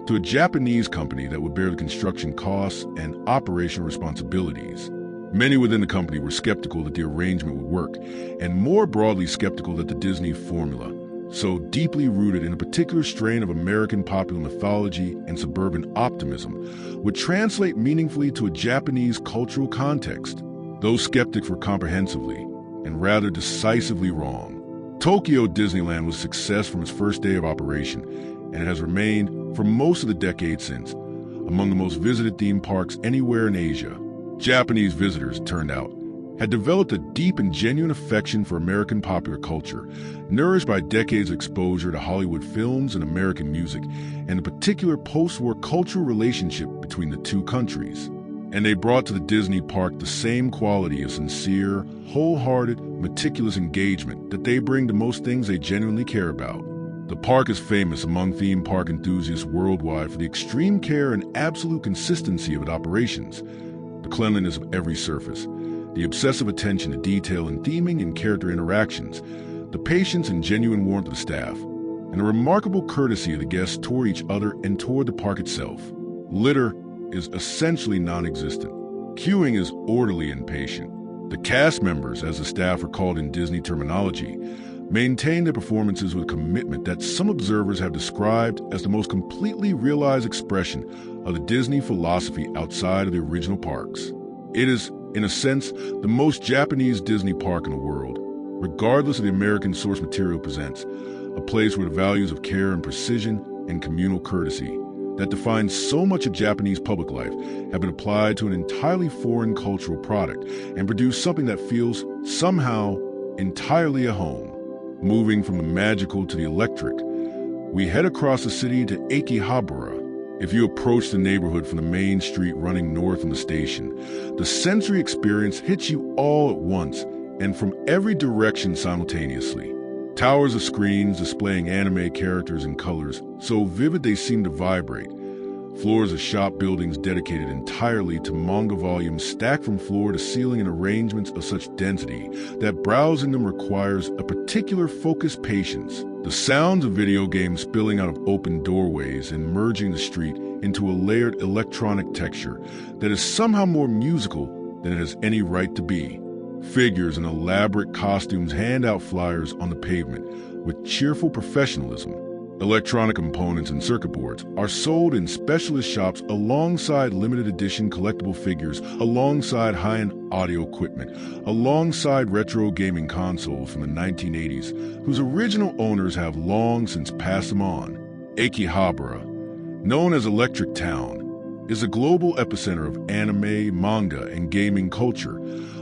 to a Japanese company that would bear the construction costs and operational responsibilities. Many within the company were skeptical that the arrangement would work, and more broadly skeptical that the Disney formula, so deeply rooted in a particular strain of American popular mythology and suburban optimism, would translate meaningfully to a Japanese cultural context. Those skeptics were comprehensively and rather decisively wrong. Tokyo Disneyland was a success from its first day of operation, and it has remained, for most of the decade since, among the most visited theme parks anywhere in Asia. Japanese visitors, it turned out, had developed a deep and genuine affection for American popular culture, nourished by decades of exposure to Hollywood films and American music, and the particular post-war cultural relationship between the two countries. And they brought to the Disney park the same quality of sincere, wholehearted, meticulous engagement that they bring to most things they genuinely care about. The park is famous among theme park enthusiasts worldwide for the extreme care and absolute consistency of its operations, the cleanliness of every surface, the obsessive attention to detail in theming and character interactions, the patience and genuine warmth of the staff, and a remarkable courtesy of the guests toward each other and toward the park itself. Litter is essentially non-existent. Queuing is orderly and patient. The cast members, as the staff are called in Disney terminology, maintain their performances with a commitment that some observers have described as the most completely realized expression of the Disney philosophy outside of the original parks. It is, in a sense, the most Japanese Disney park in the world, regardless of the American source material presents, a place where the values of care and precision and communal courtesy that define so much of Japanese public life have been applied to an entirely foreign cultural product and produce something that feels, somehow, entirely at home. Moving from the magical to the electric, we head across the city to Akihabara. If you approach the neighborhood from the main street running north from the station, the sensory experience hits you all at once and from every direction simultaneously. Towers of screens displaying anime characters and colors so vivid they seem to vibrate. Floors of shop buildings dedicated entirely to manga volumes stacked from floor to ceiling in arrangements of such density that browsing them requires a particular focused patience. The sounds of video games spilling out of open doorways and merging the street into a layered electronic texture that is somehow more musical than it has any right to be. Figures in elaborate costumes hand out flyers on the pavement with cheerful professionalism. Electronic components and circuit boards are sold in specialist shops alongside limited edition collectible figures, alongside high-end audio equipment, alongside retro gaming consoles from the 1980s, whose original owners have long since passed them on. Akihabara, known as Electric Town, is a global epicenter of anime, manga, and gaming culture,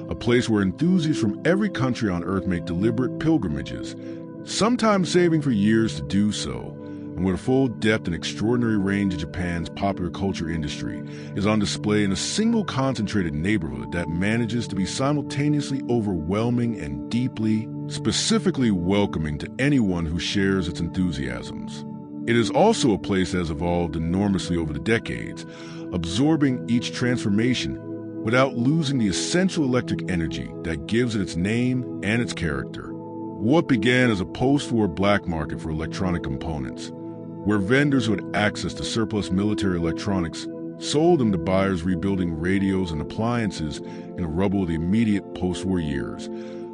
a place where enthusiasts from every country on Earth make deliberate pilgrimages, sometimes saving for years to do so, and where the full depth and extraordinary range of Japan's popular culture industry is on display in a single concentrated neighborhood that manages to be simultaneously overwhelming and deeply, specifically welcoming to anyone who shares its enthusiasms. It is also a place that has evolved enormously over the decades, absorbing each transformation without losing the essential electric energy that gives it its name and its character. What began as a post-war black market for electronic components, where vendors who had access to surplus military electronics sold them to buyers rebuilding radios and appliances in the rubble of the immediate post-war years,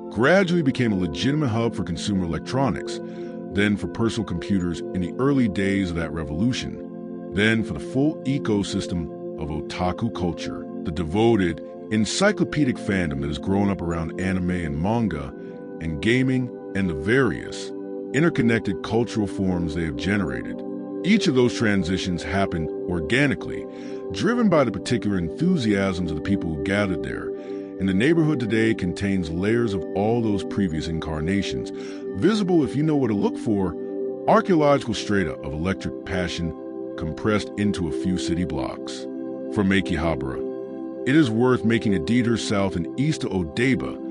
gradually became a legitimate hub for consumer electronics, then for personal computers in the early days of that revolution, then for the full ecosystem of otaku culture, the devoted, encyclopedic fandom that has grown up around anime and manga and gaming and the various interconnected cultural forms they have generated. Each of those transitions happened organically, driven by the particular enthusiasms of the people who gathered there, and the neighborhood today contains layers of all those previous incarnations, visible if you know what to look for, archaeological strata of electric passion compressed into a few city blocks. From Akihabara, it is worth making a detour south and east to Odaiba,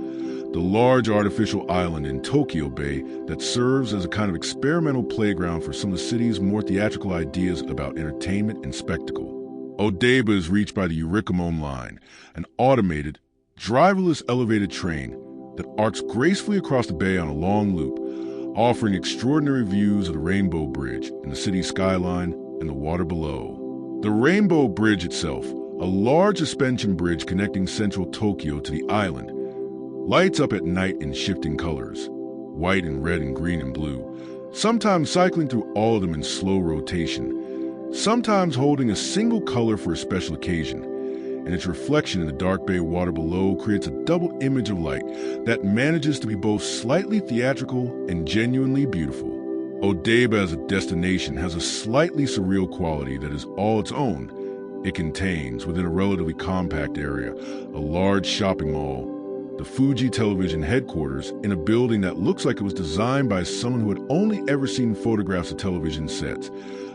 the large artificial island in Tokyo Bay that serves as a kind of experimental playground for some of the city's more theatrical ideas about entertainment and spectacle. Odaiba is reached by the Yurikamon Line, an automated, driverless elevated train that arcs gracefully across the bay on a long loop, offering extraordinary views of the Rainbow Bridge and the city skyline and the water below. The Rainbow Bridge itself, a large suspension bridge connecting central Tokyo to the island, lights up at night in shifting colors, white and red and green and blue, sometimes cycling through all of them in slow rotation, sometimes holding a single color for a special occasion, and its reflection in the dark bay water below creates a double image of light that manages to be both slightly theatrical and genuinely beautiful. Odaiba as a destination has a slightly surreal quality that is all its own. It contains, within a relatively compact area, a large shopping mall, the Fuji television headquarters in a building that looks like it was designed by someone who had only ever seen photographs of television sets,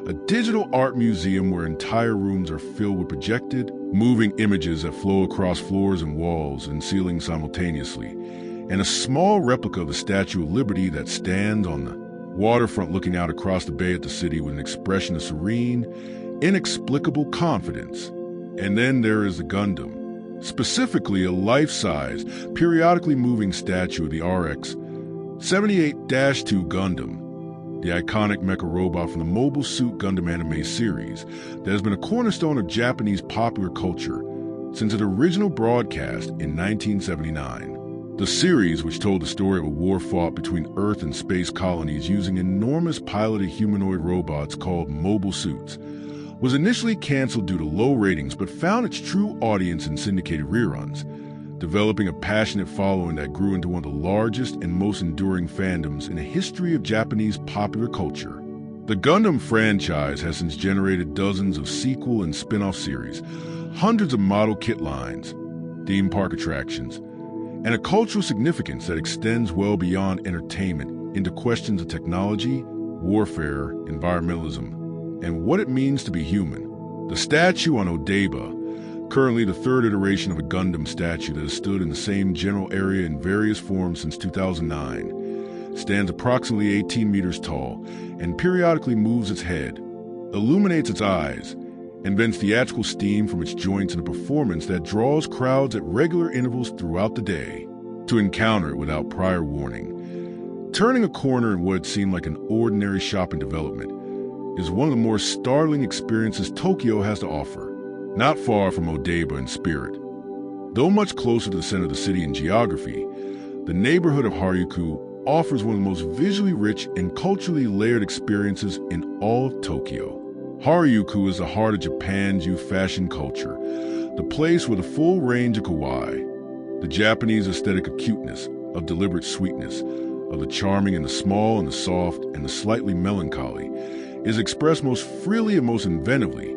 a digital art museum where entire rooms are filled with projected, moving images that flow across floors and walls and ceilings simultaneously, and a small replica of the Statue of Liberty that stands on the waterfront looking out across the bay at the city with an expression of serene, inexplicable confidence. And then there is the Gundam, specifically a life-size, periodically moving statue of the RX 78-2 Gundam, the iconic mecha robot from the Mobile Suit Gundam anime series that has been a cornerstone of Japanese popular culture since its original broadcast in 1979. The series, which told the story of a war fought between Earth and space colonies using enormous piloted humanoid robots called mobile suits, was initially canceled due to low ratings but found its true audience in syndicated reruns, developing a passionate following that grew into one of the largest and most enduring fandoms in the history of Japanese popular culture. The Gundam franchise has since generated dozens of sequel and spin-off series, hundreds of model kit lines, theme park attractions, and a cultural significance that extends well beyond entertainment into questions of technology, warfare, environmentalism, and what it means to be human. The statue on Odaiba, currently the third iteration of a Gundam statue that has stood in the same general area in various forms since 2009, stands approximately 18 meters tall and periodically moves its head, illuminates its eyes, and vents theatrical steam from its joints in a performance that draws crowds at regular intervals throughout the day to encounter it without prior warning. Turning a corner in what seemed like an ordinary shopping development is one of the more startling experiences Tokyo has to offer, not far from Odaiba in spirit. Though much closer to the center of the city in geography, the neighborhood of Harajuku offers one of the most visually rich and culturally layered experiences in all of Tokyo. Harajuku is the heart of Japan's youth fashion culture, the place where the full range of kawaii, the Japanese aesthetic of cuteness, of deliberate sweetness, of the charming and the small and the soft and the slightly melancholy, is expressed most freely and most inventively,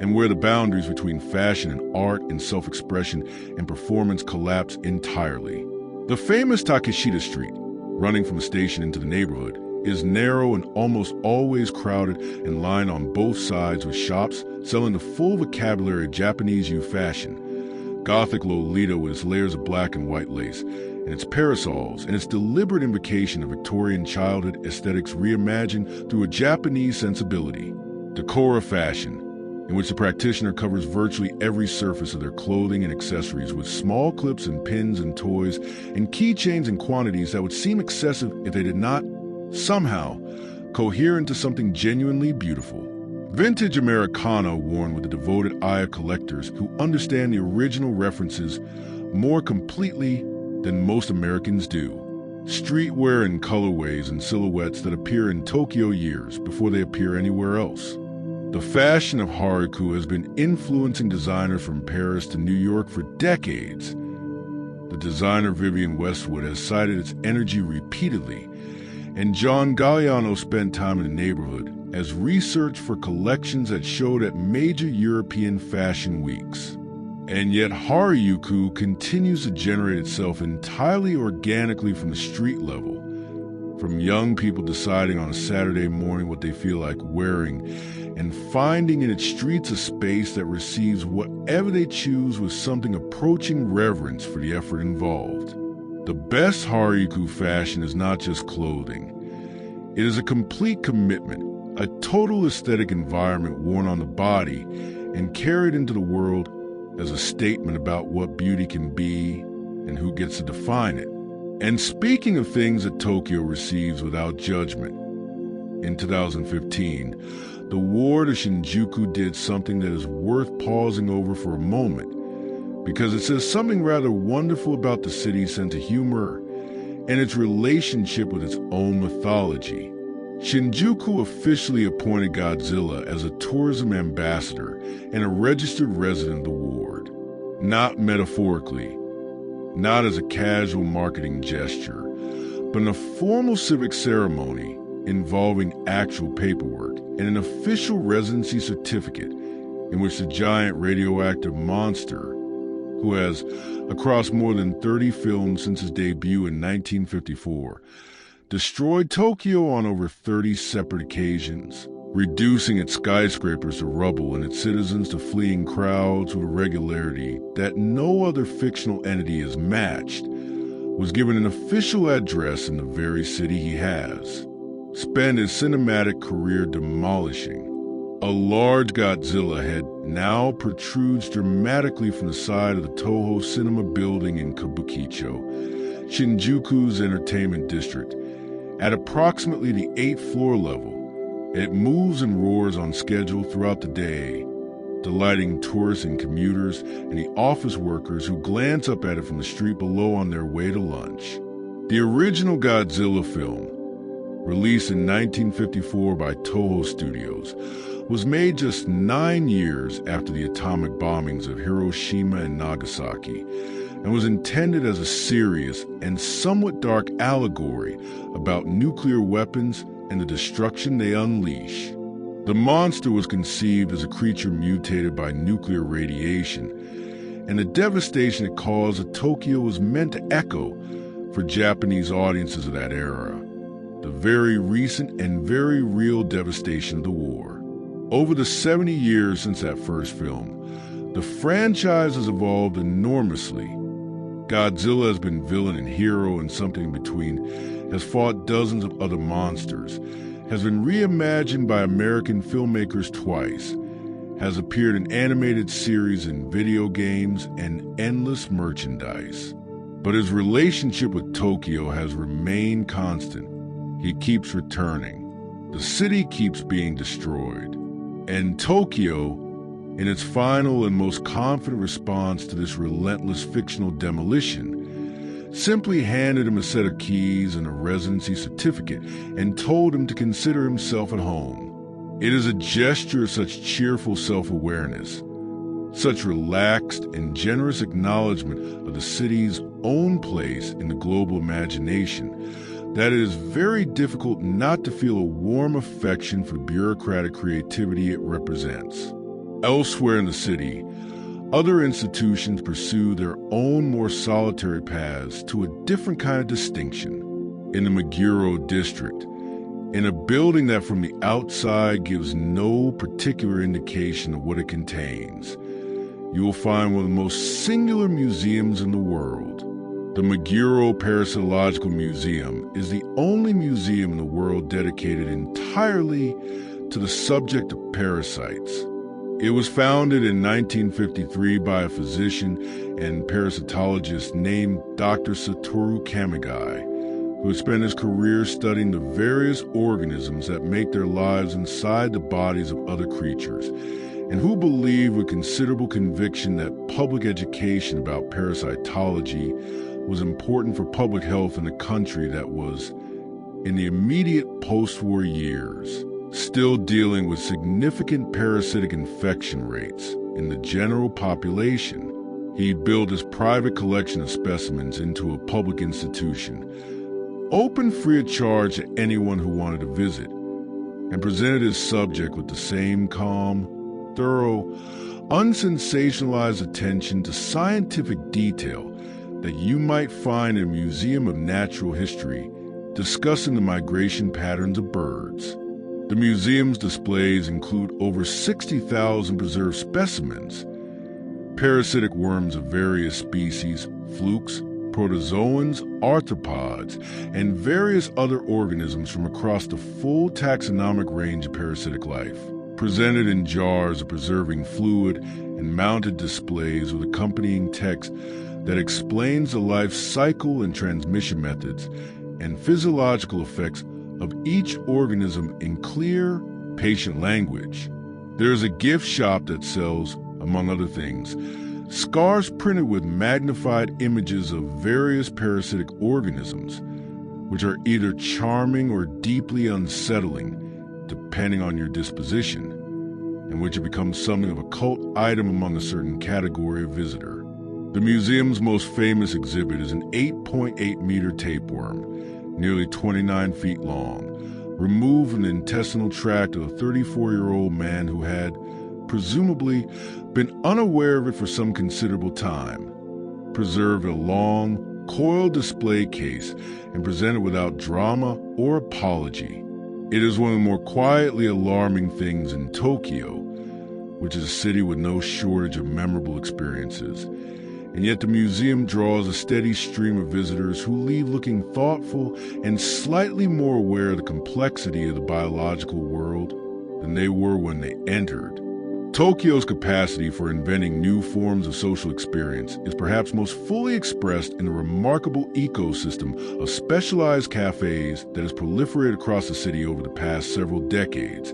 and where the boundaries between fashion and art and self-expression and performance collapse entirely. The famous Takeshita Street, running from the station into the neighborhood, is narrow and almost always crowded and lined on both sides with shops selling the full vocabulary of Japanese youth fashion. Gothic Lolita with its layers of black and white lace, and its parasols, and its deliberate invocation of Victorian childhood aesthetics reimagined through a Japanese sensibility. Decora fashion, in which the practitioner covers virtually every surface of their clothing and accessories with small clips and pins and toys and keychains in quantities that would seem excessive if they did not, somehow, cohere into something genuinely beautiful. Vintage Americana worn with the devoted eye of collectors who understand the original references more completely than most Americans do. Streetwear in colorways and silhouettes that appear in Tokyo years before they appear anywhere else. The fashion of Harajuku has been influencing designers from Paris to New York for decades. The designer Vivienne Westwood has cited its energy repeatedly, and John Galliano spent time in the neighborhood as research for collections that showed at major European fashion weeks. And yet Harajuku continues to generate itself entirely organically from the street level, from young people deciding on a Saturday morning what they feel like wearing and finding in its streets a space that receives whatever they choose with something approaching reverence for the effort involved. The best Harajuku fashion is not just clothing. It is a complete commitment, a total aesthetic environment worn on the body and carried into the world as a statement about what beauty can be and who gets to define it. And speaking of things that Tokyo receives without judgment, in 2015, the ward of Shinjuku did something that is worth pausing over for a moment, because it says something rather wonderful about the city's sense of humor and its relationship with its own mythology. Shinjuku officially appointed Godzilla as a tourism ambassador and a registered resident of the ward, not metaphorically, not as a casual marketing gesture, but in a formal civic ceremony involving actual paperwork and an official residency certificate in which the giant radioactive monster, who has, across more than 30 films since its debut in 1954, destroyed Tokyo on over 30 separate occasions, reducing its skyscrapers to rubble and its citizens to fleeing crowds with a regularity that no other fictional entity has matched, was given an official address in the very city he has, spent his cinematic career demolishing. A large Godzilla head now protrudes dramatically from the side of the Toho Cinema building in Kabukicho, Shinjuku's entertainment district. At approximately the 8th floor level, it moves and roars on schedule throughout the day, delighting tourists and commuters and the office workers who glance up at it from the street below on their way to lunch. The original Godzilla film, released in 1954 by Toho Studios, was made just 9 years after the atomic bombings of Hiroshima and Nagasaki, and was intended as a serious and somewhat dark allegory about nuclear weapons and the destruction they unleash. The monster was conceived as a creature mutated by nuclear radiation, and the devastation it caused at Tokyo was meant to echo for Japanese audiences of that era, the very recent and very real devastation of the war. Over the 70 years since that first film, the franchise has evolved enormously. Godzilla has been villain and hero and something in between, has fought dozens of other monsters, has been reimagined by American filmmakers twice, has appeared in animated series and video games and endless merchandise. But his relationship with Tokyo has remained constant. He keeps returning. The city keeps being destroyed. And Tokyo, in its final and most confident response to this relentless fictional demolition, simply handed him a set of keys and a residency certificate and told him to consider himself at home. It is a gesture of such cheerful self-awareness, such relaxed and generous acknowledgement of the city's own place in the global imagination, that it is very difficult not to feel a warm affection for the bureaucratic creativity it represents. Elsewhere in the city, other institutions pursue their own more solitary paths to a different kind of distinction. In the Meguro district, in a building that from the outside gives no particular indication of what it contains, you will find one of the most singular museums in the world. The Meguro Parasitological Museum is the only museum in the world dedicated entirely to the subject of parasites. It was founded in 1953 by a physician and parasitologist named Dr. Satoru Kamigai, who has spent his career studying the various organisms that make their lives inside the bodies of other creatures, and who believed with considerable conviction that public education about parasitology was important for public health in a country that was, in the immediate post-war years, still dealing with significant parasitic infection rates in the general population. He built his private collection of specimens into a public institution, open free of charge to anyone who wanted to visit, and presented his subject with the same calm, thorough, unsensationalized attention to scientific detail that you might find in a museum of natural history discussing the migration patterns of birds. The museum's displays include over 60,000 preserved specimens, parasitic worms of various species, flukes, protozoans, arthropods, and various other organisms from across the full taxonomic range of parasitic life, presented in jars of preserving fluid and mounted displays with accompanying text that explains the life cycle and transmission methods and physiological effects of each organism in clear, patient language. There is a gift shop that sells, among other things, scarves printed with magnified images of various parasitic organisms, which are either charming or deeply unsettling, depending on your disposition, and which have become something of a cult item among a certain category of visitor. The museum's most famous exhibit is an 8.8-meter tapeworm, nearly 29 feet long, removed from the intestinal tract of a 34-year-old man who had, presumably, been unaware of it for some considerable time, preserved in a long, coiled display case and presented without drama or apology. It is one of the more quietly alarming things in Tokyo, which is a city with no shortage of memorable experiences, and yet the museum draws a steady stream of visitors who leave looking thoughtful and slightly more aware of the complexity of the biological world than they were when they entered. Tokyo's capacity for inventing new forms of social experience is perhaps most fully expressed in the remarkable ecosystem of specialized cafes that has proliferated across the city over the past several decades,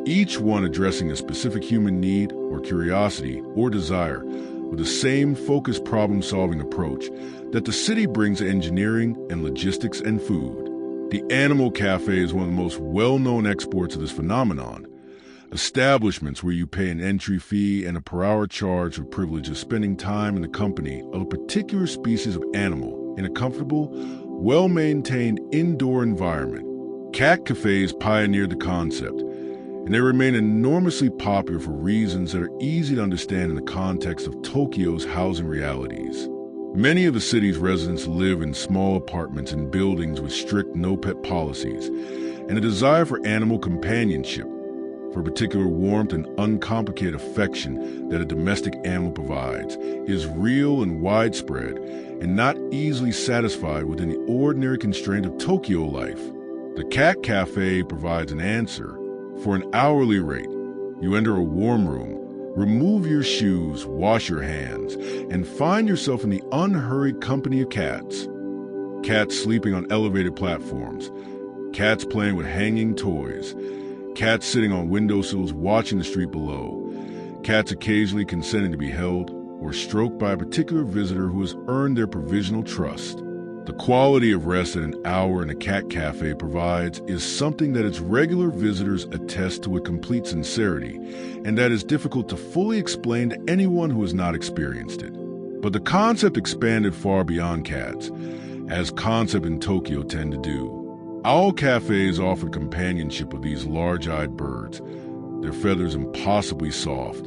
each one addressing a specific human need or curiosity or desire with the same focused problem-solving approach that the city brings to engineering and logistics and food. The Animal Cafe is one of the most well-known exports of this phenomenon. Establishments where you pay an entry fee and a per-hour charge for the privilege of spending time in the company of a particular species of animal in a comfortable, well-maintained indoor environment. Cat cafes pioneered the concept, and they remain enormously popular for reasons that are easy to understand in the context of Tokyo's housing realities. Many of the city's residents live in small apartments and buildings with strict no-pet policies, and a desire for animal companionship, for particular warmth and uncomplicated affection that a domestic animal provides, is real and widespread and not easily satisfied within the ordinary constraint of Tokyo life. The Cat Cafe provides an answer. For an hourly rate, you enter a warm room, remove your shoes, wash your hands, and find yourself in the unhurried company of cats. Cats sleeping on elevated platforms, cats playing with hanging toys, cats sitting on windowsills watching the street below, cats occasionally consenting to be held or stroked by a particular visitor who has earned their provisional trust. The quality of rest that an hour in a cat cafe provides is something that its regular visitors attest to with complete sincerity, and that is difficult to fully explain to anyone who has not experienced it. But the concept expanded far beyond cats, as concepts in Tokyo tend to do. Owl cafes offer companionship of these large-eyed birds, their feathers impossibly soft,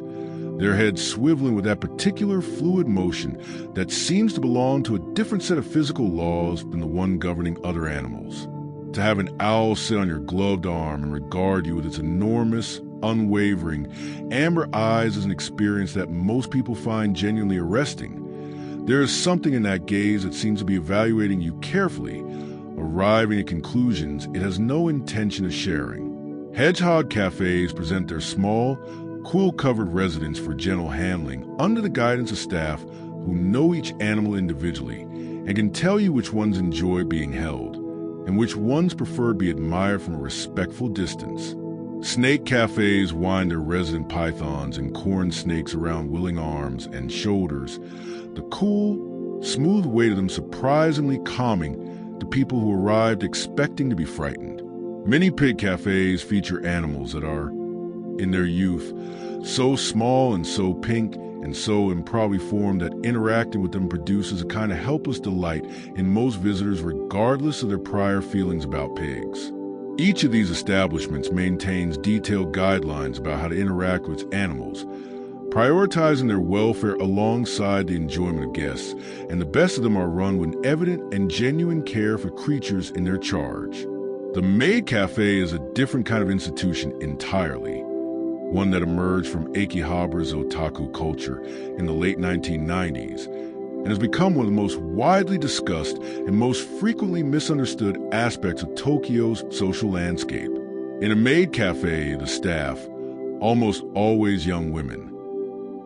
their heads swiveling with that particular fluid motion that seems to belong to a different set of physical laws than the one governing other animals. To have an owl sit on your gloved arm and regard you with its enormous, unwavering, amber eyes is an experience that most people find genuinely arresting. There is something in that gaze that seems to be evaluating you carefully, arriving at conclusions it has no intention of sharing. Hedgehog cafes present their small, quill-covered residents for gentle handling under the guidance of staff who know each animal individually and can tell you which ones enjoy being held and which ones prefer to be admired from a respectful distance. Snake cafes wind their resident pythons and corn snakes around willing arms and shoulders, the cool, smooth weight of them surprisingly calming to people who arrived expecting to be frightened. Many pig cafes feature animals that are, in their youth, so small and so pink and so improbably formed that interacting with them produces a kind of helpless delight in most visitors regardless of their prior feelings about pigs. Each of these establishments maintains detailed guidelines about how to interact with its animals, prioritizing their welfare alongside the enjoyment of guests, and the best of them are run with evident and genuine care for creatures in their charge. The maid cafe is a different kind of institution entirely, one that emerged from Akihabara's otaku culture in the late 1990s and has become one of the most widely discussed and most frequently misunderstood aspects of Tokyo's social landscape. In a maid cafe, the staff, almost always young women,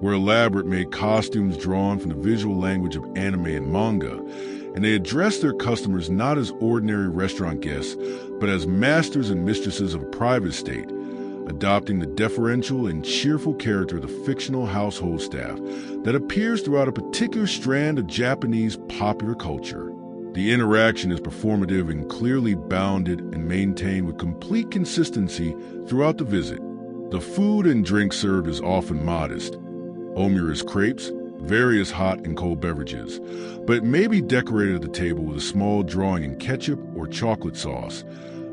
wear elaborate maid costumes drawn from the visual language of anime and manga, and they address their customers not as ordinary restaurant guests, but as masters and mistresses of a private estate, adopting the deferential and cheerful character of the fictional household staff that appears throughout a particular strand of Japanese popular culture. The interaction is performative and clearly bounded and maintained with complete consistency throughout the visit. The food and drink served is often modest. Omuri's crepes, various hot and cold beverages, but it may be decorated at the table with a small drawing in ketchup or chocolate sauce,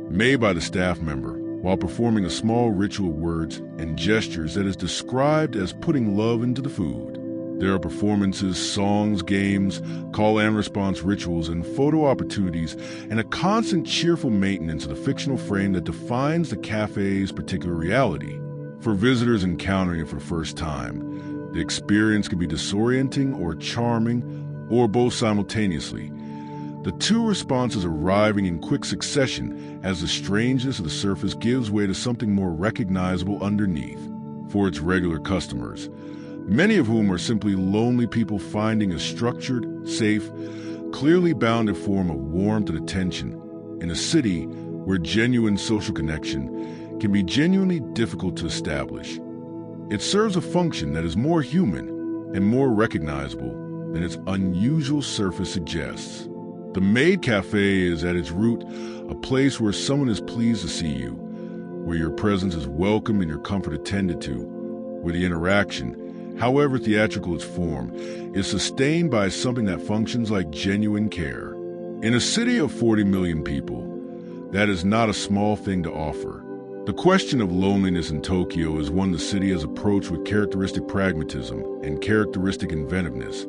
made by the staff member, while performing a small ritual of words and gestures that is described as putting love into the food. There are performances, songs, games, call and response rituals, and photo opportunities, and a constant cheerful maintenance of the fictional frame that defines the cafe's particular reality. For visitors encountering it for the first time, the experience can be disorienting or charming, or both simultaneously. The two responses arriving in quick succession as the strangeness of the surface gives way to something more recognizable underneath. For its regular customers, many of whom are simply lonely people finding a structured, safe, clearly bounded form of warmth and attention in a city where genuine social connection can be genuinely difficult to establish. It serves a function that is more human and more recognizable than its unusual surface suggests. The maid cafe is at its root a place where someone is pleased to see you, where your presence is welcome and your comfort attended to, where the interaction, however theatrical its form, is sustained by something that functions like genuine care. In a city of 40 million people, that is not a small thing to offer. The question of loneliness in Tokyo is one the city has approached with characteristic pragmatism and characteristic inventiveness,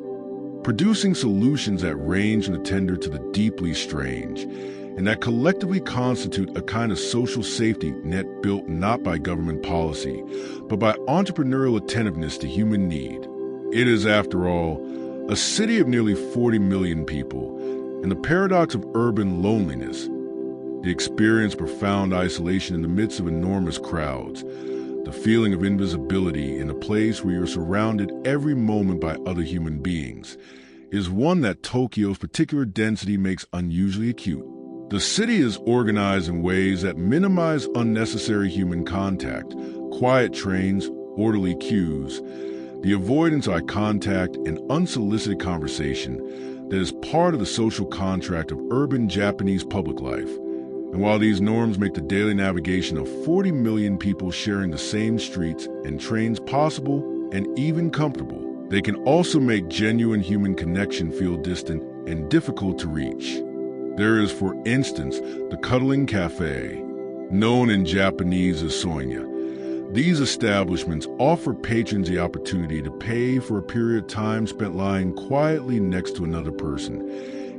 producing solutions that range from the tender to the deeply strange, and that collectively constitute a kind of social safety net built not by government policy, but by entrepreneurial attentiveness to human need. It is, after all, a city of nearly 40 million people, and the paradox of urban loneliness, the experience of profound isolation in the midst of enormous crowds, the feeling of invisibility in a place where you're surrounded every moment by other human beings, is one that Tokyo's particular density makes unusually acute. The city is organized in ways that minimize unnecessary human contact, quiet trains, orderly queues, the avoidance of eye contact, and unsolicited conversation that is part of the social contract of urban Japanese public life. And while these norms make the daily navigation of 40 million people sharing the same streets and trains possible and even comfortable, they can also make genuine human connection feel distant and difficult to reach. There is, for instance, the Cuddling Cafe, known in Japanese as Sonya. These establishments offer patrons the opportunity to pay for a period of time spent lying quietly next to another person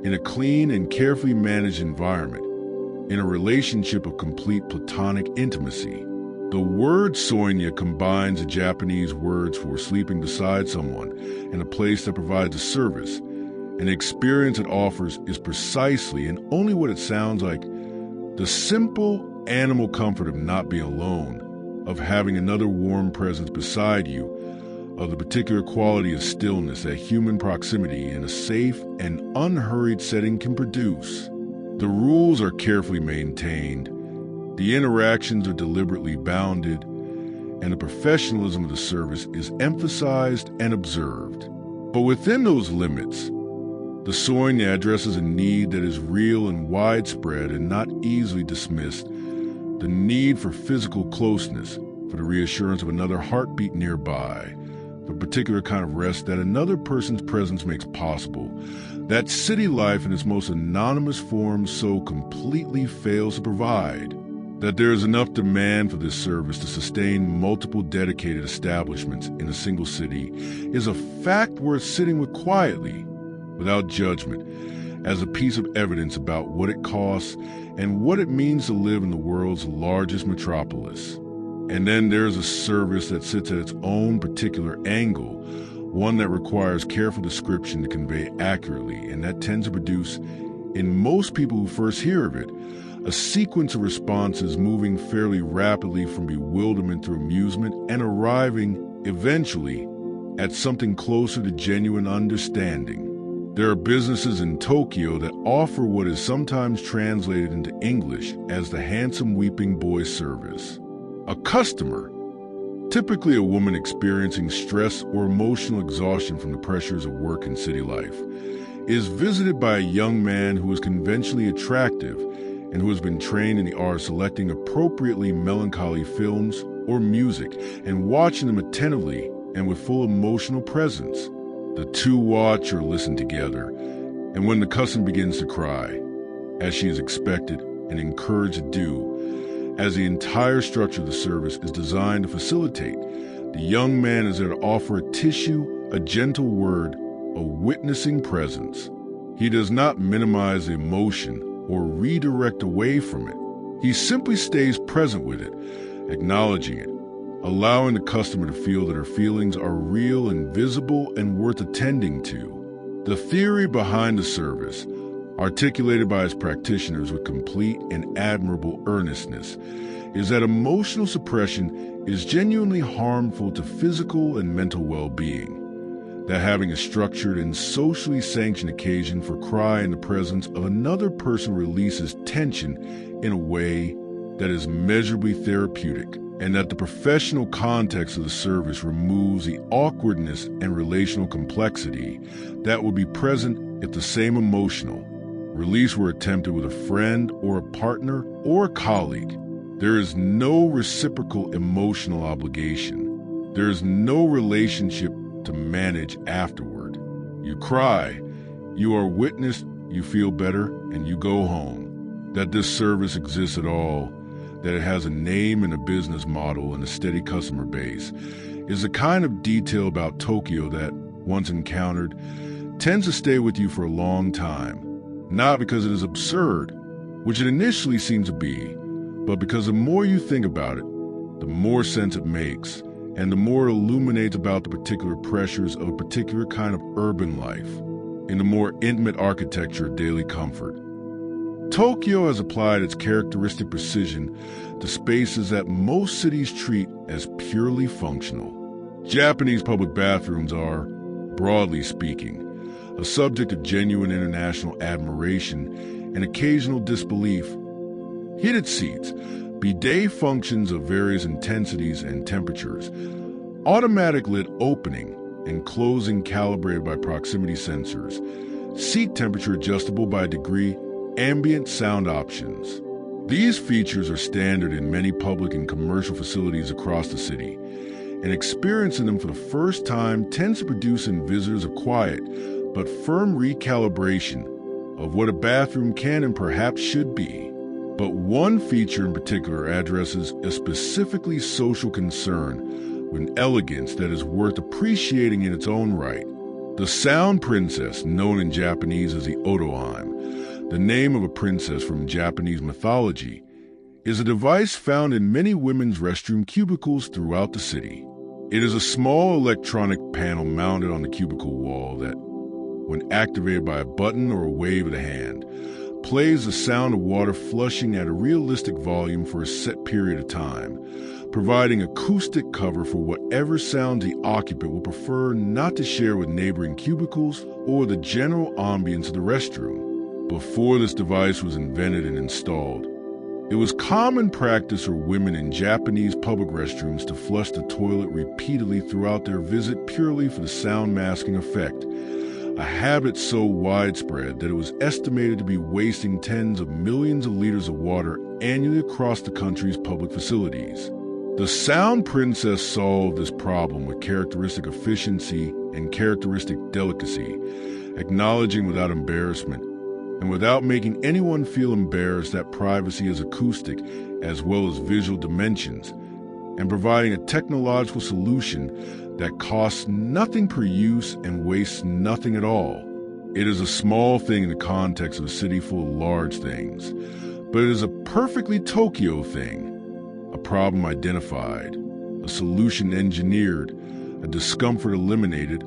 in a clean and carefully managed environment, in a relationship of complete platonic intimacy. The word Sonya combines the Japanese words for sleeping beside someone and a place that provides a service. And the experience it offers is precisely and only what it sounds like: the simple animal comfort of not being alone, of having another warm presence beside you, of the particular quality of stillness that human proximity in a safe and unhurried setting can produce. The rules are carefully maintained, the interactions are deliberately bounded, and the professionalism of the service is emphasized and observed. But within those limits, the Sonya addresses a need that is real and widespread and not easily dismissed: the need for physical closeness, for the reassurance of another heartbeat nearby, for a particular kind of rest that another person's presence makes possible, that city life in its most anonymous form so completely fails to provide. That there is enough demand for this service to sustain multiple dedicated establishments in a single city is a fact worth sitting with quietly, without judgment, as a piece of evidence about what it costs and what it means to live in the world's largest metropolis. And then there's a service that sits at its own particular angle, one that requires careful description to convey accurately, and that tends to produce, in most people who first hear of it, a sequence of responses moving fairly rapidly from bewilderment through amusement and arriving, eventually, at something closer to genuine understanding. There are businesses in Tokyo that offer what is sometimes translated into English as the handsome weeping boy service. A customer, typically a woman experiencing stress or emotional exhaustion from the pressures of work and city life, is visited by a young man who is conventionally attractive and who has been trained in the art of selecting appropriately melancholy films or music and watching them attentively and with full emotional presence. The two watch or listen together, and when the customer begins to cry, as she is expected and encouraged to do, as the entire structure of the service is designed to facilitate, the young man is there to offer a tissue, a gentle word, a witnessing presence. He does not minimize the emotion or redirect away from it. He simply stays present with it, acknowledging it, allowing the customer to feel that her feelings are real and visible and worth attending to. The theory behind the service, articulated by its practitioners with complete and admirable earnestness, is that emotional suppression is genuinely harmful to physical and mental well-being, that having a structured and socially sanctioned occasion for cry in the presence of another person releases tension in a way that is measurably therapeutic, and that the professional context of the service removes the awkwardness and relational complexity that would be present if the same emotional release were attempted with a friend or a partner or a colleague. There is no reciprocal emotional obligation. There is no relationship to manage afterward. You cry, you are witnessed, you feel better, and you go home. That this service exists at all, that it has a name and a business model and a steady customer base, is the kind of detail about Tokyo that, once encountered, tends to stay with you for a long time. Not because it is absurd, which it initially seems to be, but because the more you think about it, the more sense it makes, and the more it illuminates about the particular pressures of a particular kind of urban life, in the more intimate architecture of daily comfort. Tokyo has applied its characteristic precision to spaces that most cities treat as purely functional. Japanese public bathrooms are, broadly speaking, a subject of genuine international admiration and occasional disbelief. Heated seats, bidet functions of various intensities and temperatures, automatic lid opening and closing calibrated by proximity sensors, seat temperature adjustable by degree, ambient sound options. These features are standard in many public and commercial facilities across the city, and experiencing them for the first time tends to produce in visitors a quiet but firm recalibration of what a bathroom can and perhaps should be. But one feature in particular addresses a specifically social concern with an elegance that is worth appreciating in its own right. The Sound Princess, known in Japanese as the Otoheim, the name of a princess from Japanese mythology, is a device found in many women's restroom cubicles throughout the city. It is a small electronic panel mounted on the cubicle wall that, when activated by a button or a wave of the hand, plays the sound of water flushing at a realistic volume for a set period of time, providing acoustic cover for whatever sounds the occupant will prefer not to share with neighboring cubicles or the general ambience of the restroom. Before this device was invented and installed, it was common practice for women in Japanese public restrooms to flush the toilet repeatedly throughout their visit purely for the sound masking effect, a habit so widespread that it was estimated to be wasting tens of millions of liters of water annually across the country's public facilities. The Sound Princess solved this problem with characteristic efficiency and characteristic delicacy, acknowledging without embarrassment and without making anyone feel embarrassed that privacy is acoustic as well as visual dimensions, and providing a technological solution that costs nothing per use and wastes nothing at all. It is a small thing in the context of a city full of large things, but it is a perfectly Tokyo thing. A problem identified, a solution engineered, a discomfort eliminated,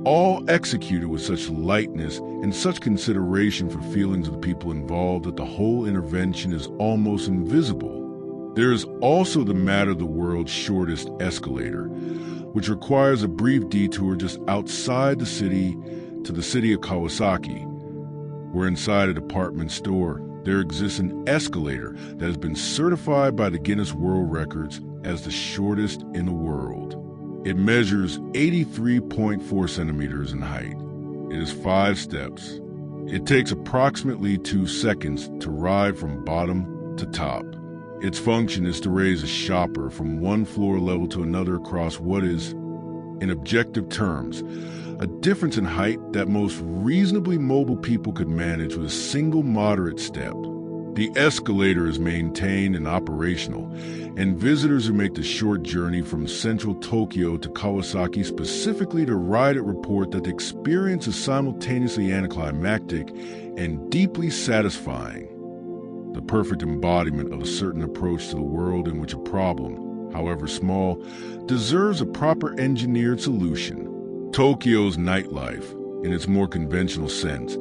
all executed with such lightness and such consideration for feelings of the people involved that the whole intervention is almost invisible. There is also the matter of the world's shortest escalator, which requires a brief detour just outside the city to the city of Kawasaki, where inside a department store there exists an escalator that has been certified by the Guinness World Records as the shortest in the world. It measures 83.4 centimeters in height. It is 5 steps. It takes approximately 2 seconds to ride from bottom to top. Its function is to raise a shopper from one floor level to another across what is, in objective terms, a difference in height that most reasonably mobile people could manage with a single moderate step. The escalator is maintained and operational, and visitors who make the short journey from central Tokyo to Kawasaki specifically to ride it report that the experience is simultaneously anticlimactic and deeply satisfying. The perfect embodiment of a certain approach to the world in which a problem, however small, deserves a proper engineered solution. Tokyo's nightlife, in its more conventional sense,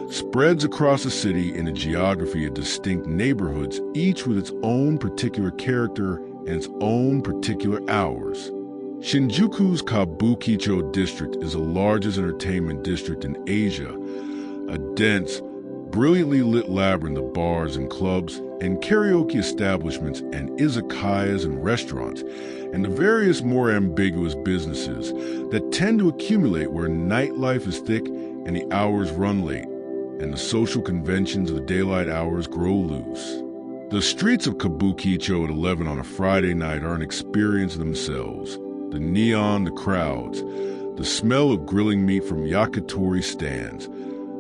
spreads across the city in a geography of distinct neighborhoods, each with its own particular character and its own particular hours. Shinjuku's Kabukicho district is the largest entertainment district in Asia, a dense, brilliantly lit labyrinth of bars and clubs and karaoke establishments and izakayas and restaurants, and the various more ambiguous businesses that tend to accumulate where nightlife is thick and the hours run late, and the social conventions of the daylight hours grow loose. The streets of Kabukicho at 11 on a Friday night are an experience themselves. The neon, the crowds, the smell of grilling meat from yakitori stands,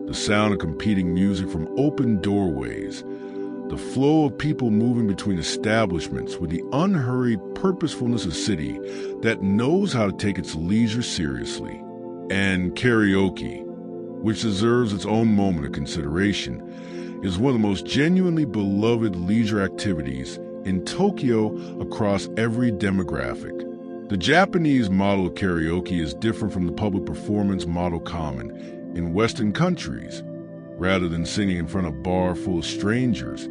the sound of competing music from open doorways, the flow of people moving between establishments with the unhurried purposefulness of a city that knows how to take its leisure seriously. And karaoke, which deserves its own moment of consideration, is one of the most genuinely beloved leisure activities in Tokyo across every demographic. The Japanese model of karaoke is different from the public performance model common in Western countries. Rather than singing in front of a bar full of strangers,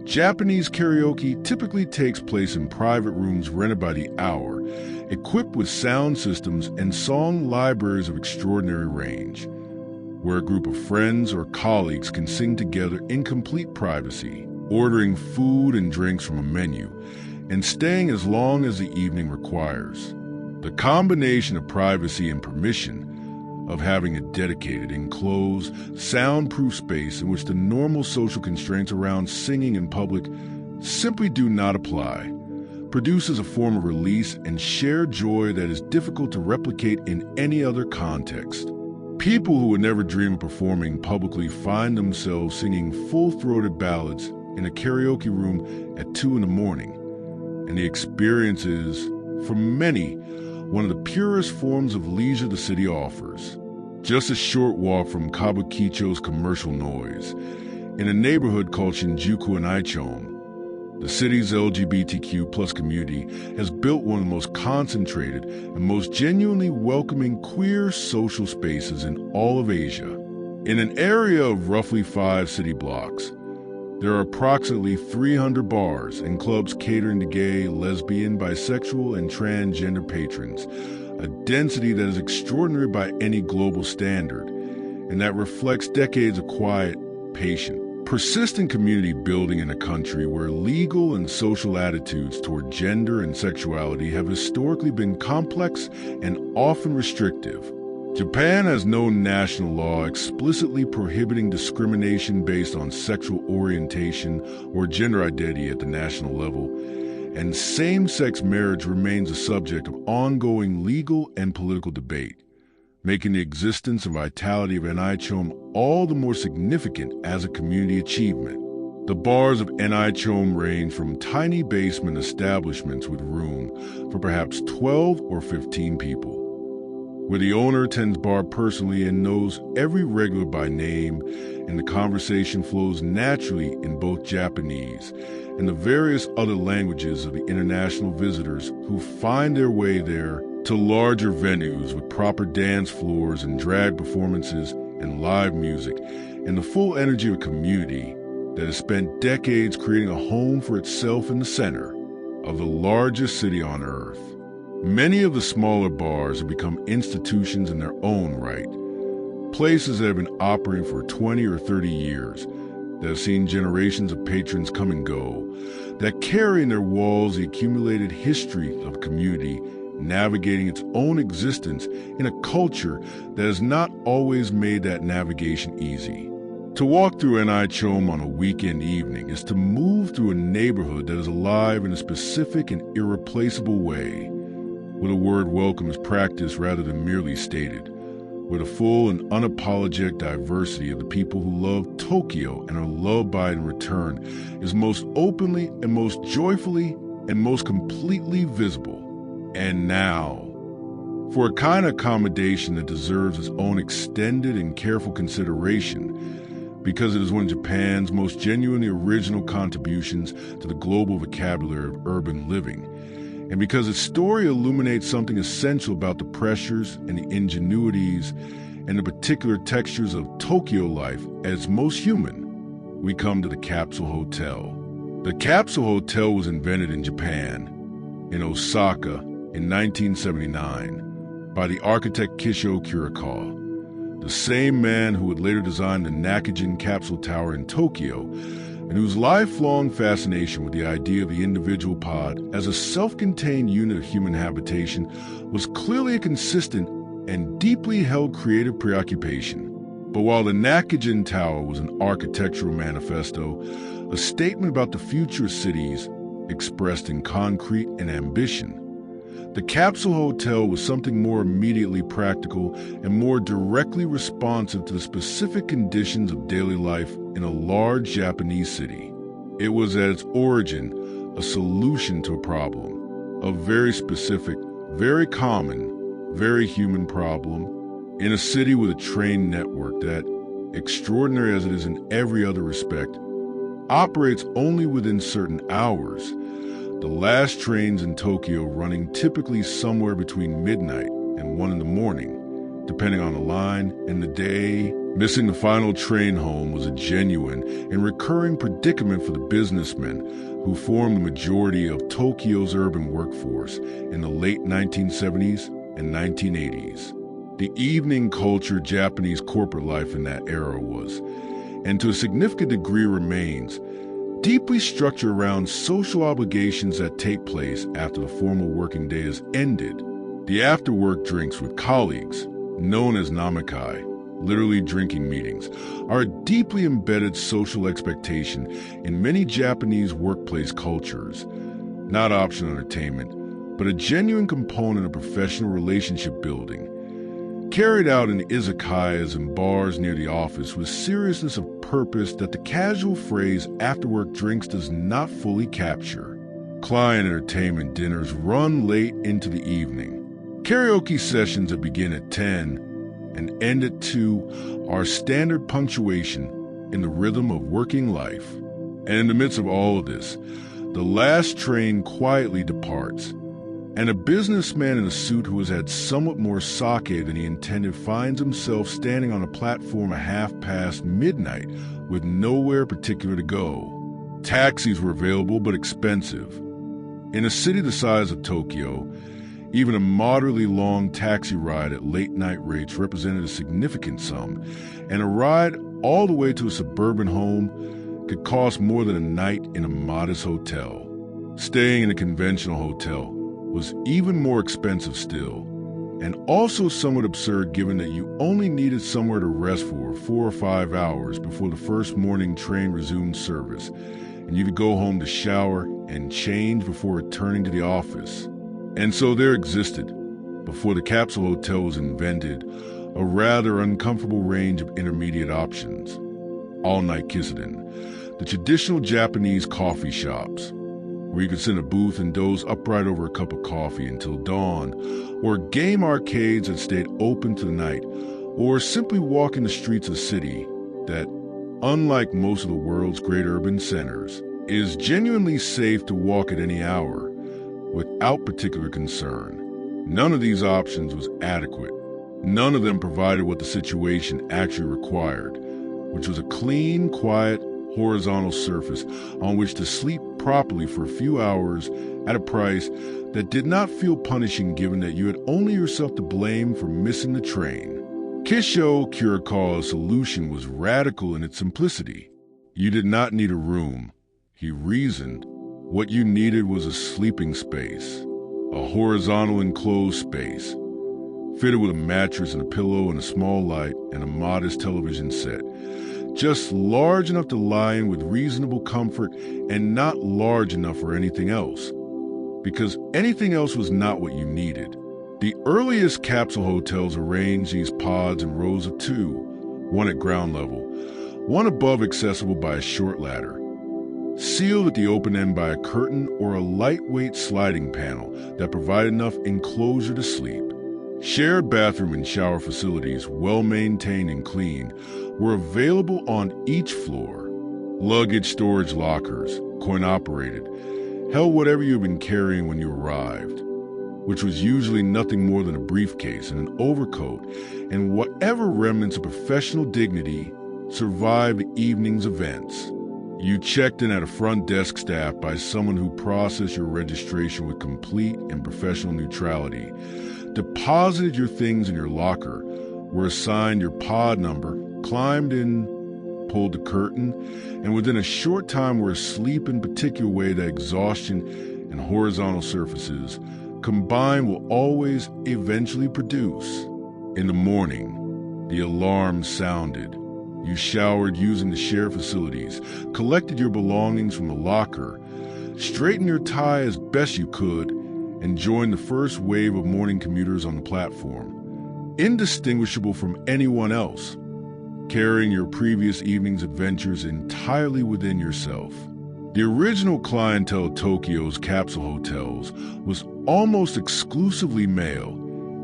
Japanese karaoke typically takes place in private rooms rented by the hour, equipped with sound systems and song libraries of extraordinary range, where a group of friends or colleagues can sing together in complete privacy, ordering food and drinks from a menu, and staying as long as the evening requires. The combination of privacy and permission, of having a dedicated, enclosed, soundproof space in which the normal social constraints around singing in public simply do not apply, produces a form of release and shared joy that is difficult to replicate in any other context. People who would never dream of performing publicly find themselves singing full-throated ballads in a karaoke room at 2 in the morning. And the experience is, for many, one of the purest forms of leisure the city offers. Just a short walk from Kabukicho's commercial noise, in a neighborhood called Shinjuku in Aichome, the city's LGBTQ+ community has built one of the most concentrated and most genuinely welcoming queer social spaces in all of Asia. In an area of roughly 5 city blocks, there are approximately 300 bars and clubs catering to gay, lesbian, bisexual, and transgender patrons, a density that is extraordinary by any global standard, and that reflects decades of quiet, patient, persistent community building in a country where legal and social attitudes toward gender and sexuality have historically been complex and often restrictive. Japan has no national law explicitly prohibiting discrimination based on sexual orientation or gender identity at the national level, and same-sex marriage remains a subject of ongoing legal and political debate, making the existence and vitality of Aichome all the more significant as a community achievement. The bars of Aichome range from tiny basement establishments with room for perhaps 12 or 15 people, where the owner tends bar personally and knows every regular by name, and the conversation flows naturally in both Japanese and the various other languages of the international visitors who find their way there, to larger venues with proper dance floors and drag performances and live music, and the full energy of a community that has spent decades creating a home for itself in the center of the largest city on earth. Many of the smaller bars have become institutions in their own right, places that have been operating for 20 or 30 years, that have seen generations of patrons come and go, that carry in their walls the accumulated history of a community navigating its own existence in a culture that has not always made that navigation easy. To walk through Aichome on a weekend evening is to move through a neighborhood that is alive in a specific and irreplaceable way, where the word welcome is practiced rather than merely stated, where the full and unapologetic diversity of the people who love Tokyo and are loved by it in return is most openly and most joyfully and most completely visible. And now, for a kind of accommodation that deserves its own extended and careful consideration, because it is one of Japan's most genuinely original contributions to the global vocabulary of urban living, and because its story illuminates something essential about the pressures and the ingenuities and the particular textures of Tokyo life at its most human, we come to the Capsule Hotel. The Capsule Hotel was invented in Japan, in Osaka, in 1979, by the architect Kisho Kurikawa, the same man who would later design the Nakajin Capsule Tower in Tokyo, and whose lifelong fascination with the idea of the individual pod as a self-contained unit of human habitation was clearly a consistent and deeply held creative preoccupation. But while the Nakajin Tower was an architectural manifesto, a statement about the future of cities expressed in concrete and ambition, the Capsule Hotel was something more immediately practical and more directly responsive to the specific conditions of daily life in a large Japanese city. It was at its origin a solution to a problem, a very specific, very common, very human problem, in a city with a train network that, extraordinary as it is in every other respect, operates only within certain hours. The last trains in Tokyo running typically somewhere between midnight and 1 in the morning, depending on the line and the day. Missing the final train home was a genuine and recurring predicament for the businessmen who formed the majority of Tokyo's urban workforce in the late 1970s and 1980s. The evening culture Japanese corporate life in that era was, and to a significant degree remains, deeply structured around social obligations that take place after the formal working day is ended. The after-work drinks with colleagues, known as namakai, literally drinking meetings, are a deeply embedded social expectation in many Japanese workplace cultures. Not optional entertainment, but a genuine component of professional relationship building. carried out in izakayas and bars near the office with seriousness of purpose that the casual phrase after-work drinks does not fully capture. Client entertainment dinners run late into the evening. Karaoke sessions that begin at 10 and end at 2 are standard punctuation in the rhythm of working life. And in the midst of all of this, the last train quietly departs, and a businessman in a suit who has had somewhat more sake than he intended finds himself standing on a platform a half past midnight with nowhere particular to go. Taxis were available but expensive. In a city the size of Tokyo, even a moderately long taxi ride at late-night rates represented a significant sum, and a ride all the way to a suburban home could cost more than a night in a modest hotel. Staying in a conventional hotel was even more expensive still, and also somewhat absurd given that you only needed somewhere to rest for 4 or 5 hours before the first morning train resumed service, and you could go home to shower and change before returning to the office. And so there existed, before the capsule hotel was invented, a rather uncomfortable range of intermediate options. All-night Kisuden, the traditional Japanese coffee shops, where you could sit in a booth and doze upright over a cup of coffee until dawn, or game arcades that stayed open to the night, or simply walking the streets of the city that, unlike most of the world's great urban centers, is genuinely safe to walk at any hour without particular concern. None of these options was adequate. None of them provided what the situation actually required, which was a clean, quiet, horizontal surface on which to sleep properly for a few hours at a price that did not feel punishing given that you had only yourself to blame for missing the train. Kisho Kurikawa's solution was radical in its simplicity. You did not need a room, he reasoned. What you needed was a sleeping space, a horizontal enclosed space, fitted with a mattress and a pillow and a small light and a modest television set, just large enough to lie in with reasonable comfort and not large enough for anything else, because anything else was not what you needed. The earliest capsule hotels arranged these pods in rows of 2, one at ground level, one above accessible by a short ladder, sealed at the open end by a curtain or a lightweight sliding panel that provided enough enclosure to sleep. Shared bathroom and shower facilities, well maintained and clean, were available on each floor. Luggage storage lockers, coin-operated, held whatever you had been carrying when you arrived, which was usually nothing more than a briefcase and an overcoat, and whatever remnants of professional dignity survived the evening's events. You checked in at a front desk staff by someone who processed your registration with complete and professional neutrality, deposited your things in your locker, were assigned your pod number, climbed in, pulled the curtain, and within a short time were asleep in particular way that exhaustion and horizontal surfaces combined will always eventually produce. In the morning, the alarm sounded. You showered using the shared facilities, collected your belongings from the locker, straightened your tie as best you could, and joined the first wave of morning commuters on the platform, indistinguishable from anyone else, carrying your previous evening's adventures entirely within yourself. The original clientele of Tokyo's capsule hotels was almost exclusively male,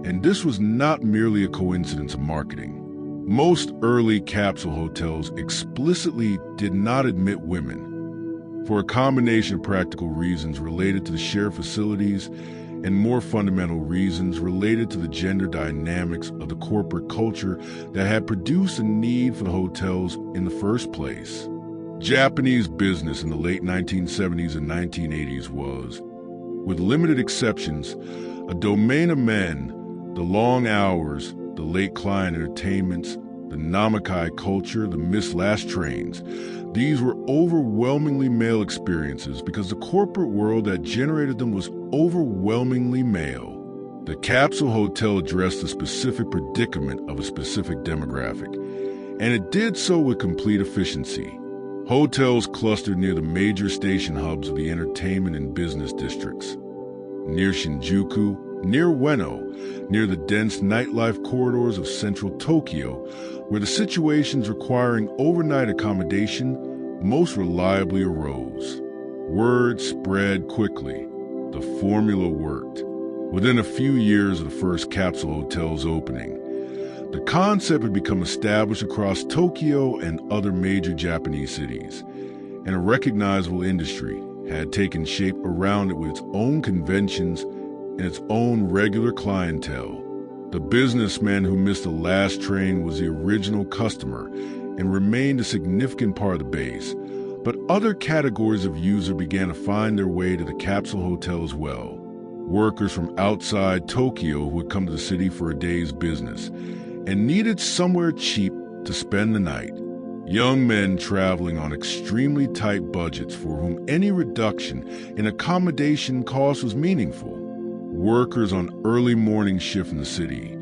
and this was not merely a coincidence of marketing. Most early capsule hotels explicitly did not admit women, for a combination of practical reasons related to the shared facilities and more fundamental reasons related to the gender dynamics of the corporate culture that had produced a need for the hotels in the first place. Japanese business in the late 1970s and 1980s was, with limited exceptions, a domain of men. The long hours, the late client entertainments, the namakai culture, the missed last trains. These were overwhelmingly male experiences because the corporate world that generated them was overwhelmingly male. The capsule hotel addressed the specific predicament of a specific demographic, and it did so with complete efficiency. Hotels clustered near the major station hubs of the entertainment and business districts, near Shinjuku, near Ueno, near the dense nightlife corridors of central Tokyo, where the situations requiring overnight accommodation most reliably arose. Word spread quickly. The formula worked. Within a few years of the first capsule hotel's opening, the concept had become established across Tokyo and other major Japanese cities, and a recognizable industry had taken shape around it with its own conventions and its own regular clientele. The businessman who missed the last train was the original customer and remained a significant part of the base, but other categories of user began to find their way to the capsule hotel as well. Workers from outside Tokyo who had come to the city for a day's business and needed somewhere cheap to spend the night. Young men traveling on extremely tight budgets for whom any reduction in accommodation cost was meaningful. Workers on early morning shift in the city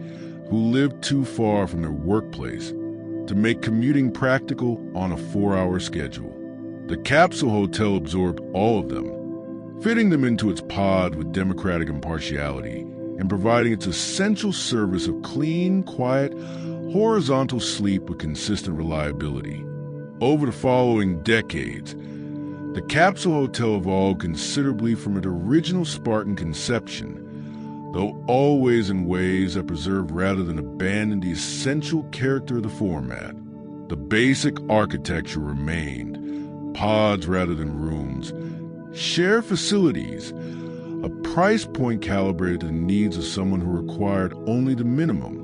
who lived too far from their workplace to make commuting practical on a 4-hour schedule. The capsule hotel absorbed all of them, fitting them into its pod with democratic impartiality and providing its essential service of clean, quiet, horizontal sleep with consistent reliability. Over the following decades, the capsule hotel evolved considerably from its original Spartan conception, though always in ways that preserved rather than abandoned the essential character of the format. The basic architecture remained, pods rather than rooms, shared facilities, a price point calibrated to the needs of someone who required only the minimum.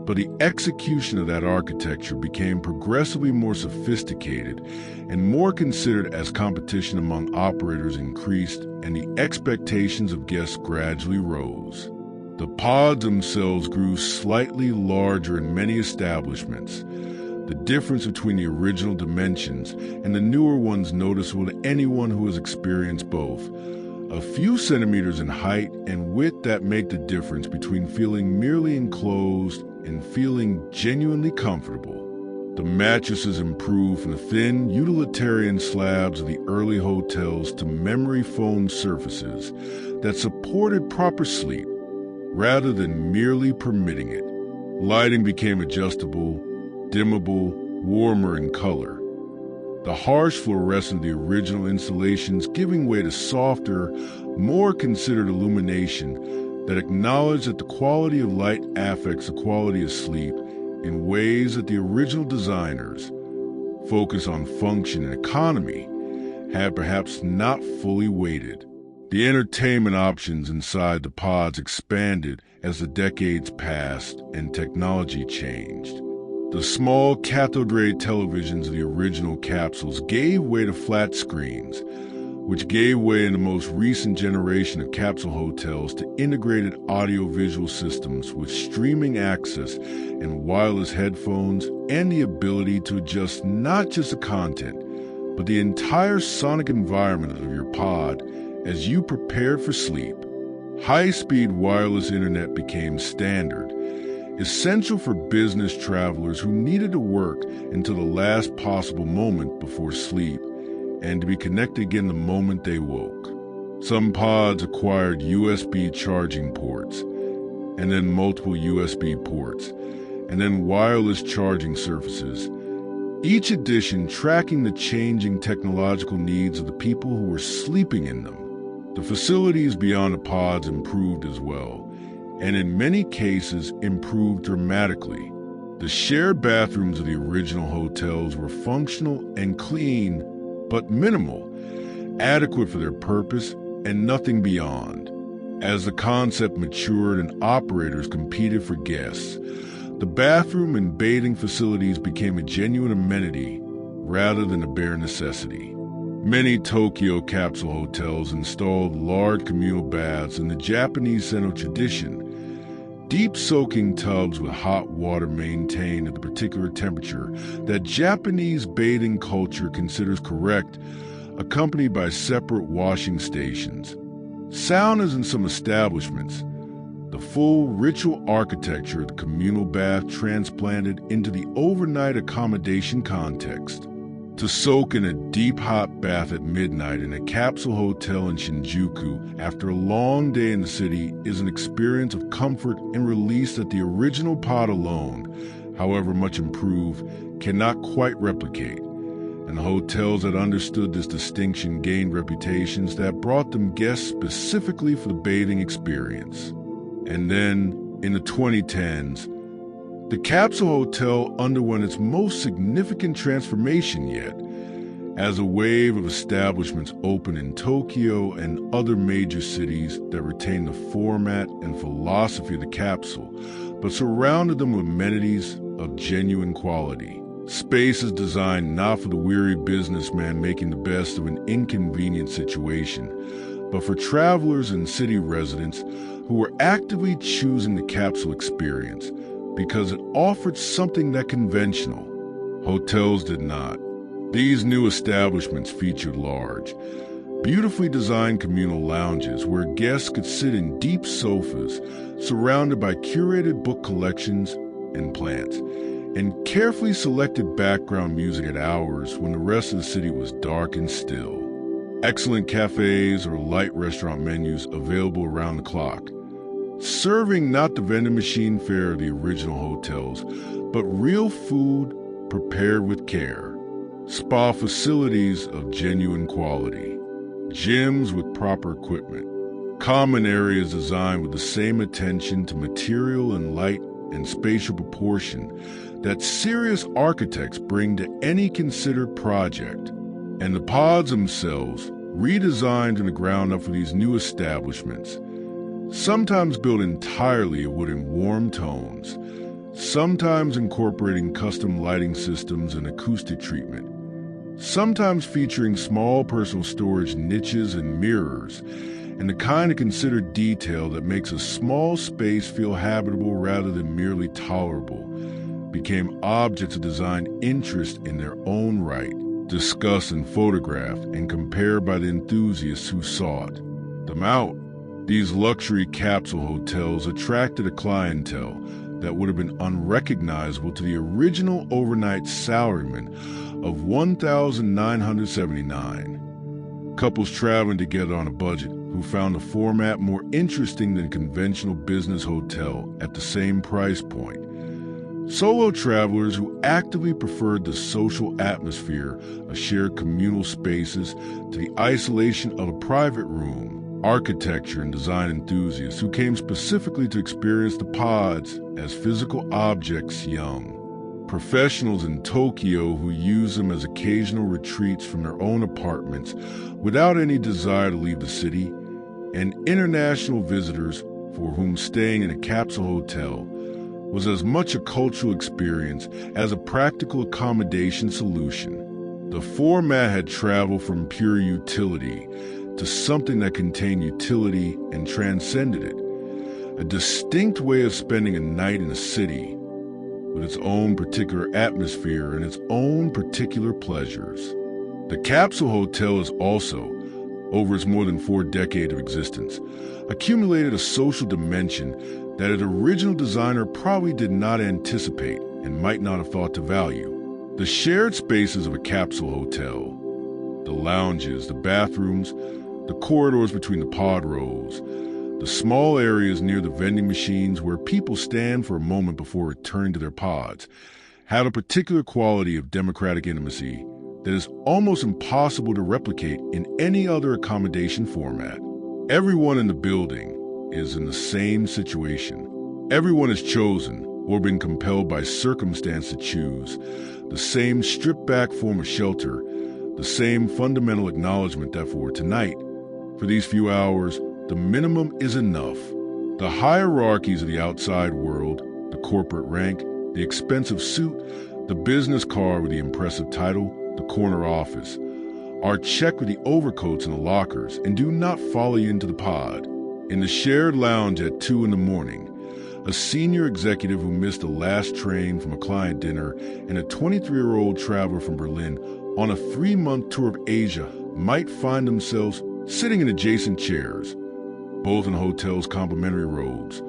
But the execution of that architecture became progressively more sophisticated and more considered as competition among operators increased and the expectations of guests gradually rose. The pods themselves grew slightly larger in many establishments, the difference between the original dimensions and the newer ones noticeable to anyone who has experienced both. A few centimeters in height and width that make the difference between feeling merely enclosed and feeling genuinely comfortable. The mattresses improved from the thin, utilitarian slabs of the early hotels to memory foam surfaces that supported proper sleep rather than merely permitting it. Lighting became adjustable, dimmable, warmer in color. The harsh fluorescence of the original installations giving way to softer, more considered illumination that acknowledged that the quality of light affects the quality of sleep in ways that the original designers, focused on function and economy, had perhaps not fully weighted. The entertainment options inside the pods expanded as the decades passed and technology changed. The small cathode ray televisions of the original capsules gave way to flat screens, which gave way in the most recent generation of capsule hotels to integrated audiovisual systems with streaming access and wireless headphones and the ability to adjust not just the content, but the entire sonic environment of your pod as you prepared for sleep. High-speed wireless internet became standard, essential for business travelers who needed to work until the last possible moment before sleep and to be connected again the moment they woke. Some pods acquired USB charging ports, and then multiple USB ports, and then wireless charging surfaces, each edition tracking the changing technological needs of the people who were sleeping in them. The facilities beyond the pods improved as well, and in many cases improved dramatically. The shared bathrooms of the original hotels were functional and clean, but minimal, adequate for their purpose and nothing beyond. As the concept matured and operators competed for guests, the bathroom and bathing facilities became a genuine amenity rather than a bare necessity. Many Tokyo capsule hotels installed large communal baths in the Japanese Seno tradition, deep soaking tubs with hot water maintained at the particular temperature that Japanese bathing culture considers correct, accompanied by separate washing stations. Saunas in some establishments, the full ritual architecture of the communal bath transplanted into the overnight accommodation context. To soak in a deep hot bath at midnight in a capsule hotel in Shinjuku after a long day in the city is an experience of comfort and release that the original pod alone, however much improved, cannot quite replicate. And the hotels that understood this distinction gained reputations that brought them guests specifically for the bathing experience. And then, in the 2010s, the capsule hotel underwent its most significant transformation yet, as a wave of establishments opened in Tokyo and other major cities that retained the format and philosophy of the capsule, but surrounded them with amenities of genuine quality. Spaces designed not for the weary businessman making the best of an inconvenient situation, but for travelers and city residents who were actively choosing the capsule experience because it offered something that conventional hotels did not. These new establishments featured large, beautifully designed communal lounges where guests could sit in deep sofas surrounded by curated book collections and plants, and carefully selected background music at hours when the rest of the city was dark and still. Excellent cafes or light restaurant menus available around the clock, serving not the vending machine fare of the original hotels, but real food prepared with care. Spa facilities of genuine quality. Gyms with proper equipment. Common areas designed with the same attention to material and light and spatial proportion that serious architects bring to any considered project. And the pods themselves, redesigned from the ground up for these new establishments, sometimes built entirely of wood in warm tones, sometimes incorporating custom lighting systems and acoustic treatment, sometimes featuring small personal storage niches and mirrors, and the kind of considered detail that makes a small space feel habitable rather than merely tolerable, became objects of design interest in their own right, discussed and photographed and compared by the enthusiasts who sought them out. These luxury capsule hotels attracted a clientele that would have been unrecognizable to the original overnight salaryman of $1,979. Couples traveling together on a budget who found the format more interesting than a conventional business hotel at the same price point. Solo travelers who actively preferred the social atmosphere of shared communal spaces to the isolation of a private room. Architecture and design enthusiasts who came specifically to experience the pods as physical objects young. Professionals in Tokyo who use them as occasional retreats from their own apartments without any desire to leave the city. And international visitors for whom staying in a capsule hotel was as much a cultural experience as a practical accommodation solution. The format had traveled from pure utility to something that contained utility and transcended it, a distinct way of spending a night in a city with its own particular atmosphere and its own particular pleasures. The capsule hotel is also, over its more than 4 decades of existence, accumulated a social dimension that its original designer probably did not anticipate and might not have thought to value. The shared spaces of a capsule hotel, the lounges, the bathrooms, the corridors between the pod rows, the small areas near the vending machines where people stand for a moment before returning to their pods, had a particular quality of democratic intimacy that is almost impossible to replicate in any other accommodation format. Everyone in the building is in the same situation. Everyone has chosen, or been compelled by circumstance to choose, the same stripped-back form of shelter, the same fundamental acknowledgement that for tonight, for these few hours, the minimum is enough. The hierarchies of the outside world, the corporate rank, the expensive suit, the business card with the impressive title, the corner office, are checked with the overcoats in the lockers and do not follow you into the pod. In the shared lounge at 2 in the morning, a senior executive who missed the last train from a client dinner and a 23-year-old traveler from Berlin on a 3-month tour of Asia might find themselves sitting in adjacent chairs, both in the hotel's complimentary robes,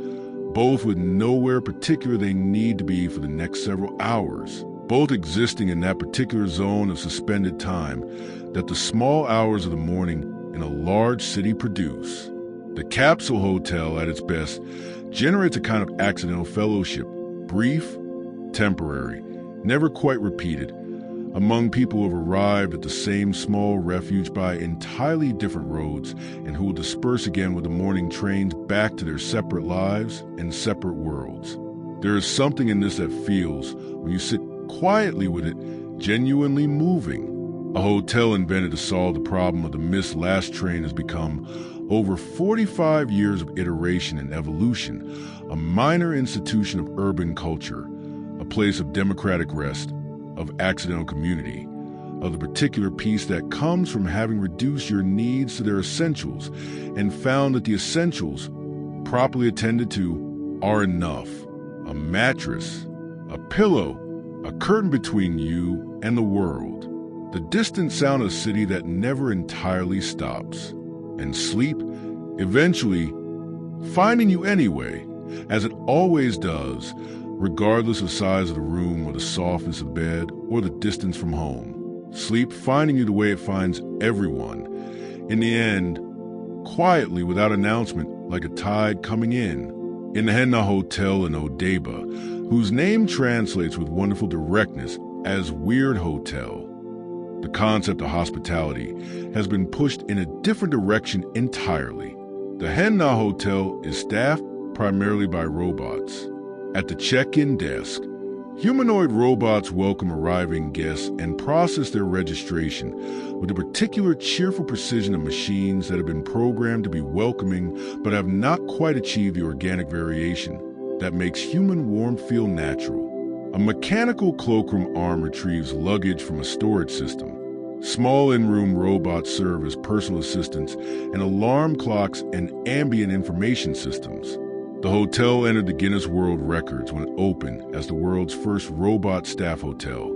both with nowhere particular they need to be for the next several hours, both existing in that particular zone of suspended time that the small hours of the morning in a large city produce. The capsule hotel, at its best, generates a kind of accidental fellowship, brief, temporary, never quite repeated, among people who have arrived at the same small refuge by entirely different roads and who will disperse again with the morning trains back to their separate lives and separate worlds. There is something in this that feels, when you sit quietly with it, genuinely moving. A hotel invented to solve the problem of the missed last train has become, over 45 years of iteration and evolution, a minor institution of urban culture, a place of democratic rest, of accidental community, of the particular peace that comes from having reduced your needs to their essentials and found that the essentials, properly attended to, are enough. A mattress, a pillow, a curtain between you and the world. The distant sound of a city that never entirely stops. And sleep, eventually, finding you anyway, as it always does, regardless of the size of the room or the softness of the bed or the distance from home. Sleep finding you the way it finds everyone. In the end, quietly without announcement, like a tide coming in. In the Henna Hotel in Odaiba, whose name translates with wonderful directness as Weird Hotel. The concept of hospitality has been pushed in a different direction entirely. The Henna Hotel is staffed primarily by robots. At the check-in desk, humanoid robots welcome arriving guests and process their registration with the particular cheerful precision of machines that have been programmed to be welcoming but have not quite achieved the organic variation that makes human warmth feel natural. A mechanical cloakroom arm retrieves luggage from a storage system. Small in-room robots serve as personal assistants and alarm clocks and ambient information systems. The hotel entered the Guinness World Records when it opened as the world's first robot staff hotel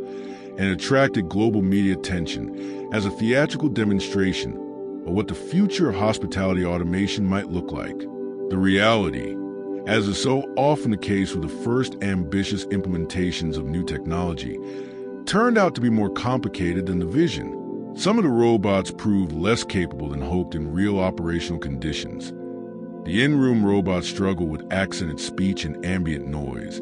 and attracted global media attention as a theatrical demonstration of what the future of hospitality automation might look like. The reality, as is so often the case with the first ambitious implementations of new technology, turned out to be more complicated than the vision. Some of the robots proved less capable than hoped in real operational conditions. The in-room robots struggled with accented speech and ambient noise,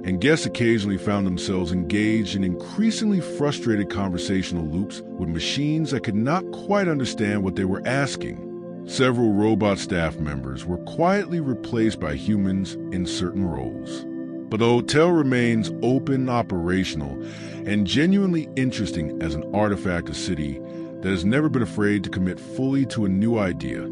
and guests occasionally found themselves engaged in increasingly frustrated conversational loops with machines that could not quite understand what they were asking. Several robot staff members were quietly replaced by humans in certain roles. But the hotel remains open, operational, and genuinely interesting as an artifact of city that has never been afraid to commit fully to a new idea,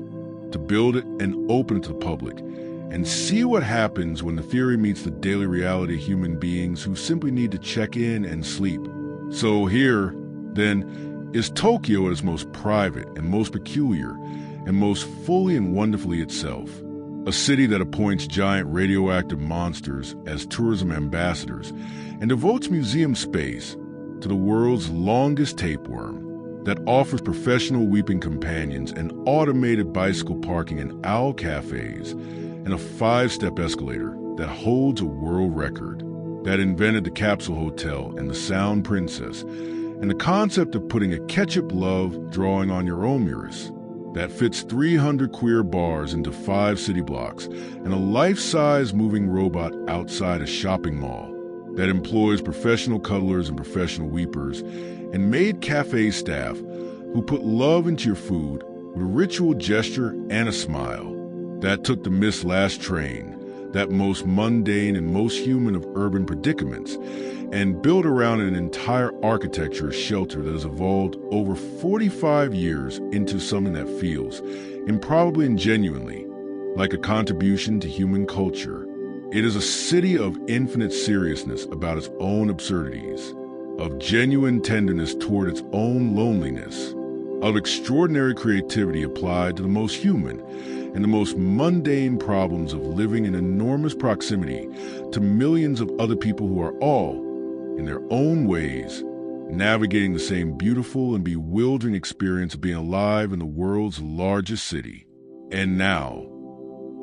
to build it and open it to the public, and see what happens when the theory meets the daily reality of human beings who simply need to check in and sleep. So here, then, is Tokyo at its most private and most peculiar and most fully and wonderfully itself. A city that appoints giant radioactive monsters as tourism ambassadors and devotes museum space to the world's longest tapeworm, that offers professional weeping companions and automated bicycle parking and owl cafes, and a 5-step escalator that holds a world record, that invented the capsule hotel and the sound princess, and the concept of putting a ketchup love drawing on your omerus, that fits 300 queer bars into 5 city blocks, and a life-size moving robot outside a shopping mall, that employs professional cuddlers and professional weepers, and maid cafe staff who put love into your food with a ritual gesture and a smile, that took the missed last train, that most mundane and most human of urban predicaments, and built around an entire architecture shelter that has evolved over 45 years into something that feels, improbably and genuinely, like a contribution to human culture. It is a city of infinite seriousness about its own absurdities, of genuine tenderness toward its own loneliness, of extraordinary creativity applied to the most human and the most mundane problems of living in enormous proximity to millions of other people who are all, in their own ways, navigating the same beautiful and bewildering experience of being alive in the world's largest city. And now,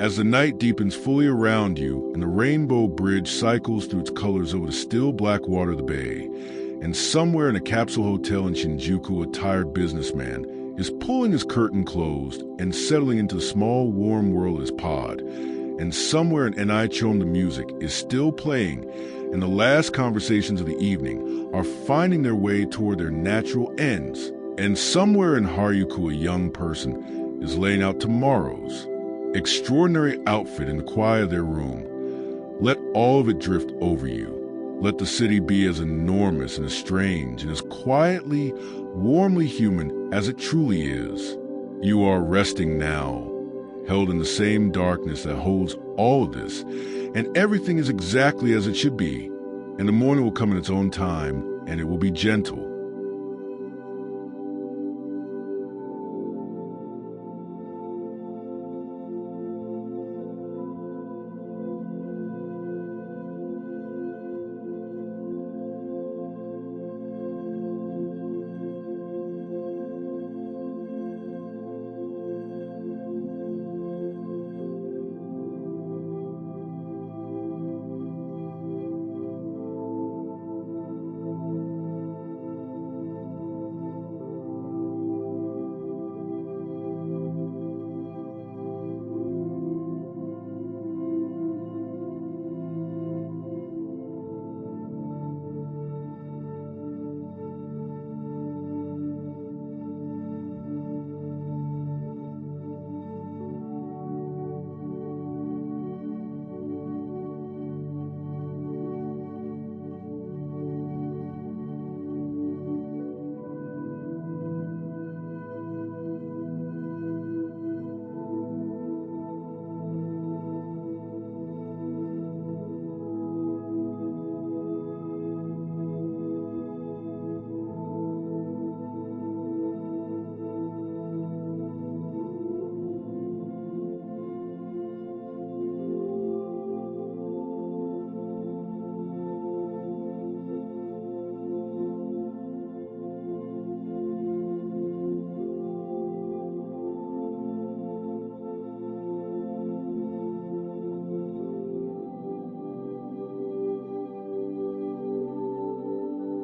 As the night deepens fully around you and the rainbow bridge cycles through its colors over the still black water of the bay, and somewhere in a capsule hotel in Shinjuku, a tired businessman is pulling his curtain closed and settling into the small, warm world of his pod, and somewhere in Enaichon the music is still playing, and the last conversations of the evening are finding their way toward their natural ends, and somewhere in Haryuku a young person is laying out tomorrow's extraordinary outfit in the quiet of their room. Let all of it drift over you. Let the city be as enormous and as strange and as quietly, warmly human as it truly is. You are resting now, held in the same darkness that holds all of this, and everything is exactly as it should be. And the morning will come in its own time, and it will be gentle,